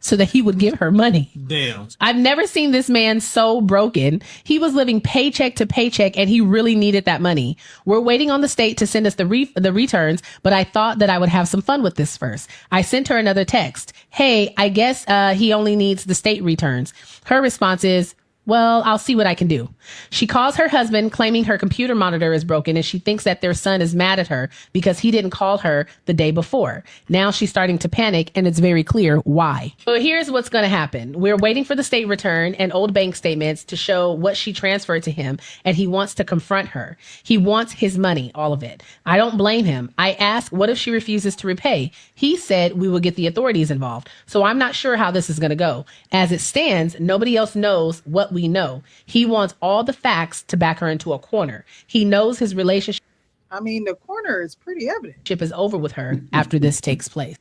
So that he would give her money. Damn. I've never seen this man so broken. He was living paycheck to paycheck and he really needed that money. We're waiting on the state to send us the returns, but I thought that I would have some fun with this first. I sent her another text. Hey, I guess he only needs the state returns. Her response is, well, I'll see what I can do. She calls her husband claiming her computer monitor is broken and she thinks that their son is mad at her because he didn't call her the day before. Now she's starting to panic and it's very clear why. But here's what's going to happen. We're waiting for the state return and old bank statements to show what she transferred to him and he wants to confront her. He wants his money, all of it. I don't blame him. I asked, what if she refuses to repay? He said we will get the authorities involved. So I'm not sure how this is going to go. As it stands, nobody else knows what we know. He wants all the facts to back her into a corner. He knows his relationship. I mean, the corner is pretty evident. Is over with her after this takes place.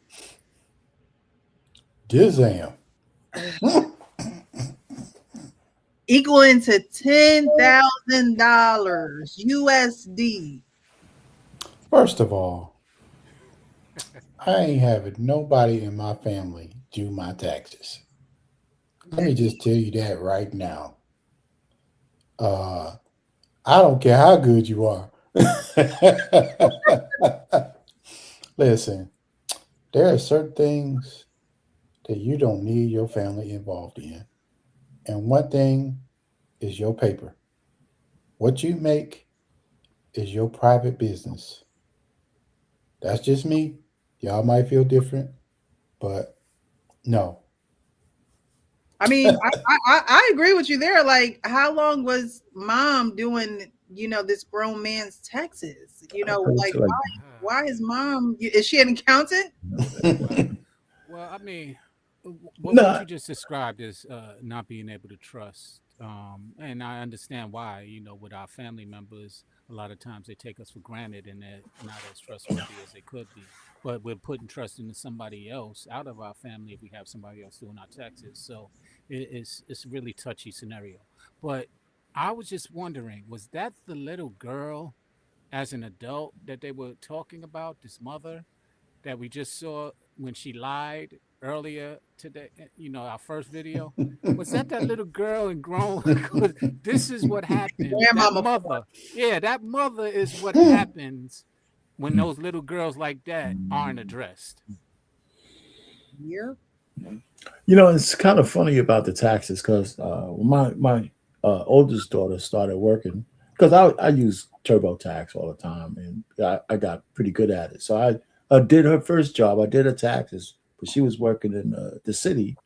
Dizam. Equaling to $10,000 USD. First of all, I ain't having nobody in my family do my taxes. Let me just tell you that right now. I don't care how good you are. Listen, there are certain things that you don't need your family involved in. And one thing is your paper. What you make is your private business. That's just me. Y'all might feel different, but no. I mean, I agree with you there. Like, how long was mom doing, this grown man's taxes? Like why is mom, is she an accountant? Well, I mean, what you just described is not being able to trust. And I understand why, with our family members, a lot of times they take us for granted and they're not as trustworthy as they could be. But we're putting trust into somebody else out of our family if we have somebody else doing our taxes. So it's a really touchy scenario. But I was just wondering, was that the little girl as an adult that they were talking about, this mother that we just saw when she lied earlier today, our first video? Was that little girl and grown? This is what happened. That mother. Yeah, that mother is what happens when those little girls like that aren't addressed. Yeah. It's kind of funny about the taxes because my oldest daughter started working, because I use TurboTax all the time and I got pretty good at it. So I did her first job. I did her taxes but she was working in the city.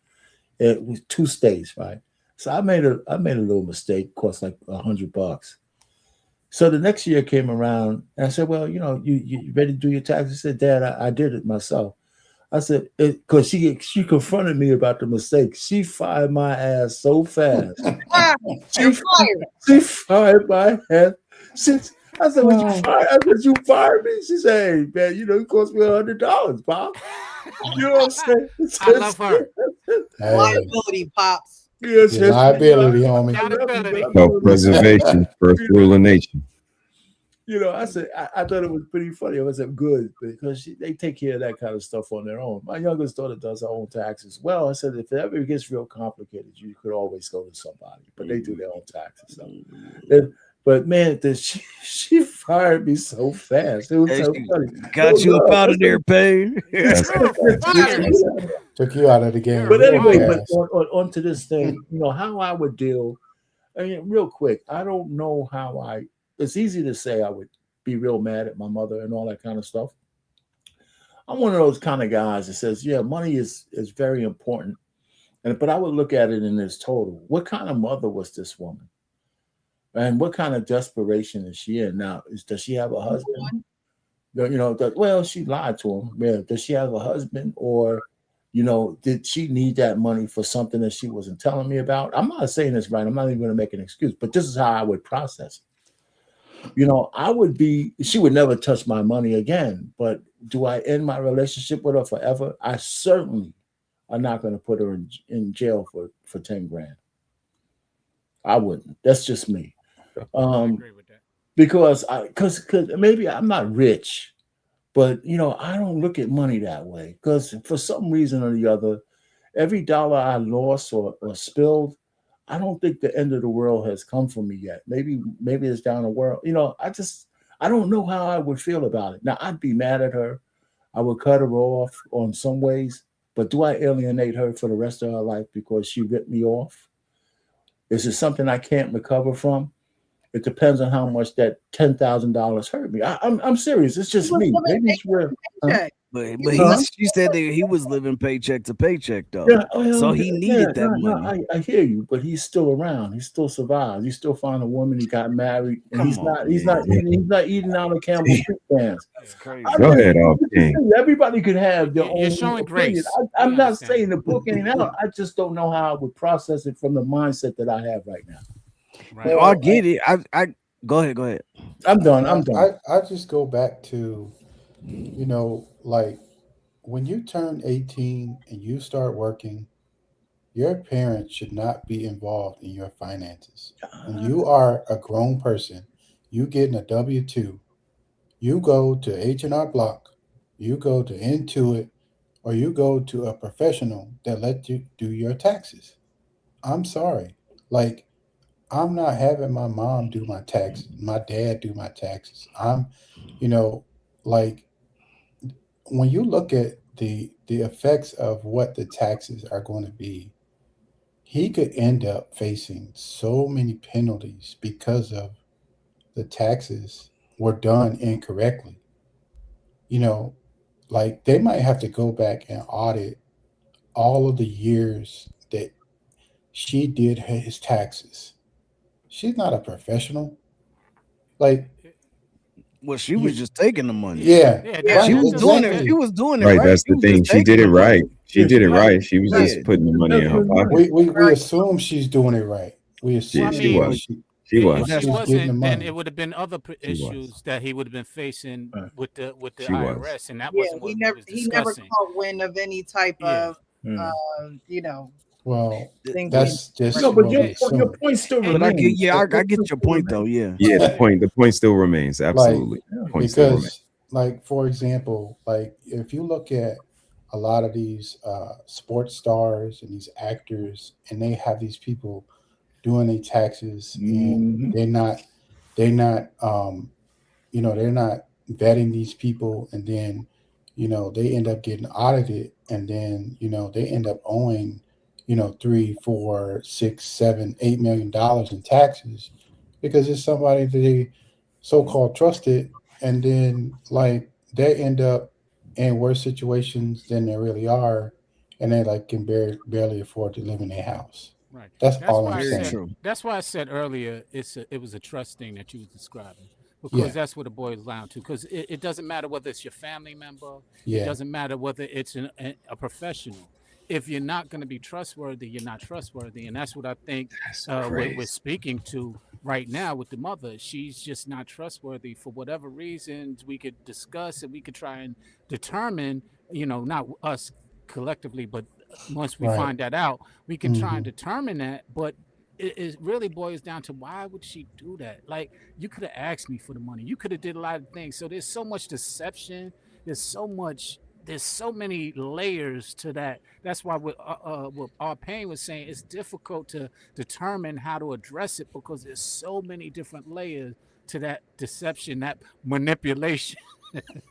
It was 2 states, right? So I made a little mistake, cost like $100. So the next year came around, and I said, "Well, you ready to do your taxes?" He said, "Dad, I did it myself." I said, "Because she confronted me about the mistake. She fired my ass so fast. Ah, She you're fired. she fired my ass. She, I said, "Well, you Oh, fired?" I said, "You fired me." She said, "Hey, man, it cost me $100, Pop." You know what I'm saying? I love her. hey, Liability, pops. Yes, your yes, liability, homie. I love you, but Accountability. I'm Self going to preservation, first you rule of nature. I said I thought it was pretty funny. I said good because they take care of that kind of stuff on their own. My youngest daughter does her own taxes. Well, I said if it ever gets real complicated, you could always go to somebody, but they do their own taxes. So, but man, she fired me so fast. It was Hey, so she funny. No got you up love. out of there, Pain. That's You're fired. Took you out of the game You're But real anyway, fired. but fast. on to this thing, how I would deal. I mean, real quick, I don't know how I. It's easy to say I would be real mad at my mother and all that kind of stuff. I'm one of those kind of guys that says, yeah, money is very important, but I would look at it in this total. What kind of mother was this woman, and what kind of desperation is she in now? Does she have a husband? Well, she lied to him. Yeah, does she have a husband, or did she need that money for something that she wasn't telling me about? I'm not saying this right. I'm not even going to make an excuse, but this is how I would process it. I would be, she would never touch my money again. But do I end my relationship with her forever? I certainly am not going to put her in jail for 10 grand. I wouldn't. That's just me. I Um, agree with that. because cause maybe I'm not rich, but I don't look at money that way. Because for some reason or the other, every dollar I lost or spilled, I don't think the end of the world has come for me yet. Maybe it's down the world. I don't know how I would feel about it. Now I'd be mad at her. I would cut her off on some ways, but do I alienate her for the rest of her life because she ripped me off? Is it something I can't recover from? It depends on how much that $10,000 hurt me. I'm serious. It's He just was me. living Maybe it's real. Huh? paycheck. He But was living she said that he was living paycheck to paycheck though, Yeah, so well, he yeah, needed that no, money. I hear you, but he's still around. He still survives. He still found a woman. He got married, and Come on, he's not eating out of Campbell Soup cans. that's Go crazy. ahead, off king. Everybody could have their You're own showing opinion. grace. I'm We not understand. saying the book ain't out. I just don't know how I would process it from the mindset that I have right now. Right. No, I Well, get it. I go ahead, go ahead. I'm done. I'm I, done. I just go back to, like when you turn 18 and you start working, your parents should not be involved in your finances. When you are a grown person, you getting a W-2, you go to H&R Block, you go to Intuit, or you go to a professional that let you do your taxes. I'm sorry. Like, I'm not having my mom do my taxes, my dad do my taxes. You know, like when you look at the effects of what the taxes are going to be, he could end up facing so many penalties because of the taxes were done incorrectly. You know, like they might have to go back and audit all of the years that she did his taxes. She's not a professional. Like Well, she was you, just taking the money. yeah, Yeah, Yeah, She right, was that's just doing it. that. She exactly. was doing it Right, right. that's She the was thing. just She did taking it the money. right. She Yeah, did she it got right. She was yeah, just Yeah, putting the money that's in her good money. pocket. We right. assume she's doing it right. We Well, I She assume but mean, was. She if but was. she that's she's getting the wasn't, then it money. would have been other She was. issues that he would have been facing Right. with the She was. IRS, and that Yeah, wasn't what we was he never discussing. caught wind of any type Yeah. of Yeah. you know Well, things being that's just No, but what your we And, point, your assume. point still and but I get remains. yeah, I Your get point your still point though. remains. Yeah. Yeah, the yeah, point still remains. Like Absolutely. Yeah. Point still remains. because like for example, like if you look at a lot of these sports stars and these actors, and they have these people doing their taxes, and Hmm. they're not they're not vetting these people, and then they end up getting audited, and then they end up owing 3, 4, 6, 7, $8 million in taxes because it's somebody that they so-called trusted, and then like they end up in worse situations than they really are, and they like can barely afford to live in their house. Right. That's That's all why I'm I Very said. saying. true. That's why I said earlier. It was a trust thing that you was describing because Yeah, that's what it boils down to. Because it doesn't matter whether it's your family member. It yeah, doesn't matter whether it's a professional. If you're not going to be trustworthy, you're not trustworthy, and that's what I think That's we're crazy. speaking to right now with the mother. She's just not trustworthy for whatever reasons we could discuss and we could try and determine. Not us collectively, but once we right. find that out, we can try and Hmm. determine that. But it really boils down to why would she do that? Like you could have asked me for the money. You could have did a lot of things. So there's so much deception. There's so much. There's so many layers to that. That's why what our pain was saying, it's difficult to determine how to address it because there's so many different layers to that deception, that manipulation.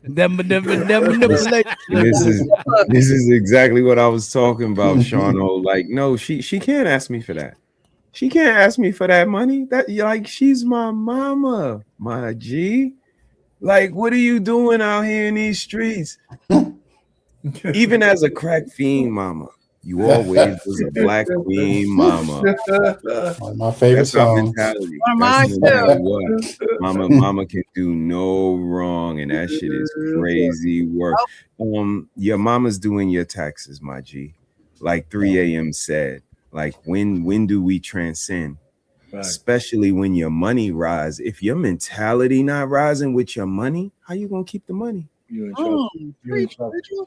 That This manipulation. this is this is exactly what I was talking about, Shauno. Like, no, she can't ask me for that. She can't ask me for that money. That like she's my mama, my G. Like, what are you doing out here in these streets? Even as a crack fiend, mama, you always was a black queen, mama. One of my favorite That's our songs. mentality. One of That's mine no too. matter what. Mama can do no wrong, and that shit is crazy work. Oh, Your mama's doing your taxes, my G. Like 3 a.m. said. Like when do we transcend? Right. Especially when your money rise. If your mentality not rising with your money, how you gonna keep the money? You're in trouble. You're in preach, trouble. preacher.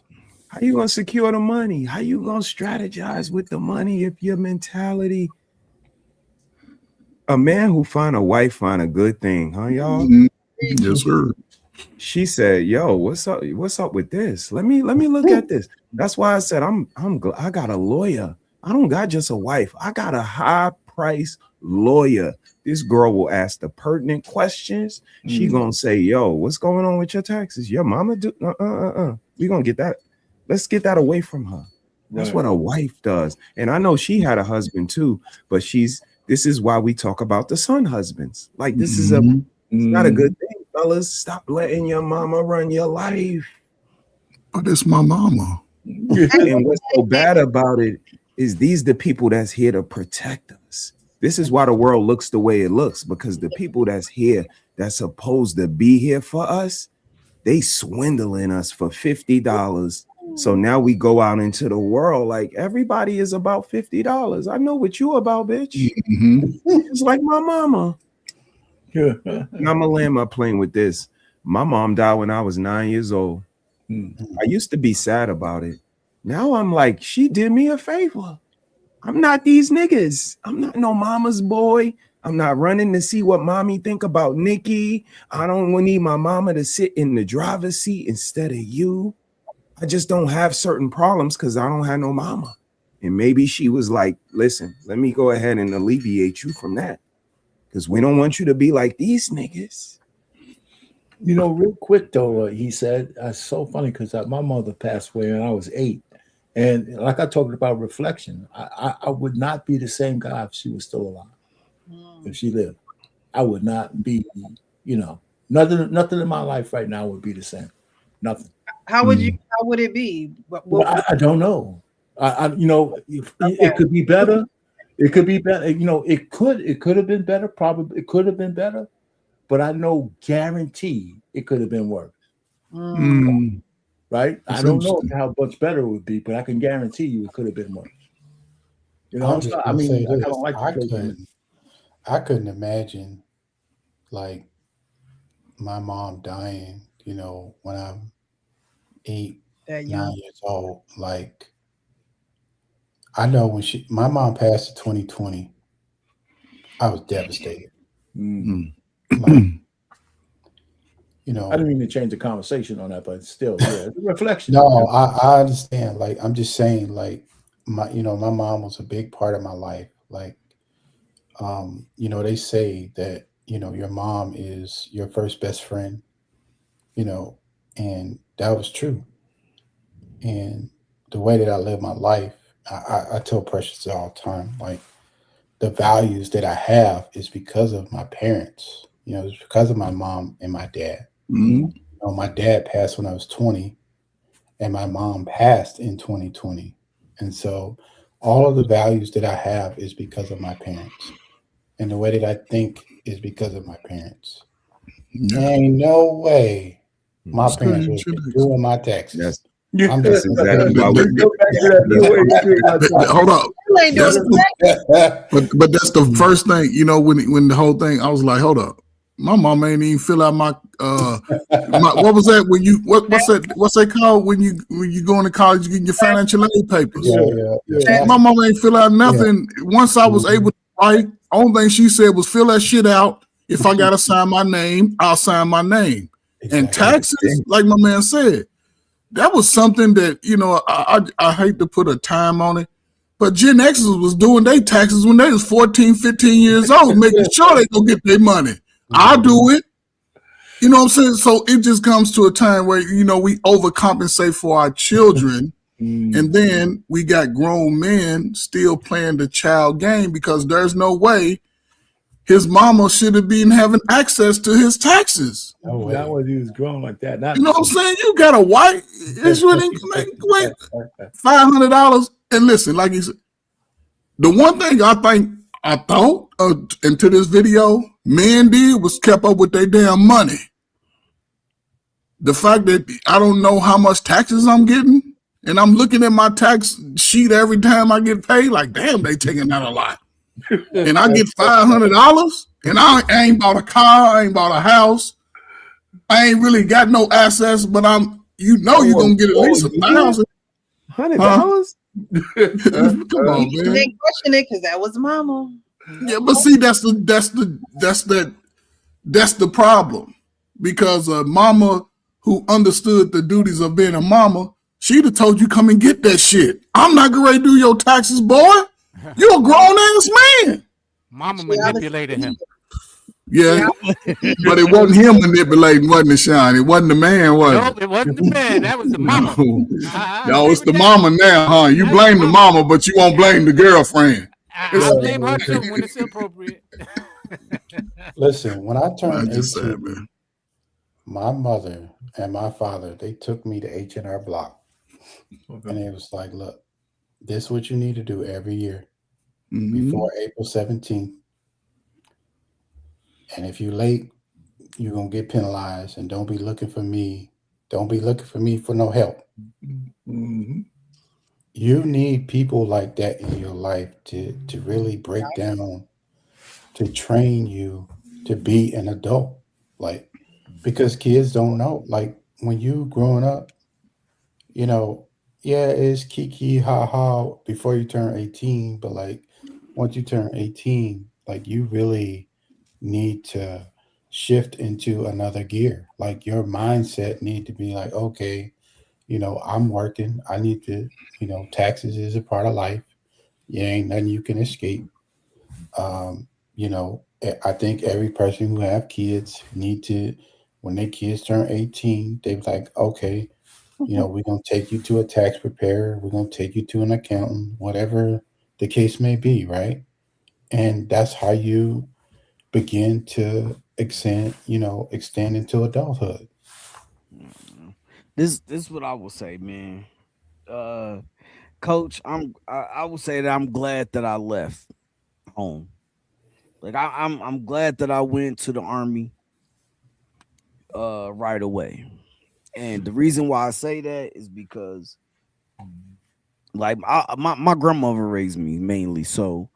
How you gonna secure the money? How you gonna strategize with the money if your mentality? A man who find a wife find a good thing, huh, y'all? Mhm. Yes, sir. She said, "Yo, what's up? What's up with this? Let me look at this." That's why I said I got a lawyer. I don't got just a wife. I got a high price lawyer. This girl will ask the pertinent questions. She gonna say, "Yo, what's going on with your taxes? Your mama do We gonna get that. Let's get that away from her." That's Right. what a wife does. And I know she had a husband too, but this is why we talk about the son husbands. Like this is Mhm. it's not a good thing, fellas. Stop letting your mama run your life. But it's my mama. And what's so bad about it is these the people that's here to protect us. This is why the world looks the way it looks, because the people that's here that's supposed to be here for us, they swindling us for $50. So now we go out into the world like everybody is about $50. I know what you about, bitch. Mhm. It's like my mama. And I'm gonna land my plane with this. My mom died when I was 9 years old. I used to be sad about it. Now I'm like, she did me a favor. I'm not these niggas. I'm not no mama's boy. I'm not running to see what mommy think about Nikki. I don't need my mama to sit in the driver's seat instead of you. I just don't have certain problems because I don't have no mama. And maybe she was like, listen, let me go ahead and alleviate you from that. Because we don't want you to be like these niggas. Real quick though, he said, it's so funny because my mother passed away when I was 8. And like I talked about reflection, I would not be the same guy if she was still alive, if she lived. I would not be, nothing in my life right now would be the same. Nothing. How would you? How would it be? Well, I don't know. It could be better. It could be better. It could have been better. Probably it could have been better, but I know guarantee it could have been worse. Mm. Right? That's I don't know interesting. how much better it would be, but I can guarantee you it could have been worse. I'm just I gonna mean, say I this. don't like to play with I couldn't imagine like my mom dying, when I'm eight, that young. 9 years old. Like I know when my mom passed in 2020, I was devastated. Mm. Like, I didn't mean to change the conversation on that, but still, yeah, it's a reflection. no, I understand. Like I'm just saying, like my mom was a big part of my life. Like, they say that, your mom is your first best friend, you know, and that was true. And the way that I live my life, I tell Precious all the time, like the values that I have is because of my parents. It's because of my mom and my dad. Mhm. My dad passed when I was 20, and my mom passed in 2020. And so all of the values that I have is because of my parents. And the way that I think is because of my parents. Yeah. Ain't no way my parents Same was shit. doing my taxes. That's I'm that's just exactly why But- we Go back to that. Japanese Wait, wait, wait, wait. hold up. You ain't doing That's the but that's the first thing, when the whole thing, I was like, hold up. My mom ain't even fill out my what was that when you what's that called when you go into college, you get your financial aid papers. yeah. My mom ain't fill out nothing. Once I was able to write, only thing she said was fill that shit out. If I gotta sign my name, I'll sign my name. And taxes, like my man said, that was something that, I hate to put a time on it, but Gen Xers was doing their taxes when they was 14, 15 years old, making sure they go get their money. I'll do it. You know what I'm saying? So it just comes to a time where, we overcompensate for our children. And then we got grown men still playing the child game because there's no way his mama should have been having access to his taxes. Not when he was grown like that. You know what I'm saying? You got a white Israeli wait $500 and listen, like he said. The one thing I thought into this video, men did was kept up with their damn money. The fact that I don't know how much taxes I'm getting, and I'm looking at my tax sheet every time I get paid, like, damn, they taking out a lot. And I get $500, and I ain't bought a car, I ain't bought a house, I ain't really got no assets, but you're gonna get at least $1,000. $100? Come on, You man. didn't question it because that was mama. Yeah, but see, that's the problem, because a mama who understood the duties of being a mama, she'd have told you come and get that shit. I'm not gonna do your taxes, boy. You're a grown ass man. Mama manipulated him. Yeah, but it wasn't him manipulating, wasn't it, Sean? It wasn't the man, was Nope, it wasn't the man. That was the mama. No, it's the mama now, huh? You blame the mama, but you won't blame the girlfriend. I blame her too when it's appropriate. Listen, when I turned That's just 18, sad, man. my mother and my father, they took me to H&R Block. And it was like, look, this is what you need to do every year before April 17th. And if you're late, you're going to get penalized. And don't be looking for me. Don't be looking for me for no help. You need people like that in your life to really break down, to train you to be an adult. Like, because kids don't know. Like, when you growing up, yeah, it's kiki ha ha before you turn 18, but like once you turn 18, like you really need to shift into another gear. Like your mindset need to be like, okay, I'm working. I need to, taxes is a part of life. You ain't nothing you can escape. I think every person who have kids need to, when their kids turn 18, they be like, okay, we're going to take you to a tax preparer. We're going to take you to an accountant, whatever the case may be, right? And that's how you begin to extend into adulthood. This is what I will say, man. Coach, I will say that I'm glad that I left home. Like I'm glad that I went to the army right away. And the reason why I say that is because like my grandmother raised me mainly, so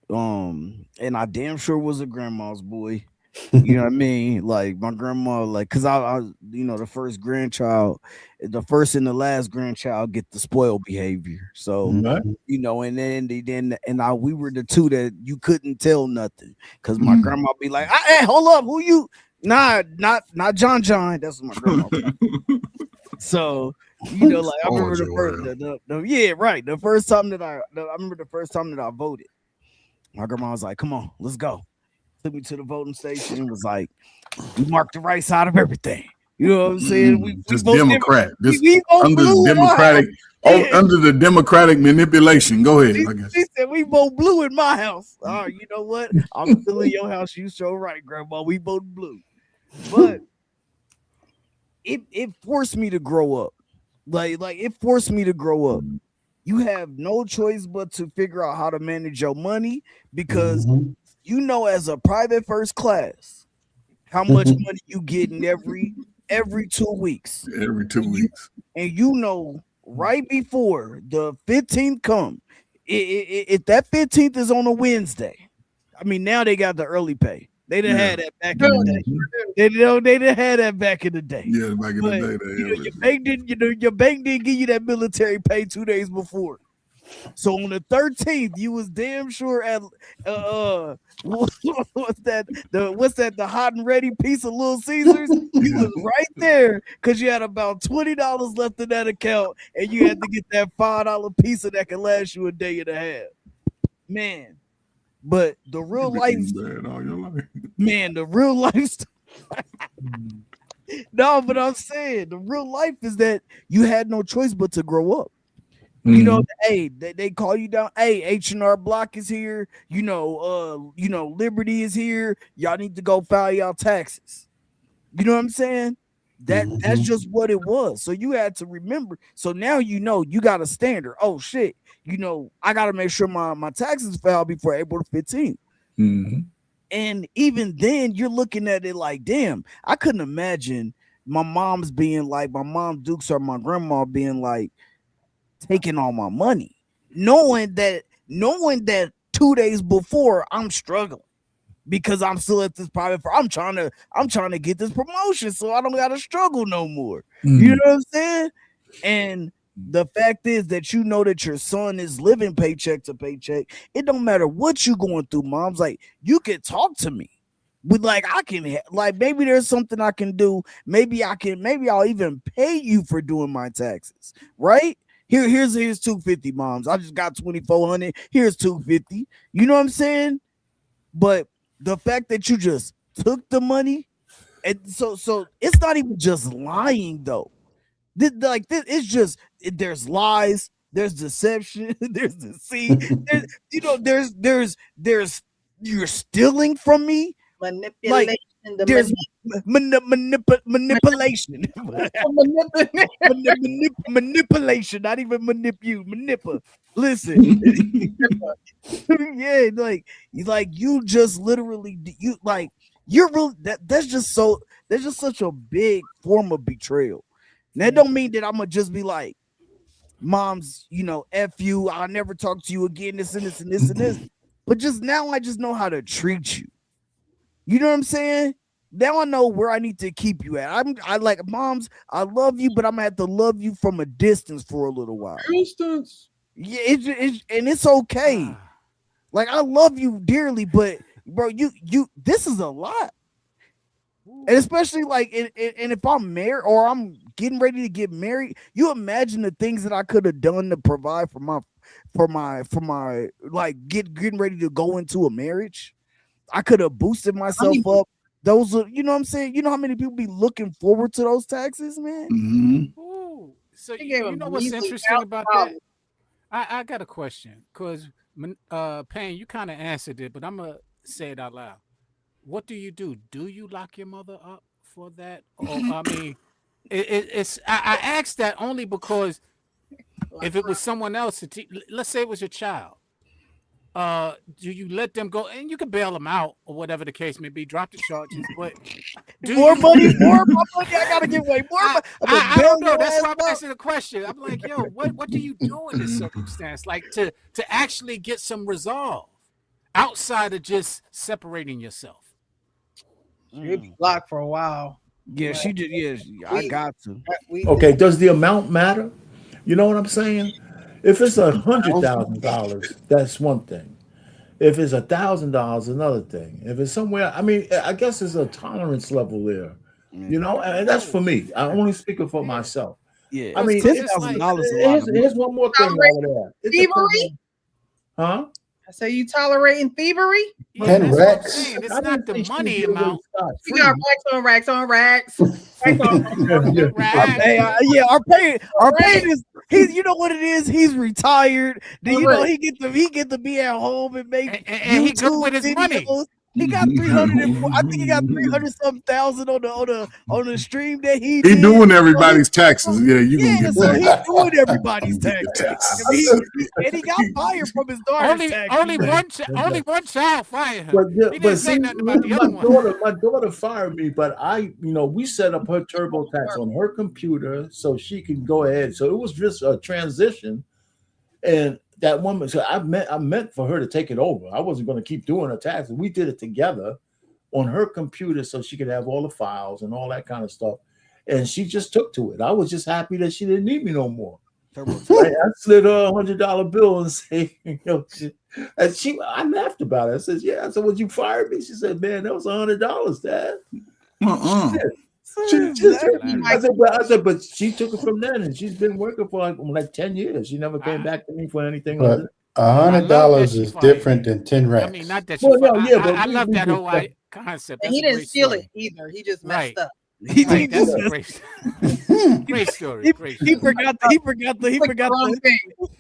and I damn sure was a grandma's boy. You know what I mean? Like my grandma, like, cause I the first grandchild, the first and the last grandchild get the spoiled behavior. So and then we were the two that you couldn't tell nothing, cause my grandma be like, "Hey, hold up, who you? Nah, not John. That's what my grandma. So like I remember the first, yeah, right. The first time that I remember the first time that I voted, my grandma was like, "Come on, let's go." Took me to the voting station and was like, "We marked the right side of everything." You know what I'm saying? We Just vote Democrat. we vote Under blue Democratic, under the Democratic manipulation. Go ahead. I guess. She said we vote blue in my house. Oh, you know what? I'm still in your house. You so right, Grandma. We vote blue. But it forced me to grow up Like it forced me to grow up. You have no choice but to figure out how to manage your money because you know, as a private first class, how much money you getting every 2 weeks. Every 2 weeks. And you know right before the 15th come, if that 15th is on a Wednesday, I mean, now they got the early pay. They didn't have that back in the day. They didn't have that back in the day. Yeah, back in But, the day, you know, your bank didn't give you that military pay 2 days before. So on the 13th, you was damn sure at what's that? The hot and ready piece of Little Caesars? You was right there because you had about $20 left in that account, and you had to get that $5 pizza that can last you a day and a half. Man, but the real life, all your life. man, the real life. No, but I'm saying the real life is that you had no choice but to grow up. You know, hey, they call you down. Hey, H&R Block is here. You know, Liberty is here. Y'all need to go file y'all taxes. You know what I'm saying? That's just what it was. So you had to remember. So now you know you got a standard. Oh shit, you know, I gotta make sure my taxes filed before April 15th. And even then, you're looking at it like, damn, I couldn't imagine my mom Dukes or my grandma being like, taking all my money, knowing that 2 days before I'm struggling because I'm still at this private. I'm trying to get this promotion so I don't gotta struggle no more. You know what I'm saying? And the fact is that you know that your son is living paycheck to paycheck. It don't matter what you going through, mom's like, you can talk to me. But like I can maybe there's something I can do. Maybe I'll even pay you for doing my taxes, right? Here's 250, moms. I just got 2,400. Here's 250. You know what I'm saying? But the fact that you just took the money, and so it's not even just lying though. It's just there's lies, there's deception, there's deceit. There's you're stealing from me. Manipulation. There's manipulation. Manipulation, not even manipulate. Listen, yeah, like you just literally you're really that's just such a big form of betrayal. And that don't mean that I'm gonna just be like, mom's, you know, F you, I'll never talk to you again, this and this and this and this. But just now I just know how to treat you. You know what I'm saying? Now I know where I need to keep you at. I like, moms, I love you, but I'm gonna have to love you from a distance for a little while. Distance. Yeah, it's okay. Like, I love you dearly, but bro, you this is a lot. And especially like, and if I'm married or I'm getting ready to get married, you imagine the things that I could have done to provide for my like getting ready to go into a marriage. I could have boosted myself up. Those are, you know what I'm saying? You know how many people be looking forward to those taxes, man? Ooh, so you know what's interesting about that? I got a question because Payne, you kind of answered it, but I'm gonna say it out loud. What do you do? Do you lock your mother up for that? Or I mean, I asked that only because if it was someone else, let's say it was your child, do you let them go and you can bail them out or whatever the case may be, drop the charges, but more money, I gotta give away more money. I don't know. That's why I'm asking the question. I'm like, yo, what do you do in this circumstance? Like to actually get some resolve outside of just separating yourself. She'd be blocked for a while. Yeah, she did. Yeah, I got to. Okay, does the amount matter? You know what I'm saying? If it's $100,000, that's one thing. If it's $1,000, another thing. If it's somewhere, I mean, I guess there's a tolerance level there. You know, and that's for me. I'm only speaking for myself. Yeah, I mean, $10,000. Here's one more thing over there. Thievery? Huh? I say you tolerating thievery? Yeah, that's what I'm saying. It's not the money amount. You got racks on racks. Our pain is you know what it is? He's retired. Then you know he get to be at home and make and he good with his money. He got 300. I think he got 300 something thousand on the stream that he He did. doing everybody's taxes. Yeah, you gonna get So paid. he doing everybody's taxes. taxes. I mean, and he got fired from his daughter's taxes. Only one child fired him. But He didn't say nothing about the other one. my daughter fired me, but we set up her TurboTax on her computer so she could go ahead. So it was just a transition, and that woman. So I meant for her to take it over. I wasn't going to keep doing her taxes. We did it together on her computer so she could have all the files and all that kind of stuff. And she just took to it. I was just happy that she didn't need me no more. I slid her $100 bill and say, I laughed about it. I said, "Yeah." I said, "Would you fire me?" She said, "Man, that was $100, Dad." I said, but she took it from then, and she's been working for like 10 years. She never came back to me for anything. But $100 is different than 10 racks. I mean, not that Well, you. no, yeah, but I we- love we that just- whole concept. And That's he a didn't great steal story. it either. He just messed Right. up. Right, that's a great, great story. Great He story. forgot wrong the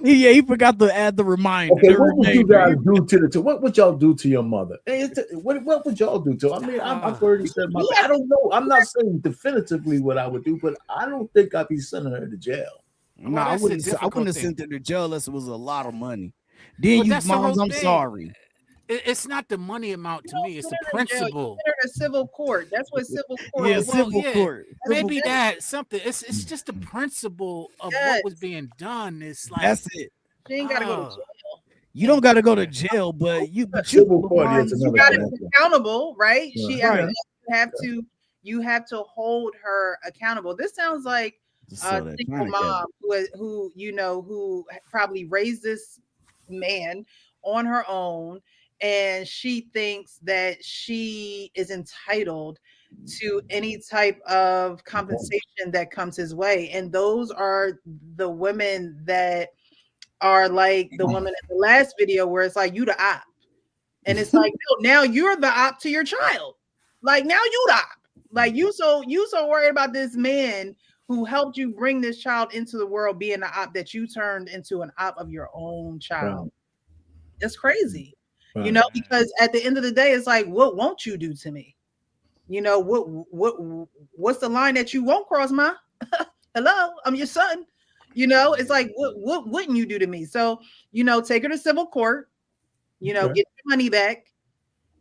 he forgot to add the reminder. Okay, the what would you reminder. guys do to what would y'all do to your mother? What would y'all do to her? I mean, I've already said my. I don't know. I'm not saying definitively what I would do, but I don't think I'd be sending her to jail. No, I wouldn't have sent her to jail unless it was a lot of money. Then But you that's the moms, whole I'm thing. sorry. It's not the money amount to me. It's the You principle. send her to civil court. That's what civil court Yeah, is. civil court. Maybe that something. It's just the principle of what was being done. It's like That's it. She ain't gotta go to jail. You don't got to go to jail, but Civil court is You another gotta thing. be accountable, right? Yeah. She Right. you have to hold her accountable. This sounds like saw a that single China mom who probably raised this man on her own, and she thinks that she is entitled to any type of compensation that comes his way. And those are the women that are like the woman in the last video where it's like, you the op. And it's like, no, now you're the op to your child. Like, now you the op. Like, you so worried about this man who helped you bring this child into the world being the op that you turned into an op of your own child. Right. That's crazy. Right. You know, because at the end of the day, it's like, what won't you do to me? You know, what's the line that you won't cross, Ma? Hello, I'm your son. You know, it's like, what wouldn't you do to me? So, you know, take her to civil court, you know, get your money back.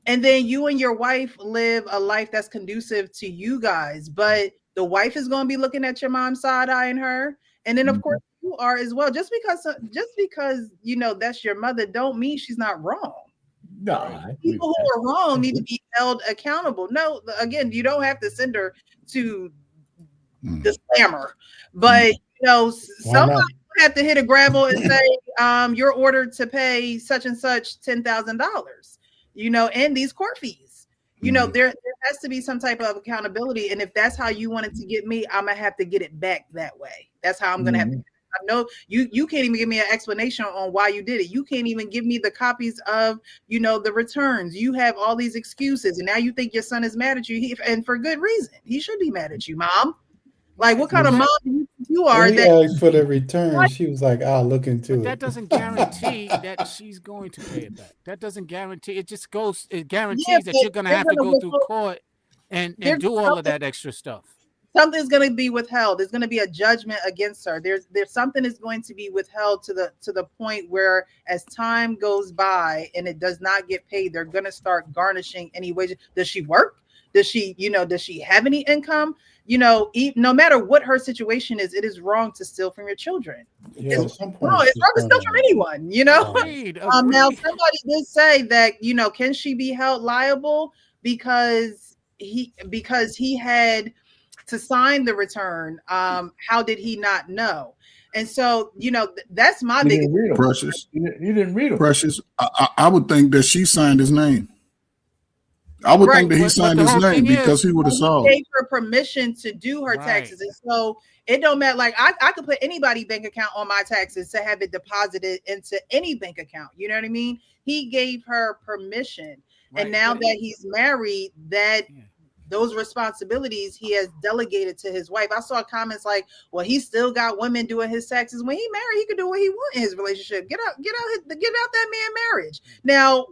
And then you and your wife live a life that's conducive to you guys. But the wife is going to be looking at your mom side-eyeing her. And then, of course, you are as well. Just because, you know, that's your mother don't mean she's not wrong. No, People who are wrong need to be held accountable. No, again, you don't have to send her to the slammer. But, you know, somebody have to hit a gravel and say, you're ordered to pay such and such $10,000, you know, and these court fees. You know, there has to be some type of accountability. And if that's how you wanted to get me, I'm going to have to get it back that way. That's how I'm going to have to. I know you can't even give me an explanation on why you did it. You can't even give me the copies of, you know, the returns. You have all these excuses. And now you think your son is mad at you. And for good reason. He should be mad at you, Mom. Like, what kind of mom you are? When he asked for the return, she was like, "I'll look into it." That doesn't guarantee that she's going to pay it back. That doesn't guarantee. It just goes. It guarantees that you're going to have to go through court and do all of that extra stuff. Something's going to be withheld. There's going to be a judgment against her. There's something is going to be withheld to the point where, as time goes by and it does not get paid, they're going to start garnishing any wages. Does she work? Does she have any income? You know, no matter what her situation is, it is wrong to steal from your children. Yeah, It's wrong to steal from anyone, you know. Now, somebody did say that, you know, can she be held liable because he had to sign the return? How did he not know? And so, you know, that's my biggest Precious. You didn't read them. Precious. I would think that she signed his name. I would think that he signed his name because he would have saw. Gave her permission to do her taxes, and so it don't matter. Like I could put anybody's bank account on my taxes to have it deposited into any bank account. You know what I mean? He gave her permission, and now that he's married, those responsibilities he has delegated to his wife. I saw comments like, "Well, he still got women doing his taxes. When he married, he could do what he want in his relationship. Get out that man marriage." Now,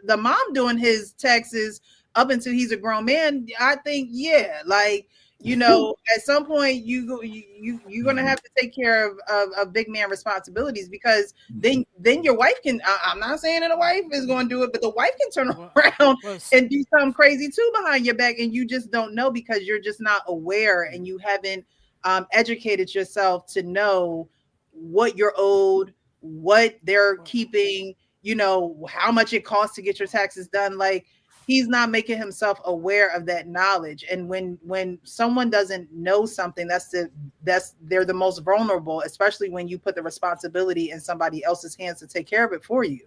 the mom doing his taxes up until he's a grown man, I think, yeah, like, at some point you're gonna have to take care of big man responsibilities, because then your wife can. I'm not saying that a wife is going to do it, but the wife can turn around and do something crazy too behind your back, and you just don't know because you're just not aware and you haven't educated yourself to know what you're owed, what they're keeping, how much it costs to get your taxes done. Like, he's not making himself aware of that knowledge. And when someone doesn't know something, they're the most vulnerable, especially when you put the responsibility in somebody else's hands to take care of it for you.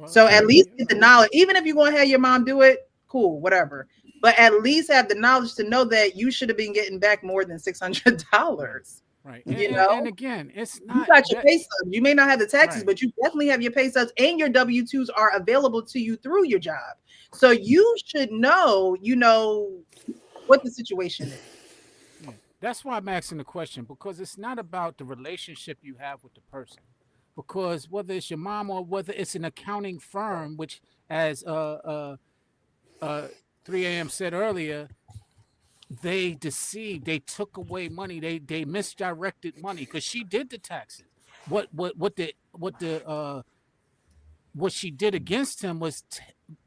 So at least get the knowledge. Even if you're going to have your mom do it, cool, whatever. But at least have the knowledge to know that you should have been getting back more than $600. Right. And again, it's you not got your pay stubs. You may not have the taxes, but you definitely have your pay stubs, and your W-2s are available to you through your job. So you should know, what the situation is. Yeah. That's why I'm asking the question, because it's not about the relationship you have with the person. Because whether it's your mom or whether it's an accounting firm, which, as 3 a.m. said earlier, they deceived, they took away money, they misdirected money, because she did the taxes. What she did against him was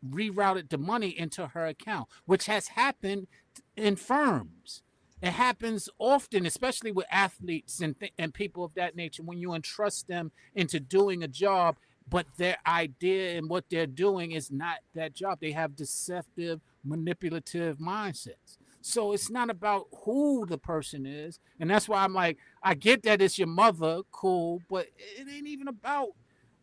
rerouted the money into her account, which has happened in firms. It happens often, especially with athletes and people of that nature, when you entrust them into doing a job, but their idea and what they're doing is not that job. They have deceptive, manipulative mindsets. So it's not about who the person is. And that's why I'm like, I get that it's your mother, cool, but it ain't even about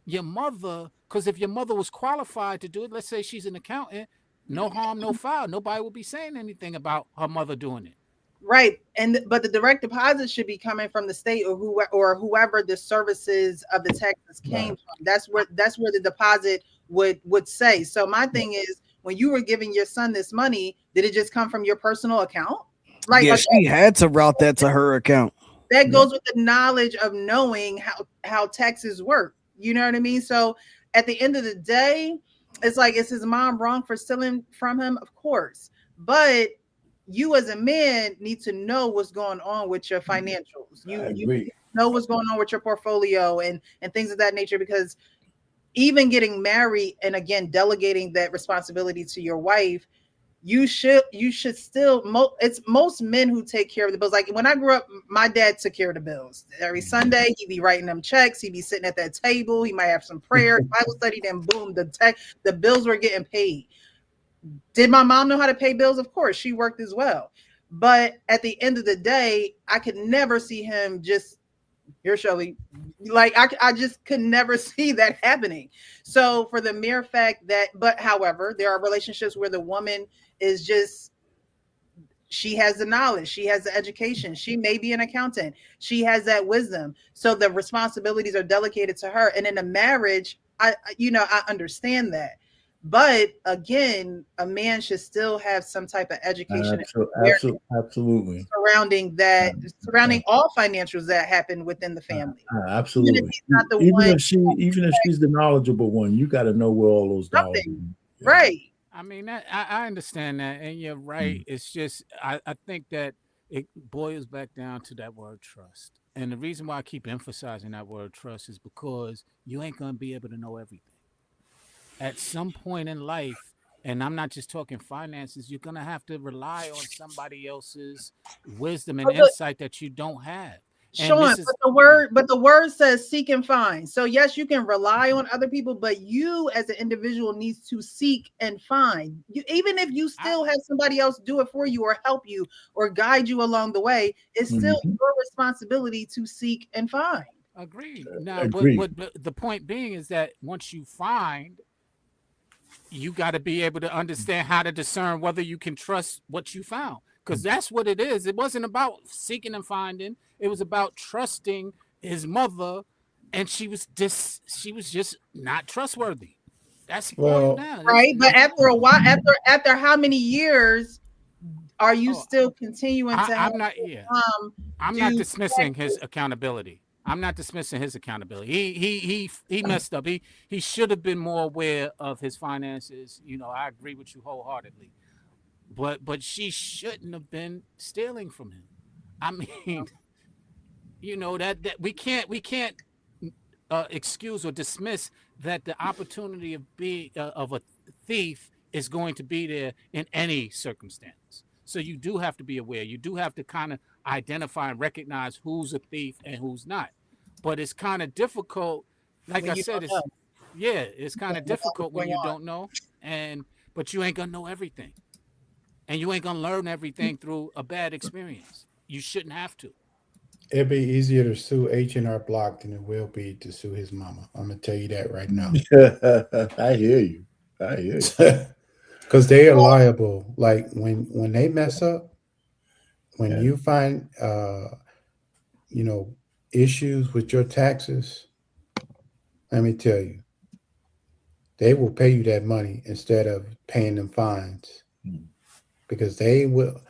your mother. Because if your mother was qualified to do it, let's say she's an accountant, no harm, no foul. Nobody will be saying anything about her mother doing it. Right. But the direct deposit should be coming from the state or whoever the services of the taxes came from. That's where the deposit would say. So my thing is, when you were giving your son this money, did it just come from your personal account? Like, yeah, she had to route that to her account. That goes with the knowledge of knowing how taxes work. You know what I mean? So at the end of the day, it's like, is his mom wrong for stealing from him? Of course. But you as a man need to know what's going on with your financials. You know what's going on with your portfolio and things of that nature, because even getting married and, again, delegating that responsibility to your wife, you should still, it's most men who take care of the bills. Like, when I grew up, my dad took care of the bills. Every Sunday he'd be writing them checks, he'd be sitting at that table, he might have some prayer, Bible study, then boom, the bills were getting paid. Did my mom know how to pay bills? Of course, she worked as well. But at the end of the day, I could never see him just, here, Shelly. Like, I just could never see that happening. So for the mere fact that, but however, there are relationships where the woman is just, she has the knowledge, she has the education, she may be an accountant, she has that wisdom. So the responsibilities are delegated to her. And in a marriage, I understand that. But again, a man should still have some type of education absolutely surrounding all financials that happen within the family. Absolutely. Even if she's the knowledgeable one, you got to know where all those dollars are. Right. I mean, I understand that, and you're right. It's just I think that it boils back down to that word trust. And the reason why I keep emphasizing that word trust is because you ain't going to be able to know everything. At some point in life, and I'm not just talking finances, you're going to have to rely on somebody else's wisdom and insight that you don't have. Sean, but the word says seek and find. So yes, you can rely on other people, but you as an individual needs to seek and find. Even if you still have somebody else do it for you or help you or guide you along the way, it's still your responsibility to seek and find. Agreed. Now, but the point being is that once you find, you got to be able to understand how to discern whether you can trust what you found, because that's what it is. It wasn't about seeking and finding. It was about trusting his mother, and she was just not trustworthy. That's boiled down, right? But after a while, after how many years are you still continuing to? I'm not dismissing his accountability. I'm not dismissing his accountability. He messed up. He should have been more aware of his finances. I agree with you wholeheartedly. But she shouldn't have been stealing from him. I mean, that we can't excuse or dismiss that the opportunity of being of a thief is going to be there in any circumstance. So you do have to be aware. You do have to kind of identify and recognize who's a thief and who's not. But it's kind of difficult. Like When I you said, don't know it's kind of what's difficult when going you on. don't know, but you ain't gonna know everything, and you ain't gonna learn everything through a bad experience. You shouldn't have to. It'd be easier to sue H&R Block than it will be to sue his mama. I'm gonna tell you that right now. I hear you. I hear you. Because they are liable. Like when they mess up, when Yeah. you find you know issues with your taxes, let me tell you, they will pay you that money instead of paying them fines because they will.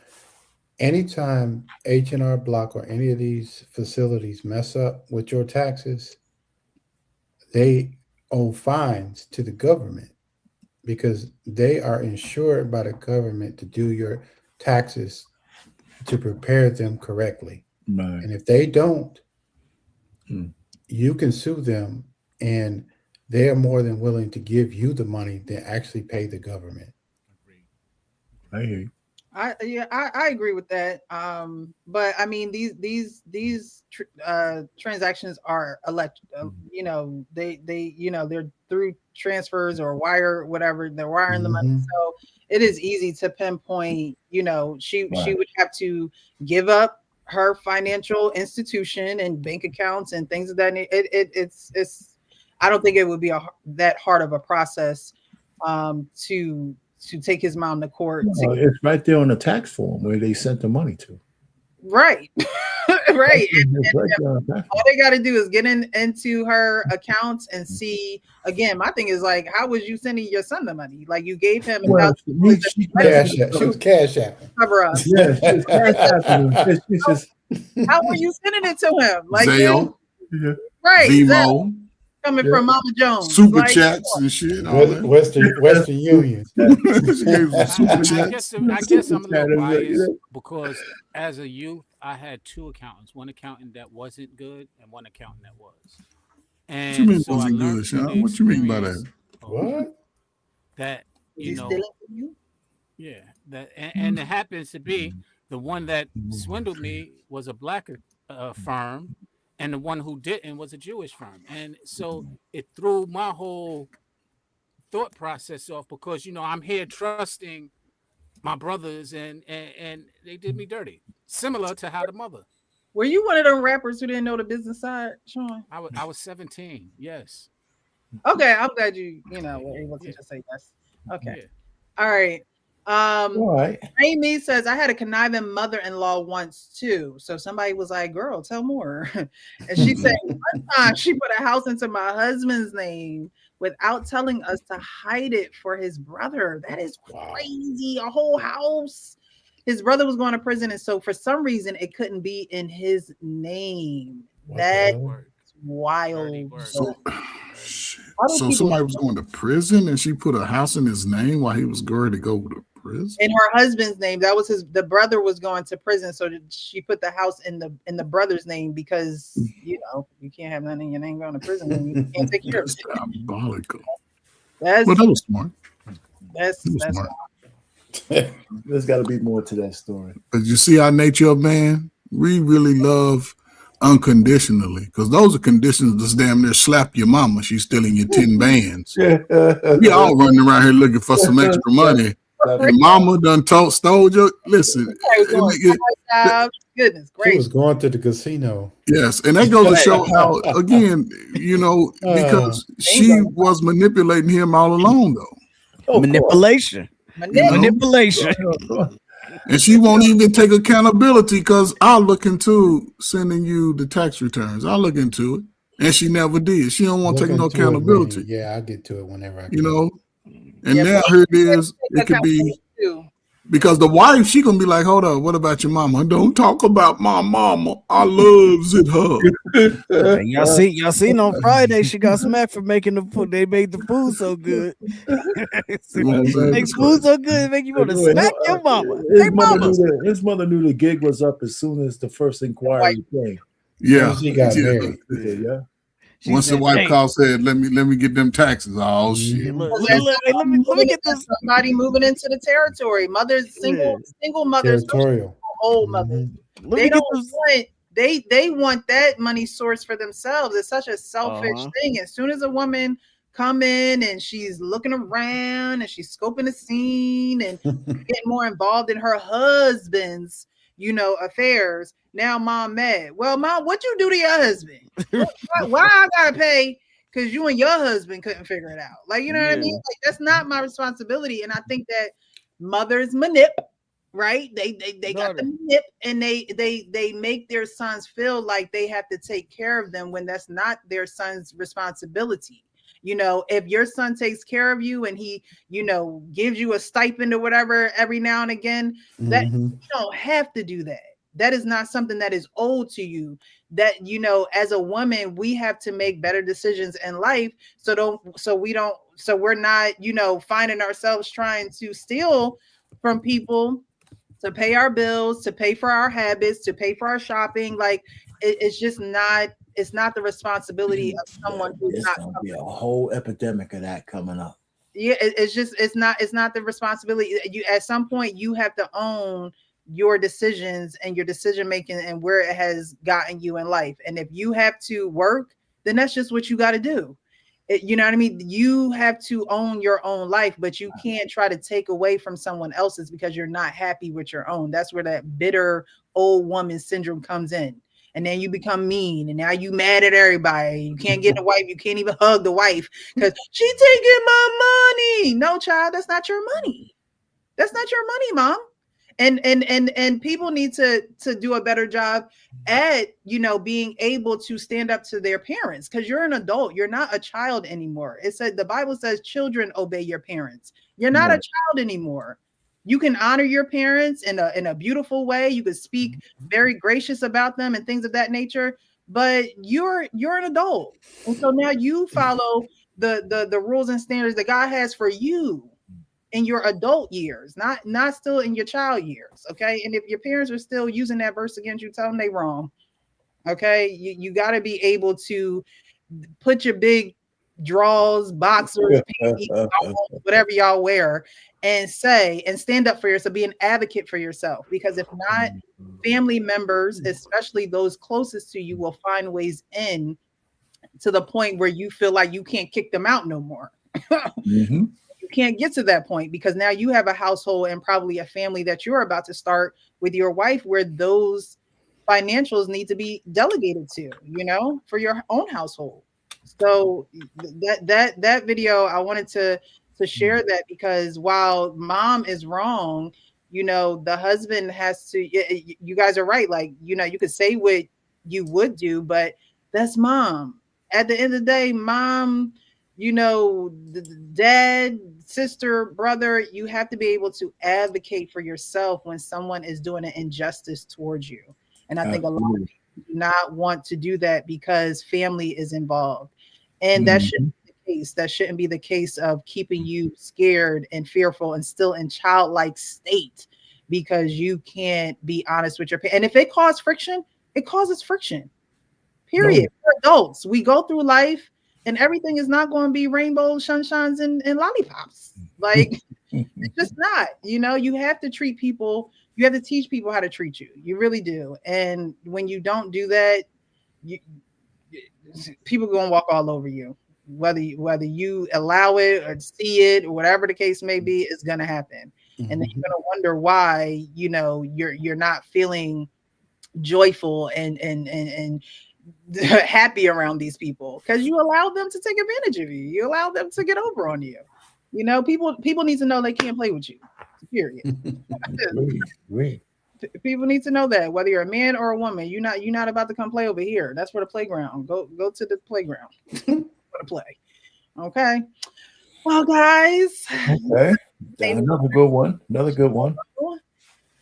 Anytime H&R Block or any of these facilities mess up with your taxes, they owe fines to the government because they are insured by the government to do your taxes to prepare them correctly. Right. And if they don't, Hmm. you can sue them and they are more than willing to give you the money than actually pay the government. I hear you. I agree with that. But I mean these transactions are they're through transfers or wire whatever they're wiring the money. Mhm. So it is easy to pinpoint. She Right. would have to give up her financial institution and bank accounts and things of that. It's I don't think it would be that hard of a process to take his mom to court to No, it's right there on the tax form where they sent the money to. right. Right. It's right there on the tax All they got to do is get into her accounts and see. Again, my thing is like, how was you sending your son the money? Like you gave him Well, she Cash app. She was cash app. cover up. Yeah, she was cash apping him. She's just How were you sending it to him? Like Zelle, yeah. right, Zelle, Venmo, coming Yeah. from Mama Jones. super Like, chats and shit. All that. Western Union. She gave some super I chats. guess I'm a little Super biased chat. because as a youth, I had two accountants. One accountant that wasn't good, and one accountant that was. What you mean And so I wasn't learned good, through the Sean? What you mean by that? experience What? that is he stealing from you? yeah, and it happens to be the one that swindled me was a black firm, and the one who didn't was a Jewish firm, and so it threw my whole thought process off because I'm here trusting my brothers, and they did me dirty, similar to how the mother. Were you one of them rappers who didn't know the business side, Sean? I was 17, yes. Okay, I'm glad you were able to Yeah. just say yes. Okay. Yeah. All right. All right. Amy says I had a conniving mother-in-law once too. So somebody was like, "Girl, tell more." And she said one time she put a house into my husband's name without telling us to hide it for his brother. That is crazy. A whole house. His brother was going to prison, and so for some reason it couldn't be in his name. That's wild. So, How do so people- somebody was going to prison and she put a house in his name while he was going to go to prison. In her husband's name, that was the brother was going to prison, so she put the house in the brother's name because you can't have nothing in your name going to prison and you can't take care of That's it. diabolical. That's Well, that was smart. that's That was that's smart. There's got to be more to that story. But you see our nature of man, we really love unconditionally because those are conditions that's damn near slap your mama. She's stealing your 10 bands. We all running around here looking for some extra money. And mama done stole your, listen. goodness She gracious. was going to the casino. Yes, and that goes to show how, again, because she was manipulating him all along, though. Manipulation. Manipulation. And she won't even take accountability because I'll look into sending you the tax returns. I'll look into it. And she never did. She don't want to take no Look into it when accountability. Yeah, I'll get to it whenever I you can. know. And now here it is. It could be Because the wife, she gonna be like, hold up, what about your mama? Don't talk about my mama. I loves it her. And y'all seen on Friday she got smacked for making the food. They made the food so good. Make food so good, it make you want to smack your mama. Hey, mama. His mother knew the gig was up as soon as the first inquiry came. Yeah. She got Yeah. married. Yeah. Once the wife called, said, "Let me get them taxes." Oh shit! Let me get this. Somebody moving into the territory. Mothers, single mothers, Territorial. old mothers. They don't want they want that money source for themselves. It's such a selfish thing. As soon as a woman come in and she's looking around and she's scoping the scene and getting more involved in her husband's, affairs. Now mom mad. Well, mom, what you do to your husband? Why I gotta pay? Because you and your husband couldn't figure it out. Like, you know what I mean? Like, that's not my responsibility. And I think that mothers right? They got the nip, and they make their sons feel like they have to take care of them when that's not their son's responsibility. If your son takes care of you and he, gives you a stipend or whatever every now and again, that you don't have to do that. That is not something that is owed to you. That, as a woman, we have to make better decisions in life. So we're not, finding ourselves trying to steal from people to pay our bills, to pay for our habits, to pay for our shopping. Like it's just not. It's not the responsibility of someone who's There's not. gonna be a whole epidemic of that coming up. Yeah, it's not the responsibility. You at some point you have to own your decisions and your decision making and where it has gotten you in life. And if you have to work, then that's just what you got to do. You know what I mean? You have to own your own life, but you can't try to take away from someone else's because you're not happy with your own. That's where that bitter old woman syndrome comes in. And then you become mean, and now you mad at everybody. You can't get a wife. You can't even hug the wife because she taking my money. No, child, that's not your money. That's not your money, mom. And people need to do a better job at being able to stand up to their parents, because you're an adult. You're not a child anymore. It said the Bible says children obey your parents. You're not a child anymore. You can honor your parents in a beautiful way. You can speak very gracious about them and things of that nature, but you're an adult. And so now you follow the rules and standards that God has for you in your adult years, not still in your child years. Okay. And if your parents are still using that verse against you, tell them they wrong. Okay. You got to be able to put your big draws, boxers, panties, whatever y'all wear, and stand up for yourself, be an advocate for yourself. Because if not, family members, especially those closest to you, will find ways in to the point where you feel like you can't kick them out no more. You can't get to that point because now you have a household and probably a family that you're about to start with your wife, where those financials need to be delegated to, for your own household. So that video, I wanted to share that because while mom is wrong, the husband has to. You guys are right. Like, you could say what you would do, but that's mom. At the end of the day, mom, the dad, sister, brother, you have to be able to advocate for yourself when someone is doing an injustice towards you. And I think a lot of people do not want to do that because family is involved. And that shouldn't be the case. That shouldn't be the case of keeping you scared and fearful and still in childlike state because you can't be honest with your parents. And if it causes friction, it causes friction. Period. We're adults. We go through life and everything is not going to be rainbows, sunshines, and lollipops. Like, it's just not. You have to treat people. You have to teach people how to treat you. You really do. And when you don't do that, people going to walk all over you. Whether you allow it or see it or whatever the case may be, it's going to happen. And then you're going to wonder why, you're not feeling joyful and happy around these people because you allow them to take advantage of you. You allow them to get over on you. People need to know they can't play with you. Period. People need to know that whether you're a man or a woman, you're not about to come play over here. That's for the playground. Go to the playground for the play. Okay. Well, guys. Okay. Another good one.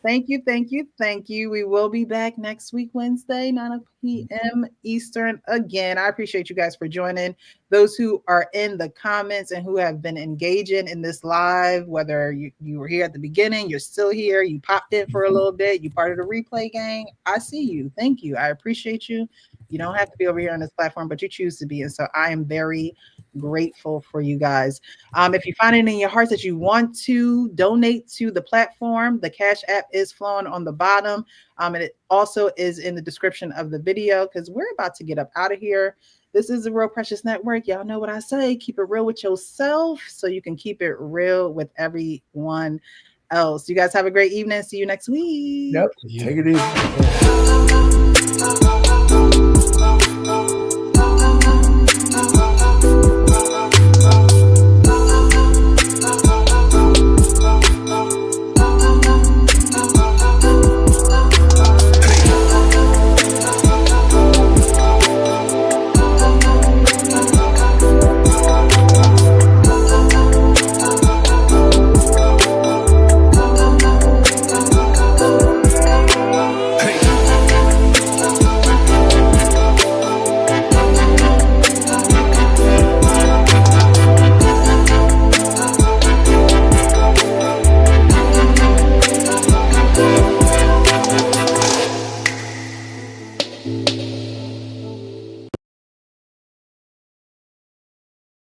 Thank you, thank you, thank you. We will be back next week, Wednesday, 9 p.m. Eastern. Again, I appreciate you guys for joining. Those who are in the comments and who have been engaging in this live, whether you were here at the beginning, you're still here, you popped in for a little bit, you part of the replay gang. I see you. Thank you. I appreciate you. You don't have to be over here on this platform, but you choose to be. And so I am very grateful for you guys. If you find it in your heart that you want to donate to the platform, the Cash App is flowing on the bottom. And it also is in the description of the video because we're about to get up out of here. This is the Real Precious Network. Y'all know what I say. Keep it real with yourself so you can keep it real with everyone else. You guys have a great evening. See you next week. Yep. Take it easy.